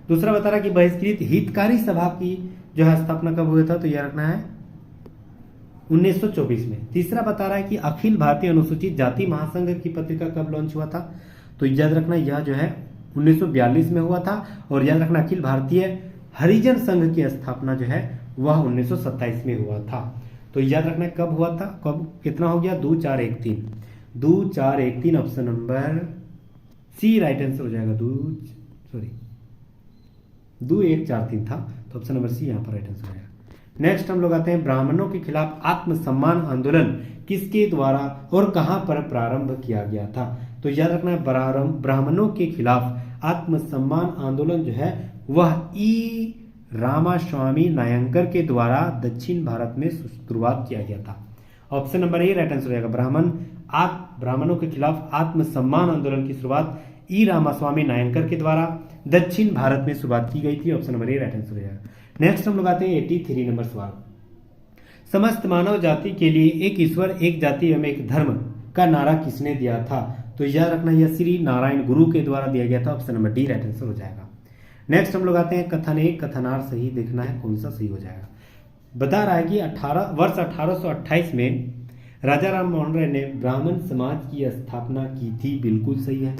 दूसरा बता रहा है कि बहिष्कृत हितकारी सभा की जो है स्थापना कब हुआ था? तो याद रखना है 1924 में। तीसरा बता रहा है कि अखिल भारतीय अनुसूचित जाति महासंघ की पत्रिका कब लॉन्च हुआ था? तो याद रखना यह जो है 1942 में हुआ था। और याद रखना अखिल भारतीय हरिजन संघ की स्थापना जो है वह 1927 में हुआ था। तो याद रखना कब हुआ था, कब, कितना हो गया? 2 4 1 3 2 4 1 3। Option number C right answer हो जाएगा। 2 1 4 3 था, तो ऑप्शन नंबर सी यहाँ पर राइट आंसर हो जाएगा। नेक्स्ट हम लोग आते हैं, ब्राह्मणों के खिलाफ आत्मसम्मान आंदोलन किसके द्वारा और कहां पर प्रारंभ किया गया था? तो याद रखना ब्राह्मणों के खिलाफ आत्मसम्मान आंदोलन जो है वह ई रामास्वामी नायंकर के द्वारा दक्षिण भारत में शुरुआत किया गया था। ऑप्शन नंबर ए राइट आंसर हो जाएगा। ब्राह्मणों के खिलाफ आत्मसम्मान आंदोलन की शुरुआत ई रामास्वामी नायंकर के द्वारा दक्षिण भारत में शुरुआत की गई थी। ऑप्शन नंबर ए राइट आंसर हो जाएगा। नेक्स्ट हम लोग आते हैं 83 नंबर सवाल। समस्त मानव जाति के लिए एक ईश्वर, एक जाति एवं एक धर्म का नारा किसने दिया था? तो याद रखना यह श्री नारायण गुरु के द्वारा दिया गया था। Option number D right answer हो जाएगा। नेक्स्ट हम लोग आते हैं, कथन एक कथनार सही देखना है कौन सा सही हो जाएगा। बता रहा है कि 1828 में राजा राम मोहन राय ने ब्राह्मण समाज की स्थापना की थी। बिल्कुल सही है।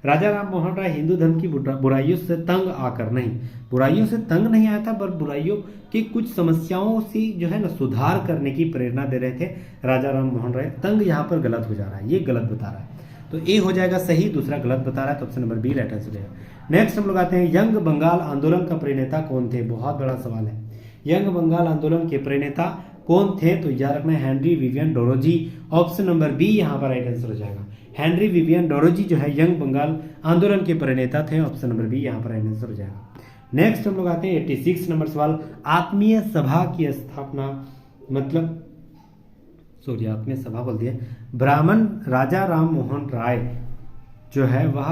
राजा राम मोहन राय हिंदू धर्म की बुराइयों से तंग आकर नहीं, बुराइयों से तंग नहीं आया था, पर बुराइयों की कुछ समस्याओं से जो है ना सुधार करने की प्रेरणा दे रहे थे राजा राम मोहन राय। तंग यहाँ पर गलत हो जा रहा है, ये गलत बता रहा है, तो ए हो जाएगा सही, दूसरा गलत बता रहा है, तो option number B right answer जाएगा। नेक्स्ट हम लोग आते हैं, यंग बंगाल आंदोलन का प्रणेता कौन थे? बहुत बड़ा सवाल है। यंग बंगाल आंदोलन के प्रणेता कौन थे? तो याद रखना है Henry Vivian Derozio. Option number B यहाँ पर राइट आंसर हो जाएगा। हेनरी विवियन डोरोजी जो है यंग बंगाल आंदोलन के प्रणेता थे। ऑप्शन नंबर बी यहाँ पर राइट आंसर हो जाएगा। नेक्स्ट हम लोग आते हैं 86 नंबर सवाल। आत्मीय सभा की स्थापना आत्मीय सभा बोल दिया, ब्राह्मण राजा राम मोहन राय जो है वह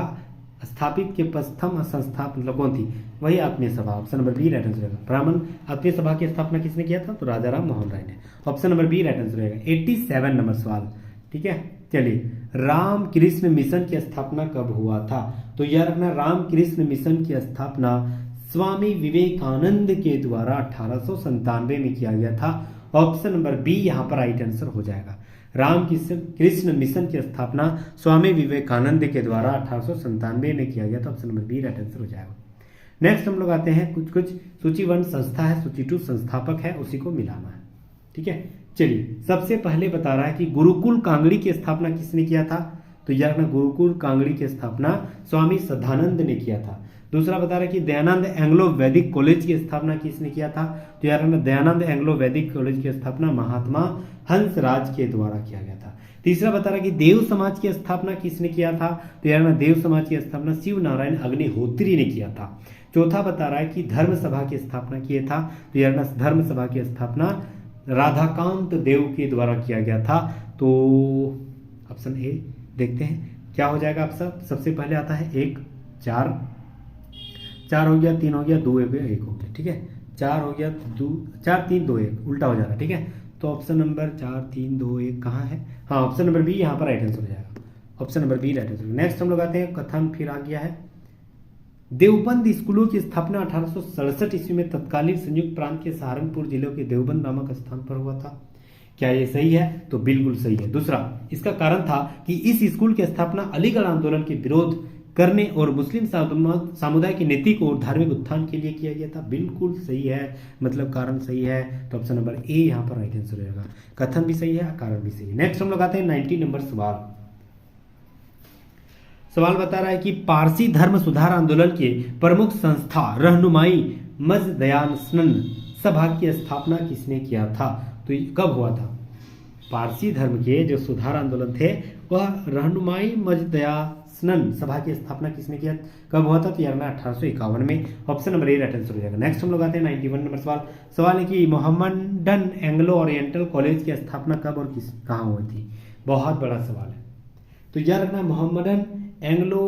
स्थापित के प्रथम संस्था मतलब कौन थी? वही Atmiya Sabha. Option number B right answer रहेगा। ब्राह्मण आत्मीय सभा की स्थापना किसने किया था? तो राजा राम मोहन राय ने। Option number B right answer रहेगा। 87 नंबर सवाल, ठीक है। चलिए, रामकृष्ण मिशन की स्थापना कब हुआ था? तो यह रखना, रामकृष्ण मिशन की स्थापना स्वामी विवेकानंद के द्वारा 1897 में किया गया था। ऑप्शन नंबर बी यहाँ पर राइट आंसर हो जाएगा। रामकृष्ण मिशन की स्थापना स्वामी विवेकानंद के द्वारा 1897 में किया गया था। Option number B right answer हो जाएगा। नेक्स्ट हम लोग आते हैं, कुछ सूची 1 संस्था है, सूची 2 संस्थापक है, उसी को मिलाना है, ठीक है। चलिए, सबसे पहले बता रहा है कि गुरुकुल कांगड़ी की स्थापना किसने किया था? तो यार ना, गुरुकुल कांगड़ी की स्थापना स्वामी सदानंद ने किया था। दूसरा बता रहा है कि दयानंद एंग्लो वैदिक कॉलेज की स्थापना किसने किया था? तो यार दयानंद एंग्लो वैदिक कॉलेज की स्थापना महात्मा हंसराज के द्वारा किया गया था। तीसरा बता रहा है कि देव समाज की स्थापना किसने किया था? तो यार देव समाज की स्थापना शिव नारायण अग्निहोत्री ने किया था। चौथा बता रहा है कि धर्म सभा की स्थापना किया था। तो यार धर्म सभा की स्थापना राधाकांत देव के द्वारा किया गया था। तो ऑप्शन ए देखते हैं क्या हो जाएगा। आप सबसे पहले आता है 1 4 4 हो गया, 3 हो गया, 2 हो गया, 1 हो गया। ठीक है, 4 हो गया, 4 3 2 1 उल्टा हो जाएगा। ठीक है, तो ऑप्शन नंबर 4 3 2 1 कहाँ है? हाँ, ऑप्शन नंबर बी यहाँ पर राइट आंसर हो जाएगा। Option number B right answer. Next हम लोग आते हैं कथन, फिर आ गया है देवबंद स्कूलों की स्थापना 1867 ईस्वी में तत्कालीन संयुक्त प्रांत के सहारनपुर जिले के देवबंद नामक स्थान पर हुआ था। क्या ये सही है? तो बिल्कुल सही है। दूसरा, इसका कारण था कि इस स्कूल की स्थापना अलीगढ़ आंदोलन के विरोध करने और मुस्लिम समुदाय के नैतिक और धार्मिक उत्थान के लिए किया गया था। बिल्कुल सही है, मतलब कारण सही है। तो ऑप्शन नंबर ए यहाँ पर राइट आंसर रहेगा। कथन भी सही है, कारण भी सही है। नेक्स्ट हम लोग आते हैं 90 नंबर सवाल बता रहा है कि पारसी धर्म सुधार आंदोलन के प्रमुख संस्था रहनुमाई मजदयासन सभा की स्थापना किसने किया था? तो कब हुआ था? पारसी धर्म के जो सुधार आंदोलन थे वह रहनुमाई मजदयासन सभा की स्थापना किसने किया, कब हुआ था? तो यार 1851 में। ऑप्शन नंबर ए राइट आंसर हो जाएगा। नेक्स्ट हम लोग आते हैं 91 नंबर सवाल है कि मोहम्मडन एंग्लो ओरिएंटल कॉलेज की स्थापना कब और कहाँ हुई थी? बहुत बड़ा सवाल है, तो याद रखना मोहम्मदन एंग्लो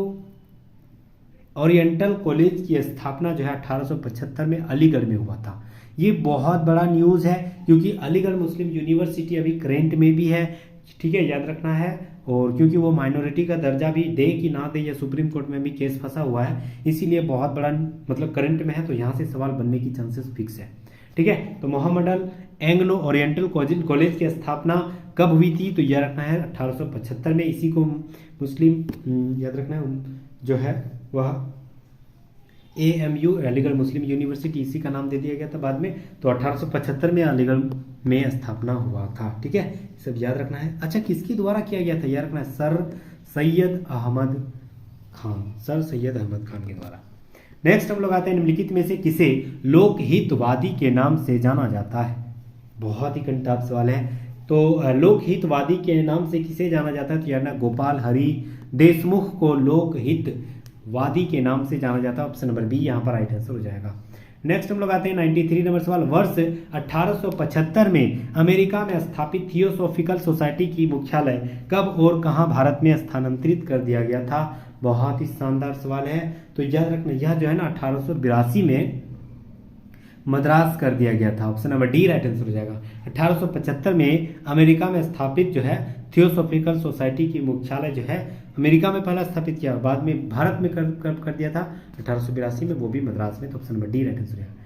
ओरिएंटल कॉलेज की स्थापना जो है 1875 में अलीगढ़ में हुआ था। ये बहुत बड़ा न्यूज़ है क्योंकि अलीगढ़ मुस्लिम यूनिवर्सिटी अभी करेंट में भी है। ठीक है, याद रखना है। और क्योंकि वो माइनॉरिटी का दर्जा भी दे कि ना दे, या सुप्रीम कोर्ट में भी केस फंसा हुआ है, इसीलिए बहुत बड़ा मतलब करंट में है, तो यहाँ से सवाल बनने की चांसेस फिक्स है। ठीक है, तो मोहम्मदन एंग्लो ओरिएंटल कॉलेज की स्थापना कब हुई थी? तो यह रखना है 1875 में। इसी को मुस्लिम याद रखना है जो है वह AMU अलीगढ़ मुस्लिम यूनिवर्सिटी, इसी का नाम दे दिया गया था बाद में। तो 1875 में अलीगढ़ में स्थापना हुआ था। ठीक है, सब याद रखना है। अच्छा, किसके द्वारा किया गया था? याद रखना है सर सैयद अहमद खान के द्वारा। नेक्स्ट हम लोग आते हैं निम्नलिखित में से किसे लोकहितवादी के नाम से जाना जाता है? बहुत ही कंटाप सवाल है। तो लोकहितवादी के नाम से किसे जाना जाता है? तो यार गोपाल हरि देशमुख को लोकहितवादी के नाम से जाना जाता है। ऑप्शन नंबर बी यहाँ पर राइट आंसर हो जाएगा। नेक्स्ट हम लोग आते हैं 93 नंबर सवाल। वर्ष 1875 में अमेरिका में स्थापित थियोसॉफिकल सोसाइटी की मुख्यालय कब और कहां भारत में स्थानांतरित कर दिया गया था? बहुत ही शानदार सवाल है। तो याद रखना, यह जो है ना 1882 में मद्रास कर दिया गया था। Option number D right answer हो जाएगा। 1875 में अमेरिका में स्थापित जो है थियोसॉफिकल सोसाइटी की मुख्यालय जो है अमेरिका में पहला स्थापित किया, बाद में भारत में कर दिया था 1882 में, वो भी मद्रास में। तो option number D right answer है।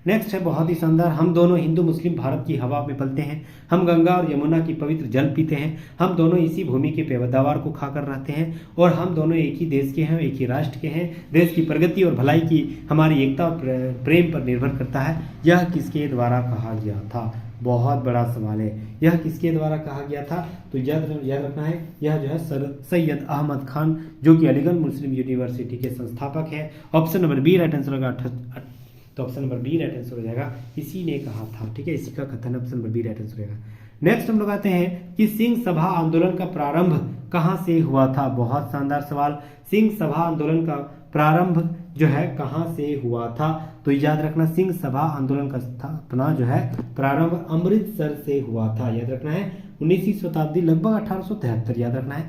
नेक्स्ट है बहुत ही शानदार। हम दोनों हिंदू मुस्लिम भारत की हवा में पलते हैं, हम गंगा और यमुना की पवित्र जल पीते हैं, हम दोनों इसी भूमि के पैदावार को खाकर रहते हैं, और हम दोनों एक ही देश के हैं, एक ही राष्ट्र के हैं। देश की प्रगति और भलाई की हमारी एकता और प्रेम पर निर्भर करता है। यह किसके द्वारा कहा गया था? बहुत बड़ा सवाल है, यह किसके द्वारा कहा गया था? तो याद रखना है, यह जो है सर सैयद अहमद खान, जो कि अलीगढ़ मुस्लिम यूनिवर्सिटी के संस्थापक है। Option number B right answer होगा। तो option number B right answer हो जाएगा, इसी ने कहा था। ठीक है, इसी का कथन option number B right answer रहेगा। नेक्स्ट हम लोग आते हैं कि सिंह सभा आंदोलन का प्रारंभ कहां से हुआ था? बहुत शानदार सवाल। सिंह सभा आंदोलन का प्रारंभ जो है कहां से हुआ था? तो याद रखना, सिंह सभा आंदोलन का स्थापना जो है प्रारंभ अमृतसर से हुआ था। याद रखना है 19वीं शताब्दी, लगभग 1873। याद रखना है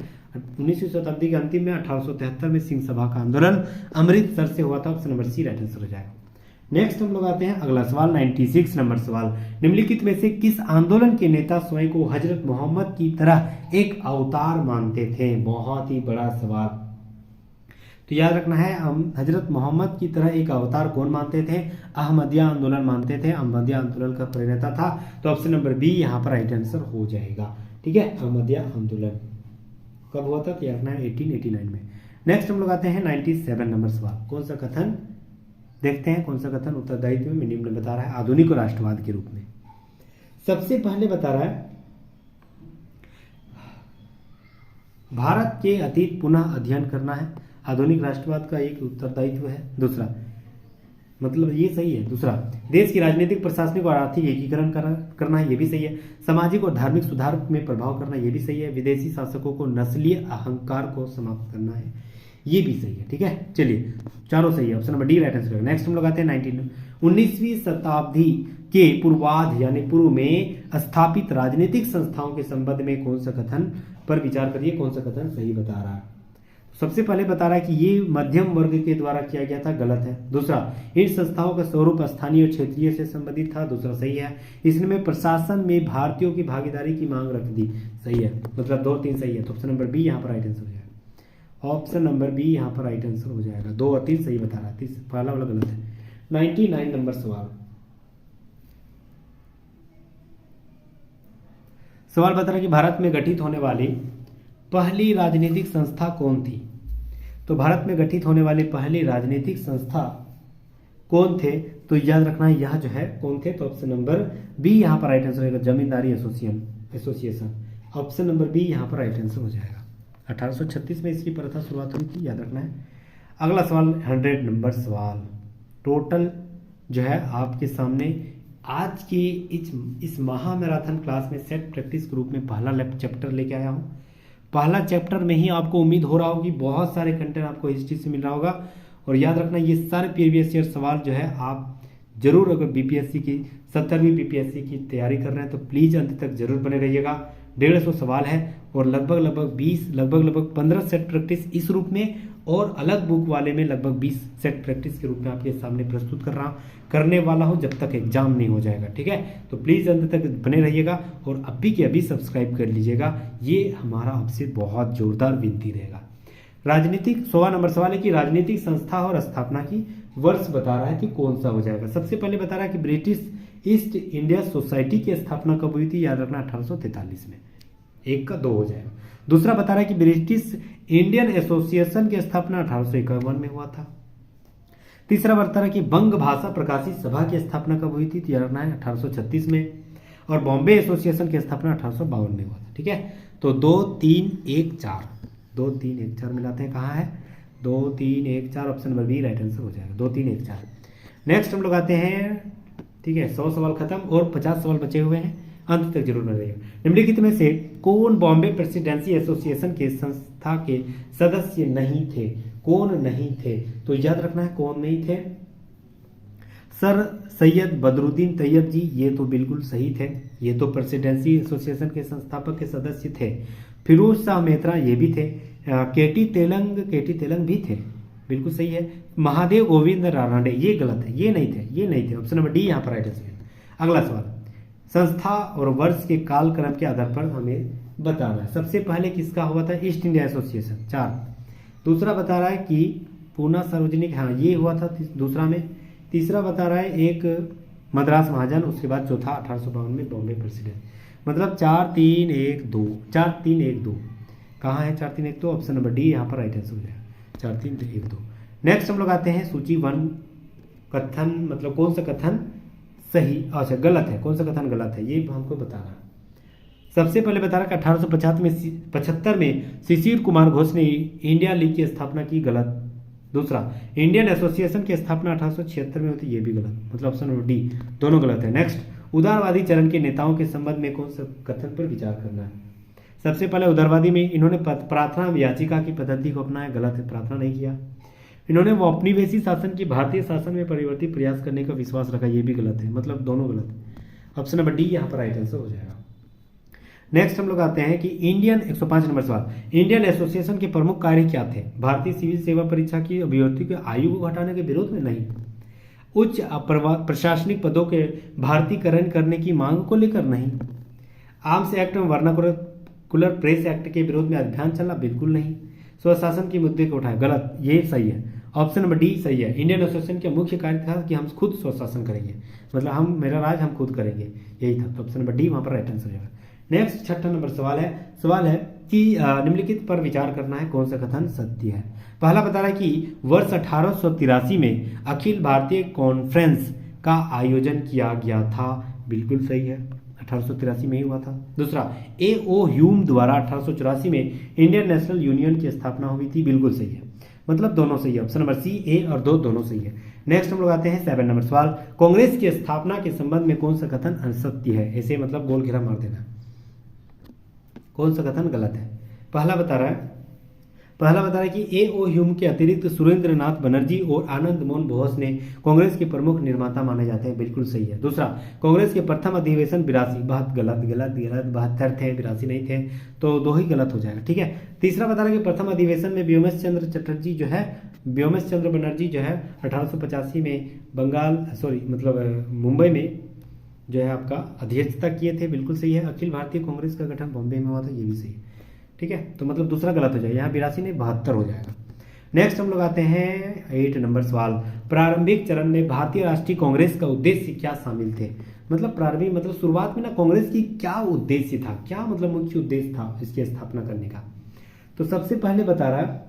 19वीं शताब्दी के अंतिम में 1873 में सिंह सभा का आंदोलन अमृतसर से हुआ था। Option number C right answer हो जाएगा। नेक्स्ट हम लोग आते हैं अगला सवाल 96 नंबर सवाल। निम्नलिखित में से किस आंदोलन के नेता स्वयं को हजरत मोहम्मद की तरह एक अवतार मानते थे? बहुत ही बड़ा सवाल। तो याद रखना है, हम हजरत मोहम्मद की तरह एक अवतार कौन मानते थे? अहमदिया आंदोलन मानते थे। अहमदिया आंदोलन का प्रणेता था। तो ऑप्शन नंबर बी यहाँ पर राइट आंसर हो जाएगा। ठीक है, अहमदिया आंदोलन कब हुआ था? तो याद रखना है 1889 में। नेक्स्ट हम लोग आते हैं 97 नंबर सवाल। कौन सा कथन देखते हैं, कौन सा कथन उत्तरदायित्व में निम्न बता रहा है आधुनिक राष्ट्रवाद के रूप में। सबसे पहले बता रहा है भारत के अतीत पुनः अध्ययन करना है, आधुनिक राष्ट्रवाद का एक उत्तरदायित्व है। दूसरा, मतलब ये सही है। दूसरा, देश की राजनीतिक, प्रशासनिक और आर्थिक एकीकरण करना है, ये भी सही है। सामाजिक और धार्मिक सुधार में प्रभाव करना, ये भी सही है। विदेशी शासकों को नस्लीय अहंकार को समाप्त करना है, ये भी सही है। ठीक है, चलिए चारों सही है, option number D right answer. Next हम लोग आते हैं 19वीं शताब्दी के पूर्वार्ध यानी पूर्व में स्थापित राजनीतिक संस्थाओं के संबंध में कौन सा कथन पर विचार करिए, कौन सा कथन सही बता रहा है। सबसे पहले बता रहा है कि ये मध्यम वर्ग के द्वारा किया गया था, गलत है। दूसरा, इन संस्थाओं का स्वरूप स्थानीय और क्षेत्रीय से संबंधित था, दूसरा सही है। इसने प्रशासन में भारतीयों की भागीदारी की मांग रख दी, सही है। मतलब 2 और 3 सही है, तो ऑप्शन नंबर बी यहाँ पर राइट आंसर हो जाएगा। ऑप्शन नंबर बी यहाँ पर राइट आंसर हो जाएगा। 2 और 3 सही बता रहा है, पहला वाला गलत है। 99 नंबर सवाल बता रहा है कि भारत में गठित होने वाली पहली राजनीतिक संस्था कौन थी। तो भारत में गठित होने वाली पहली राजनीतिक संस्था कौन थे, तो याद रखना है यह जो है कौन थे, तो ऑप्शन नंबर बी यहाँ पर राइट आंसर होगा, जमींदारी एसोसिएशन। ऑप्शन नंबर बी यहाँ पर राइट आंसर हो जाएगा। 1836 में इसकी प्रथा शुरुआत हुई थी, याद रखना है। अगला सवाल 100 नंबर सवाल, टोटल जो है आपके सामने आज की इस महा मैराथन क्लास में सेट प्रैक्टिस के रूप में पहला चैप्टर लेके आया हूँ। पहला चैप्टर में ही आपको उम्मीद हो रहा होगी बहुत सारे कंटेंट आपको हिस्ट्री से मिल रहा होगा। और याद रखना ये सारे प्रीवियस ईयर सवाल जो है आप जरूर, अगर बीपीएससी की 70वीं बीपीएससी की तैयारी कर रहे हैं तो प्लीज़ अंत तक जरूर बने रहिएगा। 150 सवाल है और लगभग 20 लगभग 15 सेट प्रैक्टिस इस रूप में और अलग बुक वाले में लगभग 20 सेट प्रैक्टिस के रूप में आपके सामने प्रस्तुत करने वाला हूं जब तक एग्जाम नहीं हो जाएगा। ठीक है, तो प्लीज़ अंत तक बने रहिएगा और अभी के अभी सब्सक्राइब कर लीजिएगा, ये हमारा आपसे बहुत जोरदार विनती रहेगा। राजनीतिक 100वां नंबर सवाल है कि राजनीतिक संस्था और स्थापना की वर्ष बता रहा है कि कौन सा हो जाएगा। सबसे पहले बता रहा है कि ब्रिटिश ईस्ट इंडिया सोसाइटी की स्थापना कब हुई थी, याद रखना 1843 में, 1 का 2 हो जाएगा। दूसरा बता रहा है कि ब्रिटिश इंडियन एसोसिएशन की स्थापना 1851 में हुआ था। तीसरा बता रहा है कि बंग भाषा प्रकाशित सभा की स्थापना कब हुई थी, याद रखना है 1836 में। और बॉम्बे एसोसिएशन की स्थापना 1852 में हुआ था। ठीक है, तो 2 3 1 4 2 3 1 4 मिलाते हैं, कहाँ है 2 3 1 4, option number B right answer हो जाएगा, 2 3 1 4। नेक्स्ट हम लोग आते हैं, ठीक है, 100 सवाल खत्म और 50 सवाल बचे हुए हैं, अंत तक जरूर बने रहिएगा। निम्नलिखित में से कौन बॉम्बे प्रेसिडेंसी एसोसिएशन के संस्था के सदस्य नहीं थे, कौन नहीं थे, तो याद रखना है कौन नहीं थे। सर सैयद बदरुद्दीन तैयब जी, ये तो बिल्कुल सही थे, ये तो प्रेसिडेंसी एसोसिएशन के संस्थापक के सदस्य थे। फिरोज शाह मेहता ये भी थे। केटी तेलंग भी थे, बिल्कुल सही है। महादेव गोविंद रानडे ये गलत है, ये नहीं थे, ऑप्शन नंबर डी यहाँ पर राइट आंसर है। अगला सवाल, संस्था और वर्ष के कालक्रम के आधार पर हमें बताना है। सबसे पहले किसका हुआ था, ईस्ट इंडिया एसोसिएशन 4। दूसरा बता रहा है कि पूना सार्वजनिक, हाँ ये हुआ था दूसरा में। तीसरा बता रहा है एक मद्रास महाजन, उसके बाद चौथा 1852 में बॉम्बे प्रेसिडेंट। मतलब 4 3 1 2 4 3 1 2, कहाँ है 4 3 1 2, ऑप्शन नंबर डी यहाँ पर राइट आंसर हो जाएगा, 4 3 1 2। नेक्स्ट हम लोग आते हैं सूची 1 कथन, मतलब कौन सा कथन सही, अच्छा गलत है, कौन सा कथन गलत है ये हमको बताना है। सबसे पहले बता रहा है कि 1875 में शिशिर कुमार घोष ने इंडिया लीग की स्थापना की, गलत। दूसरा, इंडियन एसोसिएशन की स्थापना 1876 में होती, ये भी गलत, मतलब ऑप्शन नंबर डी, दोनों गलत है। नेक्स्ट, उदारवादी चरण के नेताओं के संबंध में कौन सा कथन पर विचार करना है। सबसे पहले उदारवादी में इन्होंने प्रार्थना याचिका की पद्धति को अपनाया, गलत है, प्रार्थना नहीं किया। इन्होंने वो औपनिवेशिक शासन की भारतीय शासन में परिवर्तित प्रयास करने का विश्वास रखा, ये भी गलत है, मतलब दोनों गलत। ऑप्शन नंबर डी यहाँ पर राइट आंसर हो जाएगा। नेक्स्ट हम लोग आते हैं कि इंडियन 105 नंबर सवाल, इंडियन एसोसिएशन के प्रमुख कार्य क्या थे। भारतीय सिविल सेवा परीक्षा की अभ्यर्थी के आयु को घटाने के विरोध में नहीं, उच्च प्रशासनिक पदों के भारतीयकरण करने की मांग को लेकर नहीं, आर्म्स एक्ट में वर्नाकुलर प्रेस एक्ट के विरोध में अभियान चला, बिल्कुल नहीं, स्वशासन के मुद्दे को उठाया, गलत, ये सही है, ऑप्शन नंबर डी सही है। इंडियन एसोसिएशन का मुख्य कार्य था कि हम खुद स्वशासन करेंगे, मतलब हम मेरा राज हम खुद करेंगे, यही था, तो ऑप्शन नंबर डी वहां पर राइट आंसर होगा। नेक्स्ट 6वां नंबर सवाल है कि निम्नलिखित पर विचार करना है, कौन सा कथन सत्य है। पहला बता रहा है कि वर्ष 1883 में अखिल भारतीय कॉन्फ्रेंस का आयोजन किया गया था, बिल्कुल सही है, 1883 में ही हुआ था। दूसरा, A.O. ह्यूम द्वारा 1884 में इंडियन नेशनल यूनियन की स्थापना हुई थी, बिल्कुल सही है। मतलब दोनों सही है। ऑप्शन नंबर सी, ए और दो दोनों सही है। नेक्स्ट हम लोग आते हैं 7 नंबर सवाल। कांग्रेस की स्थापना के संबंध में कौन सा कथन असत्य है? ऐसे मतलब गोल घेरा मार देना, कौन सा कथन गलत है। पहला बता रहा है कि ए ओ ह्यूम के अतिरिक्त सुरेंद्र नाथ बनर्जी और आनंद मोहन बोस ने कांग्रेस के प्रमुख निर्माता माने जाते हैं, बिल्कुल सही है। दूसरा, कांग्रेस के प्रथम अधिवेशन 82, बहुत गलत गलत गलत, 72 थे, 82 नहीं थे, तो दो ही गलत हो जाएगा, ठीक है। तीसरा बता रहा है कि प्रथम अधिवेशन में व्योमेश चंद्र बनर्जी जो है 1885 में मुंबई में जो है आपका अध्यक्षता किए थे, बिल्कुल सही है। अखिल भारतीय कांग्रेस का गठन बॉम्बे में हुआ था, ये भी सही है, ठीक है। तो मतलब दूसरा गलत हो जाएगा, यहाँ 82 नहीं 72 हो जाएगा। नेक्स्ट हम लोग आते हैं 8 नंबर सवाल। प्रारंभिक चरण में भारतीय राष्ट्रीय कांग्रेस का उद्देश्य क्या शामिल थे? मतलब प्रारंभिक मतलब शुरुआत में ना कांग्रेस की क्या उद्देश्य था, क्या मतलब मुख्य उद्देश्य था इसकी स्थापना करने का? तो सबसे पहले बता रहा है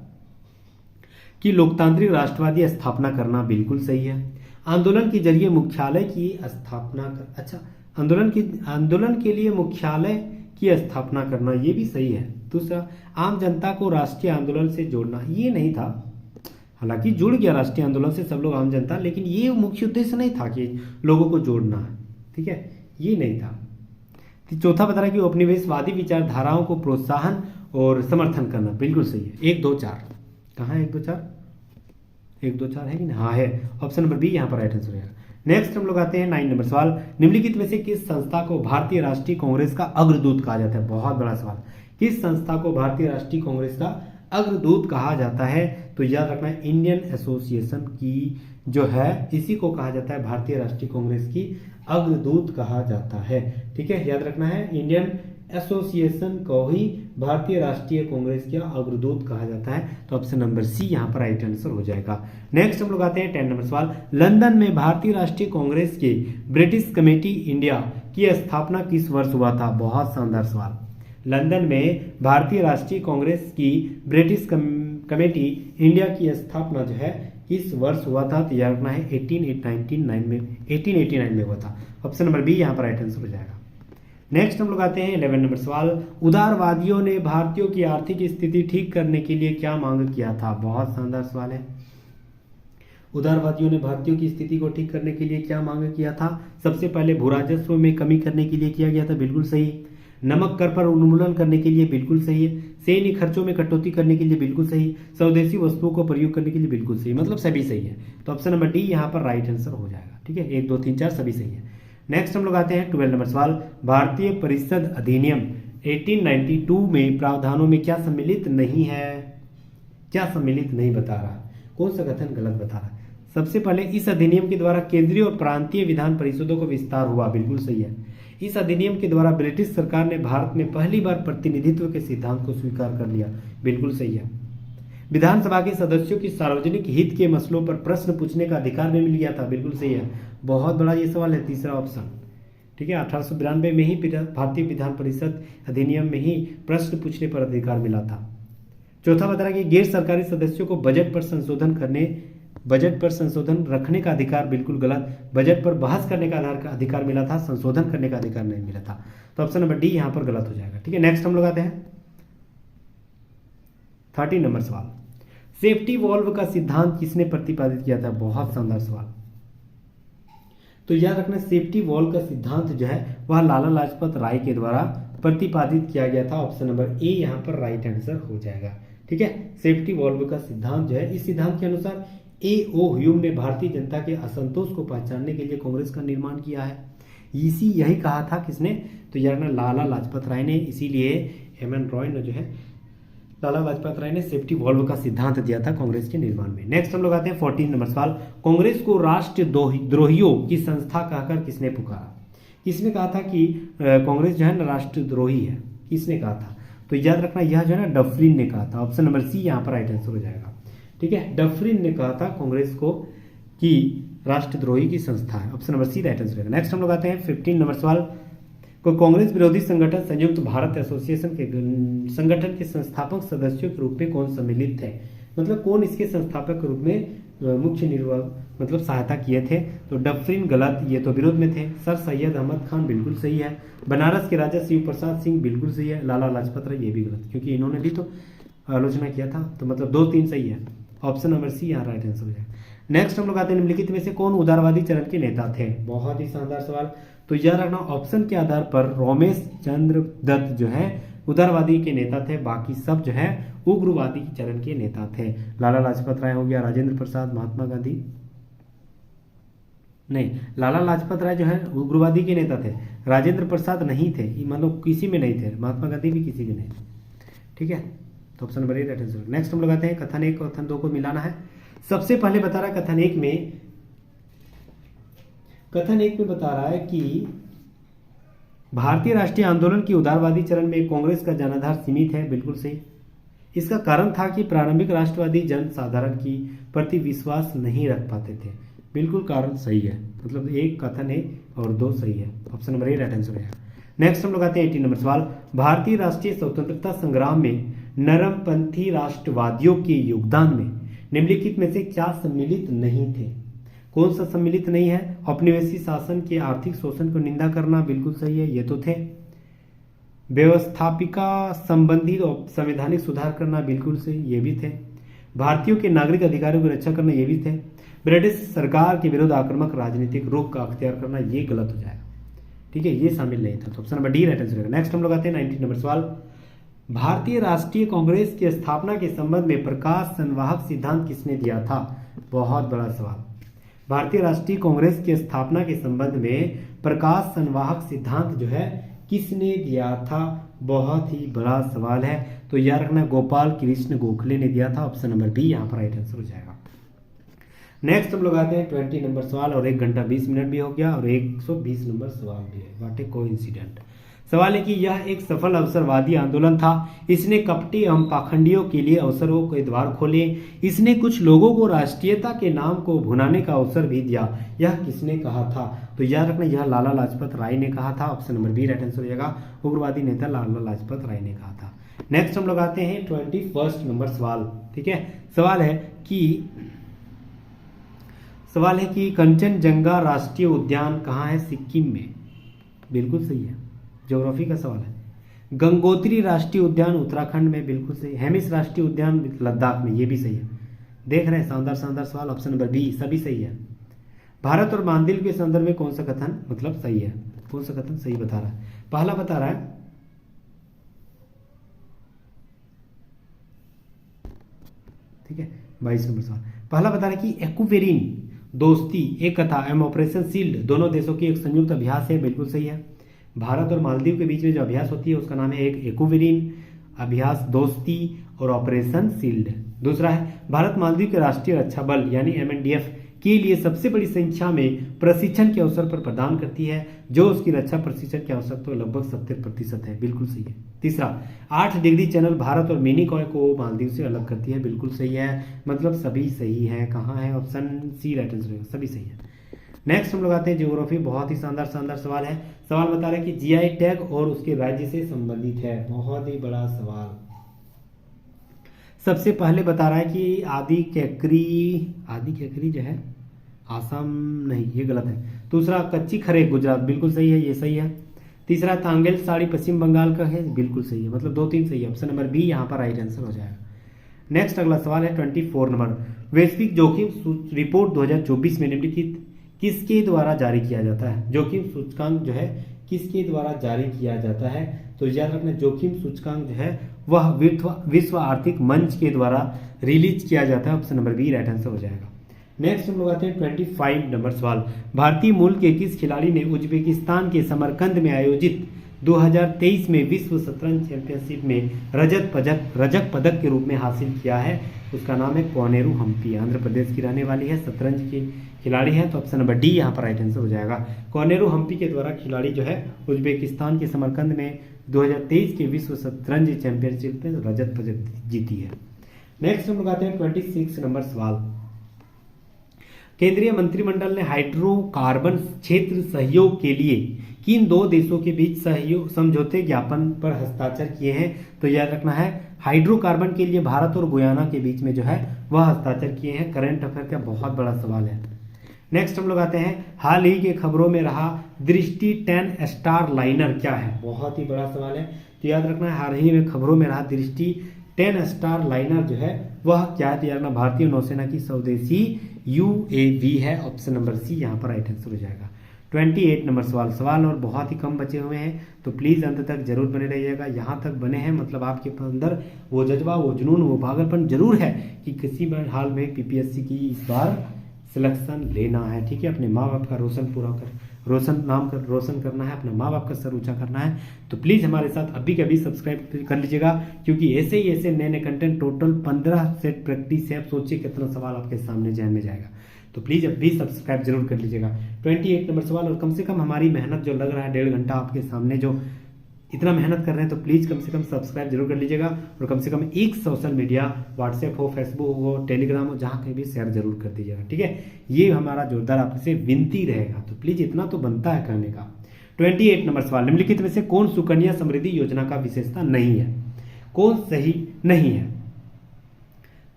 कि लोकतांत्रिक राष्ट्रवादी स्थापना करना, बिल्कुल सही है। आंदोलन के जरिए मुख्यालय की स्थापना आंदोलन के लिए मुख्यालय की स्थापना करना, ये भी सही है। दूसरा, आम जनता को राष्ट्रीय आंदोलन से जोड़ना, ये नहीं था, हालांकि जुड़ गया राष्ट्रीय आंदोलन से सब लोग आम जनता, लेकिन ये मुख्य उद्देश्य नहीं था कि लोगों को जोड़ना है, ठीक है, ये नहीं था। चौथा बता रहा है कि उपनिवेशवादी विचारधाराओं को प्रोत्साहन और समर्थन करना, बिल्कुल सही है। 1 2 4 कहाँ है? 1 2 4 1 2 4 है कि नहीं? हाँ है, ऑप्शन नंबर बी यहाँ पर राइट आंसर है। नेक्स्ट हम लोग आते हैं 9 नंबर सवाल। निम्नलिखित में से किस संस्था को भारतीय राष्ट्रीय कांग्रेस का अग्रदूत कहा जाता है? बहुत बड़ा सवाल। किस संस्था को भारतीय राष्ट्रीय कांग्रेस का अग्रदूत कहा जाता है? तो याद रखना है इंडियन एसोसिएशन की जो है, इसी को कहा जाता है भारतीय राष्ट्रीय कांग्रेस की अग्रदूत कहा जाता है, ठीक है। याद रखना है इंडियन एसोसिएशन को ही भारतीय राष्ट्रीय कांग्रेस का अग्रदूत कहा जाता है, तो ऑप्शन नंबर सी यहाँ पर राइट आंसर हो जाएगा। नेक्स्ट हम लोग आते हैं 10 नंबर सवाल। लंदन में भारतीय राष्ट्रीय कांग्रेस के ब्रिटिश कमेटी इंडिया की स्थापना किस वर्ष हुआ था? बहुत शानदार सवाल। लंदन में भारतीय राष्ट्रीय कांग्रेस की ब्रिटिश कमेटी इंडिया की स्थापना जो है किस वर्ष हुआ था? तो याद रखना है 1889 में हुआ था, ऑप्शन नंबर बी यहाँ पर राइट आंसर हो जाएगा। नेक्स्ट हम लोग आते हैं 11 नंबर सवाल। उदारवादियों ने भारतीयों की आर्थिक स्थिति ठीक करने के लिए क्या मांग किया था? बहुत शानदार सवाल है। उदारवादियों ने भारतीयों की स्थिति को ठीक करने के लिए क्या मांग किया था? सबसे पहले भू राजस्व में कमी करने के लिए किया गया था, बिल्कुल सही। नमक कर पर उन्मूलन करने के लिए, बिल्कुल सही है। सैन्य खर्चों में कटौती करने के लिए, बिल्कुल सही। स्वदेशी वस्तुओं को प्रयोग करने के लिए, बिल्कुल सही, मतलब सभी सही है। तो ऑप्शन नंबर डी यहाँ पर राइट आंसर हो जाएगा, ठीक है। 1 2 3 4 सभी सही है। नेक्स्ट हम लोग आते हैं 12 नंबर सवाल। भारतीय परिषद अधिनियम 1892 में प्रावधानों में क्या सम्मिलित नहीं है? क्या सम्मिलित नहीं बता रहा, कौन सा कथन गलत बता रहा? सबसे पहले इस अधिनियम के द्वारा केंद्रीय और प्रांतीय विधान परिषदों को विस्तार हुआ, बिल्कुल सही है। इस अधिनियम के द्वारा ब्रिटिश सरकार ने भारत में पहली बार प्रतिनिधित्व के सिद्धांत को स्वीकार कर लिया, बिल्कुल सही है। विधानसभा के सदस्यों की सार्वजनिक हित के मसलों पर प्रश्न पूछने का अधिकार भी मिल गया था, बिल्कुल सही है। बहुत बड़ा ये सवाल है, तीसरा ऑप्शन, ठीक है। 1892 में ही भारतीय विधान परिषद अधिनियम में ही प्रश्न पूछने पर अधिकार मिला था। चौथा बता रहा है कि गैर सरकारी सदस्यों को बजट पर संशोधन रखने का अधिकार, बिल्कुल गलत। बजट पर बहस करने का अधिकार मिला था, संशोधन करने का अधिकार नहीं मिला था, तो ऑप्शन नंबर डी यहां पर गलत हो जाएगा, ठीक है। नेक्स्ट हम लोग आते हैं 13 नंबर सवाल। सेफ्टी वॉल्व का सिद्धांत किसने प्रतिपादित किया था? बहुत शानदार सवाल। तो याद रखना सेफ्टी वॉल्व का सिद्धांत जो है वह लाला लाजपत राय के द्वारा प्रतिपादित किया गया था, ऑप्शन नंबर ए यहां पर राइट आंसर हो जाएगा, ठीक है। सेफ्टी वॉल्व का सिद्धांत जो है, इस सिद्धांत के अनुसार ए.ओ. ह्यूम ने भारतीय जनता के असंतोष को पहचानने के लिए कांग्रेस का निर्माण किया है। यही कहा था किसने? तो यार ना लाला लाजपत राय ने, इसीलिए एम.एन. रॉय ने जो है लाला लाजपत राय ने सेफ्टी वॉल्व का सिद्धांत दिया था कांग्रेस के निर्माण में। नेक्स्ट हम लोग आते हैं 14 नंबर सवाल। कांग्रेस को राष्ट्रद्रोहियों की संस्था कहकर किसने पुकारा? किसने कहा था कि कांग्रेस जो है ना राष्ट्रद्रोही है? किसने कहा था? तो याद रखना यह जो है ना डफरिन ने कहा था, ऑप्शन नंबर सी यहाँ पर राइट आंसर हो जाएगा, ठीक है। डफरिन ने कहा था कांग्रेस को कि राष्ट्रद्रोही की संस्था है, option number C right answer होगा। नेक्स्ट हम लोग आते हैं 15 नंबर सवाल। को कांग्रेस विरोधी संगठन संयुक्त भारत एसोसिएशन के संगठन के संस्थापक सदस्यों के रूप में कौन सम्मिलित थे? मतलब कौन इसके संस्थापक के रूप में मुख्य मतलब सहायता किए थे? तो डफरिन गलत, ये तो विरोध में थे। सर सैयद अहमद खान बिल्कुल सही है। बनारस के राजा शिव प्रसाद सिंह बिल्कुल सही है। लाला लाजपत राय ये भी गलत, क्योंकि इन्होंने भी तो आलोचना किया था, तो मतलब 2 3 सही है। ऑप्शन नंबर सी यहाँ राइट आंसर हो जाएगा। नेक्स्ट हम लोग आते हैं निम्नलिखित में से कौन उदारवादी चरण के नेता थे। बहुत ही शानदार सवाल। तो याद रखना ऑप्शन के आधार पर रोमेश चंद्र दत्त जो है उदारवादी के नेता थे, बाकी सब जो है उग्रवादी चरण के नेता थे। लाला लाजपत राय हो गया, राजेंद्र प्रसाद, महात्मा गांधी, नहीं लाला लाजपत राय जो है उग्रवादी के नेता थे, राजेंद्र प्रसाद नहीं थे, मतलब किसी में नहीं थे, महात्मा गांधी भी किसी में नहीं थे। ठीक है, तो ऑप्शन नंबर ए राइट आंसर। नेक्स्ट हम लोग आते हैं कथन 1 और कथन 2 को मिलाना है। सबसे पहले बता रहा है कथन 1 में बता रहा है कि भारतीय राष्ट्रीय आंदोलन की उदारवादी चरण में कांग्रेस का जनाधार सीमित है, बिल्कुल सही। इसका कारण था कि प्रारंभिक राष्ट्रवादी जन साधारण की प्रति विश्वास नहीं रख पाते थे, बिल्कुल कारण सही है, मतलब एक कथन है और 2 सही है, ऑप्शन नंबर ए राइट आंसर है। नेक्स्ट हम लोग आते हैं 18 नंबर सवाल। भारतीय राष्ट्रीय स्वतंत्रता संग्राम में नरमपंथी राष्ट्रवादियों के योगदान में निम्नलिखित में से क्या सम्मिलित नहीं थे। कौन सा सम्मिलित नहीं है। औपनिवेशिक शासन के आर्थिक शोषण को निंदा करना, बिल्कुल सही है, ये तो थे। व्यवस्थापिका संबंधी संवैधानिक सुधार करना, बिल्कुल सही, ये भी थे। भारतीयों के नागरिक अधिकारों की रक्षा करना, ये भी थे। ब्रिटिश सरकार के विरुद्ध आक्रामक राजनीतिक रुख का अख्तियार करना, ये गलत हो जाएगा। ठीक है, ये शामिल नहीं था, तो option number D right answer है। नेक्स्ट हम लोग आते हैं 19 नंबर सवाल। भारतीय राष्ट्रीय कांग्रेस की स्थापना के संबंध में प्रकाश संवाहक सिद्धांत किसने दिया था। बहुत बड़ा सवाल। भारतीय राष्ट्रीय कांग्रेस की स्थापना के संबंध में प्रकाश संवाहक सिद्धांत जो है किसने दिया था, बहुत ही बड़ा सवाल है। तो याद रखना गोपाल कृष्ण गोखले ने दिया था, ऑप्शन नंबर बी यहाँ पर राइट आंसर हो जाएगा। नेक्स्ट हम लोग आते हैं 20 नंबर सवाल, और 1 घंटा 20 मिनट भी हो गया और 120 नंबर सवाल भी है। What A coincident. सवाल है कि यह एक सफल अवसरवादी आंदोलन था। इसने कपटी एवं पाखंडियों के लिए अवसरों के द्वार खोले। इसने कुछ लोगों को राष्ट्रीयता के नाम को भुनाने का अवसर भी दिया। यह किसने कहा था। तो याद रखना यह लाला लाजपत राय ने कहा था, option number B right answer हो जाएगा। उग्रवादी नेता लाला लाजपत राय ने कहा था। नेक्स्ट हम लोग आते हैं 21 नंबर सवाल। ठीक है, सवाल है कि कंचनजंगा राष्ट्रीय उद्यान कहाँ है। सिक्किम में, बिल्कुल सही है, ज्योग्राफी का सवाल है। गंगोत्री राष्ट्रीय उद्यान उत्तराखंड में, बिल्कुल सही। हेमिस राष्ट्रीय उद्यान लद्दाख में, ये भी सही है। देख रहे हैं शानदार शानदार सवाल, ऑप्शन नंबर बी सभी सही है। भारत और मालदीव के संदर्भ में कौन सा कथन मतलब सही है, कौन सा कथन सही बता रहा है। पहला बता रहा है ठीक है 22 नंबर सवाल। पहला बता रहा है कि एक्वेरिन दोस्ती एक कथा एवं ऑपरेशन शील्ड दोनों देशों की एक संयुक्त अभ्यास है, बिल्कुल सही है। भारत और मालदीव के बीच में जो अभ्यास होती है उसका नाम है एक एक्वेरिन अभ्यास दोस्ती और ऑपरेशन शील्ड। दूसरा है भारत मालदीव के राष्ट्रीय रक्षा बल यानी MNDF के लिए सबसे बड़ी संख्या में प्रशिक्षण के अवसर पर प्रदान करती है, जो उसकी रक्षा प्रशिक्षण की आवश्यकता लगभग 70% है, बिल्कुल सही है। तीसरा 8 डिग्री चैनल भारत और मिनिकॉय को मालदीव से अलग करती है, बिल्कुल सही है, मतलब सभी सही है। कहाँ है, ऑप्शन सी राइट आंसर है, सभी सही है। नेक्स्ट हम लोग आते हैं ज्योग्राफी। बहुत ही शानदार शानदार सवाल है। सवाल बता रहा है कि GI टैग और उसके राज्य से संबंधित है, बहुत ही बड़ा सवाल। सबसे पहले बता रहा है कि आदि कैकरी जो है आसाम नहीं, ये गलत है। दूसरा कच्ची खरे गुजरात, बिल्कुल सही है, ये सही है। तीसरा तांगेल साड़ी पश्चिम बंगाल का है, बिल्कुल सही है, मतलब 2-3 सही है, ऑप्शन नंबर बी यहाँ पर राइट आंसर हो जाएगा। नेक्स्ट अगला सवाल है 24 नंबर। वैश्विक जोखिम रिपोर्ट 2024 में निम्नलिखित किसके द्वारा जारी किया जाता है। जोखिम सूचकांक जो है किसके द्वारा जारी किया जाता है। तो याद रखना जोखिम सूचकांक जो है वह विश्व आर्थिक मंच के द्वारा रिलीज किया जाता है, option number B right answer हो जाएगा। नेक्स्ट हम लोग आते हैं 25 नंबर सवाल। भारतीय मूल के किस खिलाड़ी ने उज्बेकिस्तान के समरकंद में आयोजित 2023 में विश्व शतरंज चैंपियनशिप में रजत पदक के रूप में हासिल किया है। उसका नाम है कोनेरू हम्पी, आंध्र प्रदेश की रहने वाली है, शतरंज की खिलाड़ी है, तो ऑप्शन नंबर डी यहाँ पर राइट आंसर हो जाएगा। कोनेरू हम्पी के द्वारा खिलाड़ी जो है उज्बेकिस्तान के समरकंद में 2023 के विश्व शतरंज चैंपियनशिप में रजत पदक जीती है। नेक्स्ट हम लोग आते हैं 26 नंबर सवाल। केंद्रीय मंत्रिमंडल ने हाइड्रोकार्बन क्षेत्र सहयोग के लिए किन 2 देशों के बीच सहयोग समझौते ज्ञापन पर हस्ताक्षर किए हैं। तो याद रखना है हाइड्रोकार्बन के लिए भारत और गुयाना के बीच में जो है वह हस्ताक्षर किए हैं। करंट अफेयर का बहुत बड़ा सवाल है। नेक्स्ट हम लोग आते हैं हाल ही के खबरों में रहा दृष्टि 10 स्टार लाइनर क्या है, बहुत ही बड़ा सवाल है। तो याद रखना है हाल ही में खबरों में रहा दृष्टि 10 स्टार लाइनर जो है वह क्या है, तैयार करना भारतीय नौसेना की स्वदेशी UAV है। ऑप्शन नंबर सी यहाँ पर राइट आंसर हो जाएगा। 28 नंबर सवाल और बहुत ही कम बचे हुए हैं, तो प्लीज़ अंत तक जरूर बने रहिएगा। यहाँ तक बने हैं मतलब आपके अंदर वो जज्बा, वो जुनून, वो पागलपन जरूर है कि किसी भी हाल में PPSC की इस बार सिलेक्शन लेना है। ठीक है, अपने माँ बाप का रोशन करना है, अपना माँ बाप का सर ऊंचा करना है। तो प्लीज़ हमारे साथ अभी के अभी सब्सक्राइब कर लीजिएगा, क्योंकि ऐसे ही ऐसे नए नए कंटेंट, टोटल 15 सेट प्रैक्टिस है। आप सोचिए कितना सवाल आपके सामने जहन में जाएगा। तो प्लीज़ अभी सब्सक्राइब जरूर कर लीजिएगा। 28 नंबर सवाल, और कम से कम हमारी मेहनत जो लग रहा है 1.5 घंटा आपके सामने जो इतना मेहनत कर रहे हैं, तो प्लीज़ कम से कम सब्सक्राइब जरूर कर लीजिएगा। और कम से कम एक सोशल मीडिया, व्हाट्सएप हो, फेसबुक हो, टेलीग्राम हो, जहाँ कहीं भी शेयर जरूर कर दीजिएगा। ठीक है, ये हमारा जोरदार आपसे विनती रहेगा। तो प्लीज़ इतना तो बनता है करने का। 28 नंबर सवाल, निम्नलिखित में से कौन सुकन्या समृद्धि योजना का विशेषता नहीं है? कौन सही नहीं है?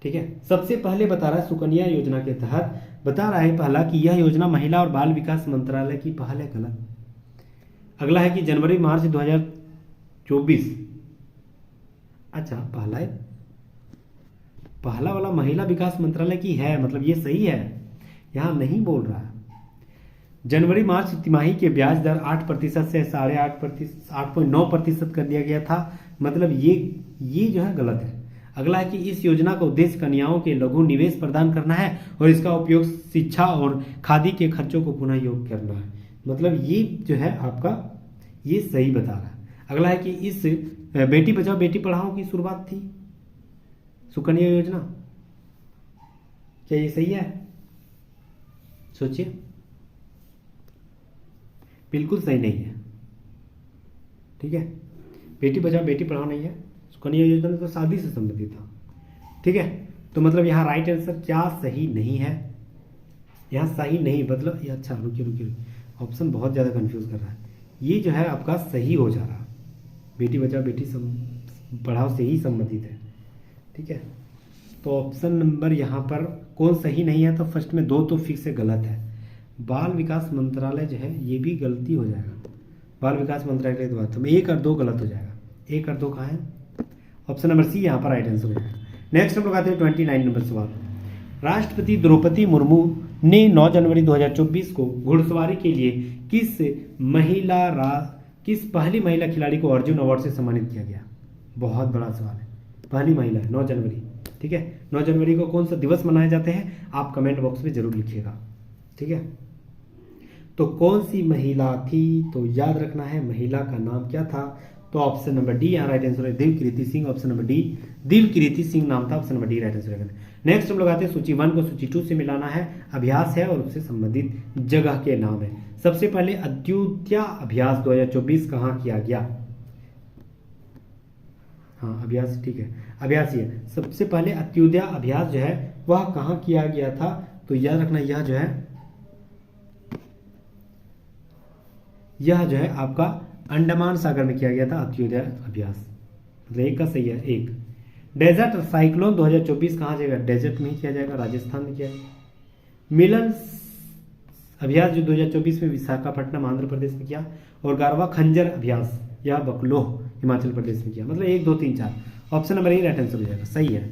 ठीक है, सबसे पहले बता रहा है सुकन्या योजना के तहत बता रहा है पहला कि यह योजना महिला और बाल विकास मंत्रालय की पहल है। गलत। अगला है कि जनवरी मार्च 2024। अच्छा, पहला वाला महिला विकास मंत्रालय की है, मतलब ये सही है, यहां नहीं बोल रहा है। जनवरी मार्च तिमाही के ब्याज दर 8% से 8.9% कर दिया गया था, मतलब ये जो है गलत है। अगला है कि इस योजना का उद्देश्य कन्याओं के लघु निवेश प्रदान करना है और इसका उपयोग शिक्षा और खादी के खर्चों को पुनः योग करना है, मतलब ये जो है आपका ये सही बता रहा है। अगला है कि इस बेटी बचाओ बेटी पढ़ाओ की शुरुआत थी सुकन्या योजना, क्या ये सही है? सोचिए, बिल्कुल सही नहीं है। ठीक है, बेटी बचाओ बेटी पढ़ाओ नहीं है, सुकन्या योजना तो शादी से संबंधित था। ठीक है, तो मतलब यहाँ राइट आंसर क्या सही नहीं है? यहाँ सही नहीं, मतलब ये अच्छा रुकिए, ऑप्शन बहुत ज़्यादा कंफ्यूज कर रहा है। ये जो है आपका सही हो जा रहा, बेटी बचाओ बेटी पढ़ाओ से ही संबंधित है। ठीक है, तो ऑप्शन नंबर यहाँ पर कौन सही नहीं है? तो फर्स्ट में 2 तो फिक्स से गलत है। बाल विकास मंत्रालय जो है ये भी गलती हो जाएगा, बाल विकास मंत्रालय के बाद तो 1 और 2 गलत हो जाएगा। 1 और 2 कहाँ है? ऑप्शन नंबर सी यहाँ पर राइट आंसर हो जाएगा। नेक्स्ट हम लोग आते हैं 29 नंबर सवाल। राष्ट्रपति द्रौपदी मुर्मू ने 9 जनवरी 2024 को घुड़सवारी के लिए किस पहली महिला खिलाड़ी को अर्जुन अवार्ड से सम्मानित किया गया? बहुत बड़ा सवाल है, पहली महिला है 9 जनवरी। ठीक है, 9 जनवरी को कौन सा दिवस मनाए जाते हैं? आप कमेंट बॉक्स में जरूर लिखिएगा। ठीक है, तो कौन सी महिला थी? तो याद रखना है महिला का नाम क्या था? तो ऑप्शन नंबर डी यहाँ राइट आंसर है, Dilkirti Singh. Option number D Dilkirti Singh नाम था, option number D right answer है। नेक्स्ट हम लोग आते हैं सूची 1 को सूची 2 से मिलाना है, अभ्यास है और उससे संबंधित जगह के नाम है। सबसे पहले अद्युत्या अभ्यास 2024 कहाँ किया गया? हाँ, अभ्यास ठीक है, अभ्यास ही है। सबसे पहले अत्युदय अभ्यास जो है वह कहाँ किया गया था? तो याद रखना यह जो है आपका अंडमान सागर में किया गया था अत्युदय अभ्यास, मतलब एक का सही है। 1 डेजर्ट साइक्लोन 2024 कहाँ जाएगा? डेजर्ट में ही किया जाएगा, राजस्थान में किया जाएगा। मिलन अभ्यास जो 2024 में विशाखापट्टनम आंध्र प्रदेश में किया, और गारवा खंजर अभ्यास यह बकलोह हिमाचल प्रदेश में किया, मतलब 1 2 3 4 ऑप्शन नंबर ए राइट आंसर हो जाएगा, सही है।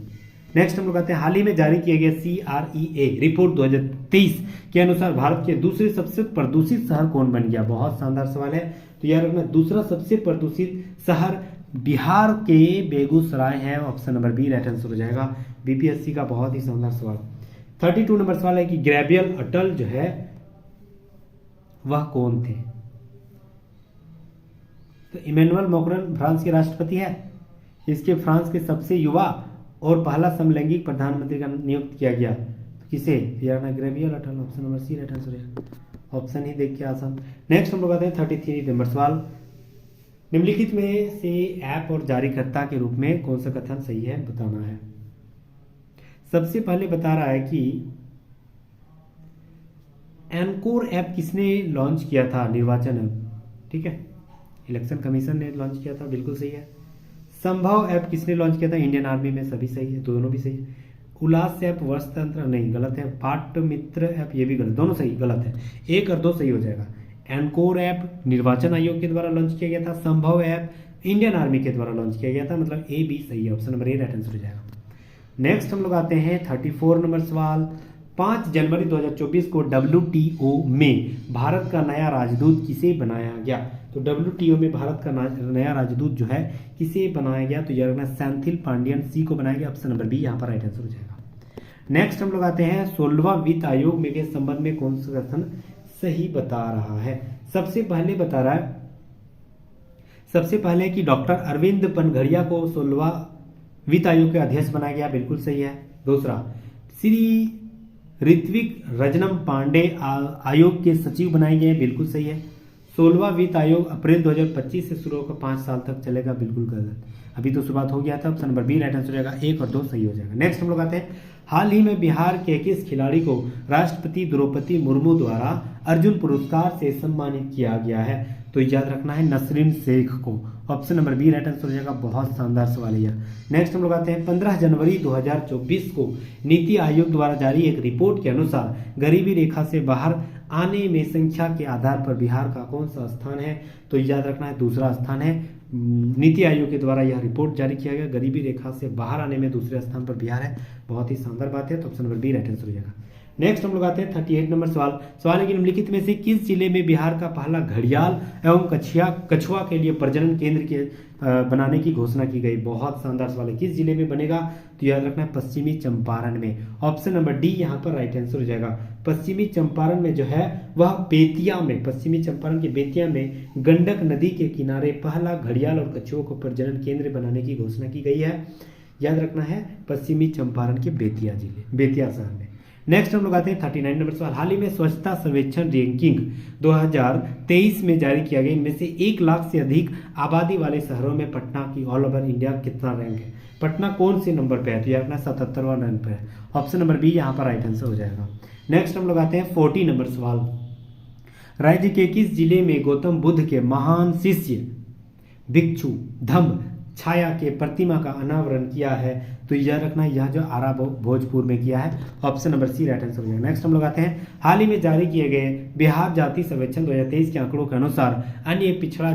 नेक्स्ट हम लोग आते हैं हाल ही में जारी किए गए CREA रिपोर्ट 2023 के अनुसार भारत के दूसरे सबसे प्रदूषित शहर कौन बन गया? बहुत शानदार सवाल है। तो याद रखना दूसरा सबसे प्रदूषित शहर बिहार के बेगूसराय है, option number B right answer हो जाएगा। BPSC का बहुत ही शानदार सवाल। 32 नंबर सवाल है कि गैब्रियल अटल जो है वह कौन थे? तो इमैनुअल मैक्रोन फ्रांस के राष्ट्रपति है, इसके फ्रांस के सबसे युवा और पहला समलैंगिक प्रधानमंत्री का नियुक्त किया गया। तो किसे? यार Gabriel Attal, option number C right answer है। ऑप्शन ही देख के आसान। नेक्स्ट हम लोग आते हैं 33 नंबर सवाल। निम्नलिखित में से ऐप और जारीकर्ता के रूप में कौन सा कथन सही है बताना है। सबसे पहले बता रहा है कि एनकोर ऐप किसने लॉन्च किया था? निर्वाचन ऐप, ठीक है, इलेक्शन कमीशन ने लॉन्च किया था, बिल्कुल सही है। संभव ऐप किसने लॉन्च किया था? इंडियन आर्मी में, सभी सही है, दोनों भी सही है। उल्लास ऐप वर्षतंत्र नहीं, गलत है। पाट मित्र ऐप ये भी गलत, दोनों सही गलत है। 1 और 2 सही हो जाएगा। एनकोर ऐप निर्वाचन आयोग के द्वारा लॉन्च किया गया था। संभव ऐप इंडियन आर्मी के द्वारा लॉन्च किया गया था, मतलब ए बी सही है, ऑप्शन नंबर ए राइट आंसर हो जाएगा। नेक्स्ट हम लोग आते हैं 34 नंबर सवाल। 5 जनवरी 2024 को WTO में भारत का नया राजदूत किसे बनाया गया? तो WTO में भारत का नया राजदूत जो है किसे बनाया गया? तो यह सेंथिल पांडियन सी को बनाया गया, ऑप्शन नंबर बी यहाँ पर राइट आंसर हो जाएगा। नेक्स्ट हम लोग आते हैं 16वां वित्त आयोग में के संबंध में कौन सा कथन सही बता रहा है? सबसे पहले बता रहा है, सबसे पहले कि डॉक्टर अरविंद पनघड़िया को 16वां वित्त आयोग के अध्यक्ष बनाया गया, बिल्कुल सही है। दूसरा, श्री ऋत्विक रजनम पांडे आयोग के सचिव बनाए गए, बिल्कुल सही है। 16वां वित्त आयोग अप्रैल 2025 से शुरू होकर 5 साल तक चलेगा, बिल्कुल गलत, अभी तो शुरुआत हो गया था, option number B right answer हो जाएगा। 1 और 2 सही हो जाएगा। नेक्स्ट हम लोग आते हैं, हाल ही में बिहार के किस खिलाड़ी को राष्ट्रपति द्रौपदी मुर्मू द्वारा अर्जुन पुरस्कार से सम्मानित किया गया है? तो याद रखना है नसरीन शेख को, option number B right answer हो जाएगा। बहुत शानदार सवाल है। नेक्स्ट हम लोग आते हैं 15 जनवरी 2024 को नीति आयोग द्वारा जारी एक रिपोर्ट के अनुसार गरीबी रेखा से बाहर आने में संख्या के आधार पर बिहार का कौन सा स्थान है? तो याद रखना है दूसरा स्थान है। नीति आयोग के द्वारा यह रिपोर्ट जारी किया गया, गरीबी रेखा से बाहर आने में दूसरे स्थान पर बिहार है, बहुत ही शानदार बात है, तो option number B right answer हो जाएगा। नेक्स्ट हम लोग आते हैं 38 नंबर सवाल। सवाल है कि निम्नलिखित में से किस जिले में बिहार का पहला घड़ियाल एवं कछुआ के लिए प्रजनन केंद्र के बनाने की घोषणा की गई? बहुत शानदार सवाल है, किस जिले में बनेगा? तो याद रखना है पश्चिमी चंपारण में, ऑप्शन नंबर डी यहाँ पर राइट आंसर हो जाएगा। पश्चिमी चंपारण में जो है वह बेतिया में, पश्चिमी चंपारण के बेतिया में गंडक नदी के किनारे पहला घड़ियाल और कछुओं को प्रजनन केंद्र बनाने की घोषणा की गई है। याद रखना है पश्चिमी चंपारण के बेतिया जिले, बेतिया शहर में। नेक्स्ट हम लोग आते हैं 39 नंबर सवाल। हाल ही में स्वच्छता सर्वेक्षण रैंकिंग 2023 में जारी किया गया, इनमें से 1 लाख से अधिक आबादी वाले शहरों में पटना की ऑल ओवर इंडिया कितना रैंक है? पटना कौन से नंबर पे है? तो यार अपना 77वां रैंक पे है, ऑप्शन नंबर बी यहाँ पर राइट आंसर हो जाएगा। नेक्स्ट हम लोग आते हैं 40 नंबर सवाल। राज्य के किस जिले में गौतम बुद्ध के महान शिष्य भिक्षु धम्म छाया के प्रतिमा का अनावरण किया है? तो यह रखना है, यह जो आरा भोजपुर में किया है, option number C right answer हो जाएगा। नेक्स्ट हम लोग आते हैं, हाल ही में जारी किए गए बिहार जाति सर्वेक्षण 2023 के आंकड़ों के अनुसार अन्य पिछड़ा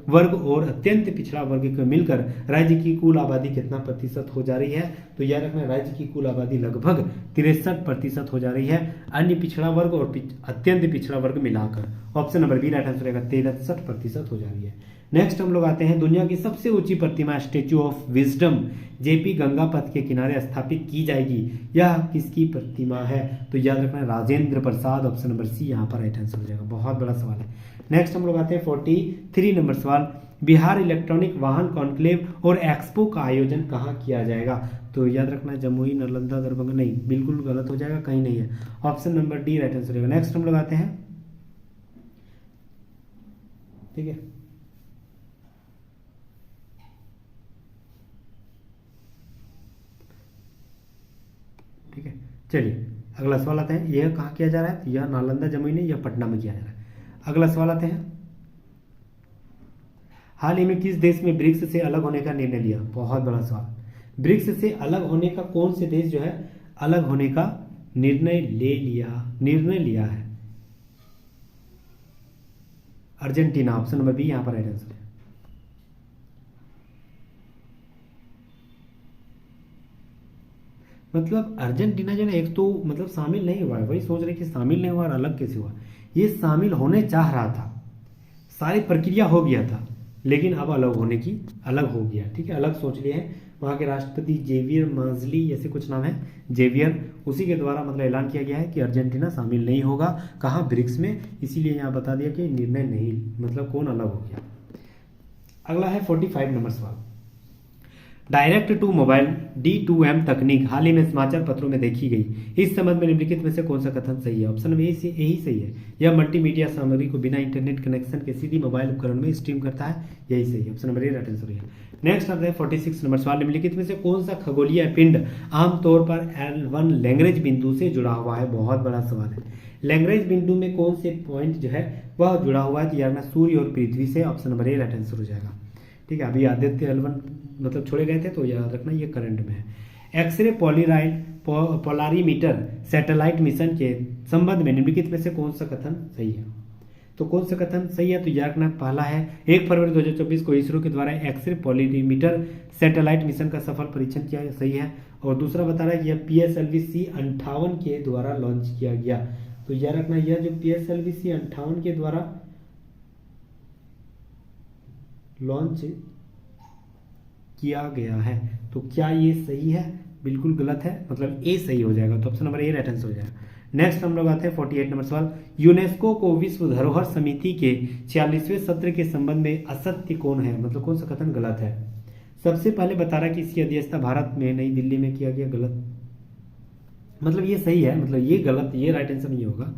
वर्ग और अत्यंत पिछड़ा वर्ग को मिलकर राज्य की कुल आबादी कितना प्रतिशत हो जा रही है? तो यह रखना, राज्य की कुल आबादी लगभग 63% हो जा रही है, अन्य पिछड़ा वर्ग और अत्यंत पिछड़ा वर्ग मिलाकर, option number B right answer रहेगा, 63% हो जा रही है। नेक्स्ट हम लोग आते हैं, दुनिया की सबसे ऊंची प्रतिमा statue of wisdom JP Ganga Path के किनारे स्थापित की जाएगी, यह किसकी प्रतिमा है? तो याद रखना है Rajendra Prasad, option number C यहाँ पर राइट आंसर हो जाएगा। बहुत बड़ा सवाल है। नेक्स्ट हम लोग आते हैं 43 नंबर सवाल। बिहार इलेक्ट्रॉनिक वाहन कॉन्क्लेव और एक्सपो का आयोजन कहाँ किया जाएगा? तो याद रखना जमुई, नालंदा, दरभंगा, नहीं बिल्कुल गलत हो जाएगा, कहीं नहीं है, option number D right answer रहेगा। नेक्स्ट हम लोग आते हैं, ठीक है, ठीक है, चलिए अगला सवाल आता है, यह कहाँ किया जा रहा है? यह नालंदा, जमुई नहीं, यह पटना में किया जा रहा है। अगला सवाल आते हैं, हाल ही में किस देश में ब्रिक्स से अलग होने का निर्णय लिया? बहुत बड़ा सवाल। ब्रिक्स से अलग होने का कौन से देश जो है अलग होने का निर्णय लिया है? अर्जेंटीना, ऑप्शन नंबर बी यहां पर राइट आंसर है। मतलब अर्जेंटीना जो है एक तो मतलब शामिल नहीं हुआ है, वही सोच रहे कि शामिल नहीं हुआ और अलग कैसे हुआ। ये शामिल होने चाह रहा था, सारी प्रक्रिया हो गया था, लेकिन अब अलग होने की अलग हो गया, ठीक है, अलग सोच लिया है। वहाँ के राष्ट्रपति जेवियर माजली ऐसे कुछ नाम है, जेवियर, उसी के द्वारा मतलब ऐलान किया गया है कि अर्जेंटीना शामिल नहीं होगा, कहाँ, ब्रिक्स में, इसीलिए यहाँ बता दिया कि निर्णय नहीं, मतलब कौन अलग हो गया। अगला है 45 नंबर सवाल। डायरेक्ट टू मोबाइल D2M तकनीक हाल ही में समाचार पत्रों में देखी गई, इस संबंध में निम्नलिखित में से कौन सा कथन सही है? ऑप्शन में यही सही है, यह मल्टीमीडिया सामग्री को बिना इंटरनेट कनेक्शन के सीधी मोबाइल उपकरण में स्ट्रीम करता है, यही सही है, ऑप्शन नंबर ए राइट आंसर है। नेक्स्ट आता है 46 नंबर सवाल। निम्नलिखित में से कौन सा खगोलीय पिंड आमतौर पर L1 लैग्रेंज बिंदु से जुड़ा हुआ है? बहुत बड़ा सवाल है। लैग्रेंज बिंदु में कौन से पॉइंट जो है वह जुड़ा हुआ है? तो यार सूर्य और पृथ्वी से, ऑप्शन नंबर ए राइट आंसर हो जाएगा, ठीक है। अभी आदित्य L1 मतलब छोड़े गए थे, तो याद रखना ये करंट में है। एक्सरे पोलारीमीटर सैटेलाइट मिशन के संबंध में निम्नलिखित में से कौन सा कथन सही है? तो कौन सा कथन सही है? तो याद रखना पहला है 1 फरवरी 2024 को इसरो के द्वारा एक्सरे पॉलिमीटर सैटेलाइट मिशन का सफल परीक्षण किया, सही है। और दूसरा बता रहा है कि यह PSLV C58 के द्वारा लॉन्च किया गया। तो याद रखना यह जो PSLV C58 के द्वारा लॉन्च किया गया है, तो क्या ये सही है? बिल्कुल गलत है, मतलब ए सही हो जाएगा। तो ऑप्शन नंबर ए राइट आंसर हो जाएगा। नेक्स्ट हम लोग आते हैं 48 नंबर सवाल। यूनेस्को को विश्व धरोहर समिति के 46वें सत्र के संबंध में असत्य कौन है? मतलब कौन सा कथन गलत है? सबसे पहले बता रहा है कि इसकी अध्यक्षता भारत में नई दिल्ली में किया गया, गलत। मतलब ये सही है, मतलब ये गलत, ये राइट आंसर नहीं होगा।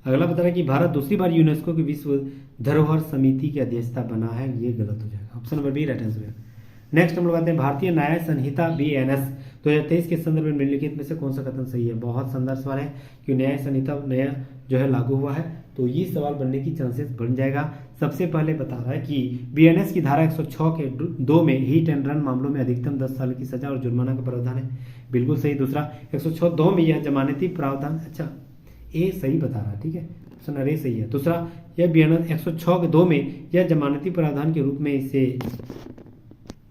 अगला बता रहा है कि भारत दूसरी बार यूनेस्को की विश्व धरोहर समिति की अध्यक्षता बना है, ये गलत हो जाएगा। Option number B right answer है। नेक्स्ट हम लोग आते हैं भारतीय न्याय संहिता BNS 2023 के संदर्भ में निम्नलिखित में से कौन सा कथन सही है? बहुत शानदार सवाल है कि न्याय संहिता नया जो है लागू हुआ है, तो ये सवाल बनने की चांसेस बन जाएगा। सबसे पहले बता रहा है कि BNS की धारा 106 के 2 में हिट एंड रन मामलों में अधिकतम 10 साल की सजा और जुर्माना का प्रावधान है, बिल्कुल सही। दूसरा 106(2) में यह जमानती प्रावधान, अच्छा ए सही बता रहा है, ठीक है, ऑप्शन ए सही है। दूसरा यह BNS 106 के 2 में यह जमानती प्रावधान के रूप में इसे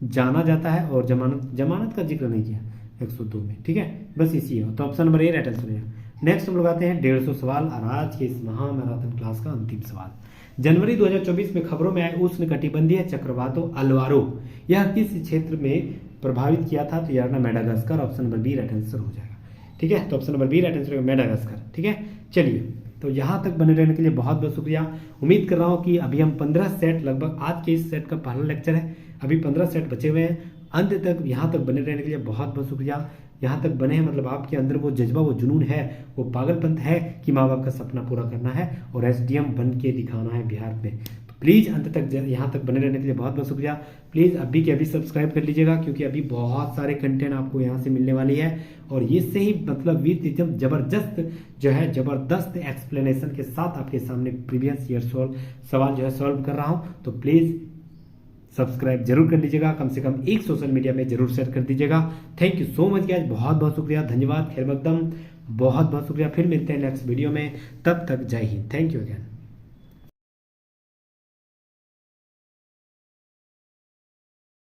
जाना जाता है और जमानत का जिक्र नहीं किया 102 में, ठीक है, बस इसी है। तो ऑप्शन नंबर ए राइट आंसर है। नेक्स्ट हम लोग आते हैं 150 सवाल और आज के इस महामैराथन क्लास का अंतिम सवाल। जनवरी 2024 में खबरों में आए उष्ण कटिबंधीय चक्रवातों अल्वारो यह किस क्षेत्र में प्रभावित किया था? तो यार ना Madagascar, option number B right answer हो जाएगा, ठीक है। तो option number B right answer Madagascar, ठीक है। चलिए, तो यहाँ तक बने रहने के लिए बहुत बहुत शुक्रिया। उम्मीद कर रहा हूँ कि अभी हम 15 सेट लगभग, आज के इस सेट का पहला लेक्चर है, अभी 15 सेट बचे हुए हैं। अंत तक यहाँ तक बने रहने के लिए बहुत बहुत शुक्रिया। यहाँ तक बने हैं मतलब आपके अंदर वो जज्बा, वो जुनून है, वो पागलपंत है कि माँ बाप का सपना पूरा करना है और SDM बन के दिखाना है बिहार में। तो प्लीज़ अंत तक यहाँ तक बने रहने के लिए बहुत बहुत शुक्रिया। प्लीज़ अभी के अभी सब्सक्राइब कर लीजिएगा, क्योंकि अभी बहुत सारे कंटेंट आपको यहाँ से मिलने वाली है और ये से ही मतलब एकदम जबरदस्त एक्सप्लेनेशन के साथ आपके सामने प्रीवियस ईयर सवाल जो है सॉल्व कर रहा हूँ। तो प्लीज़ सब्सक्राइब जरूर कर लीजिएगा, कम से कम एक सोशल मीडिया में जरूर शेयर कर दीजिएगा। Thank you so much guys, बहुत बहुत शुक्रिया, धन्यवाद, खैर मकदम, बहुत बहुत शुक्रिया। फिर मिलते हैं नेक्स्ट वीडियो में, तब तक जय हिंद, थैंक यू अगेन।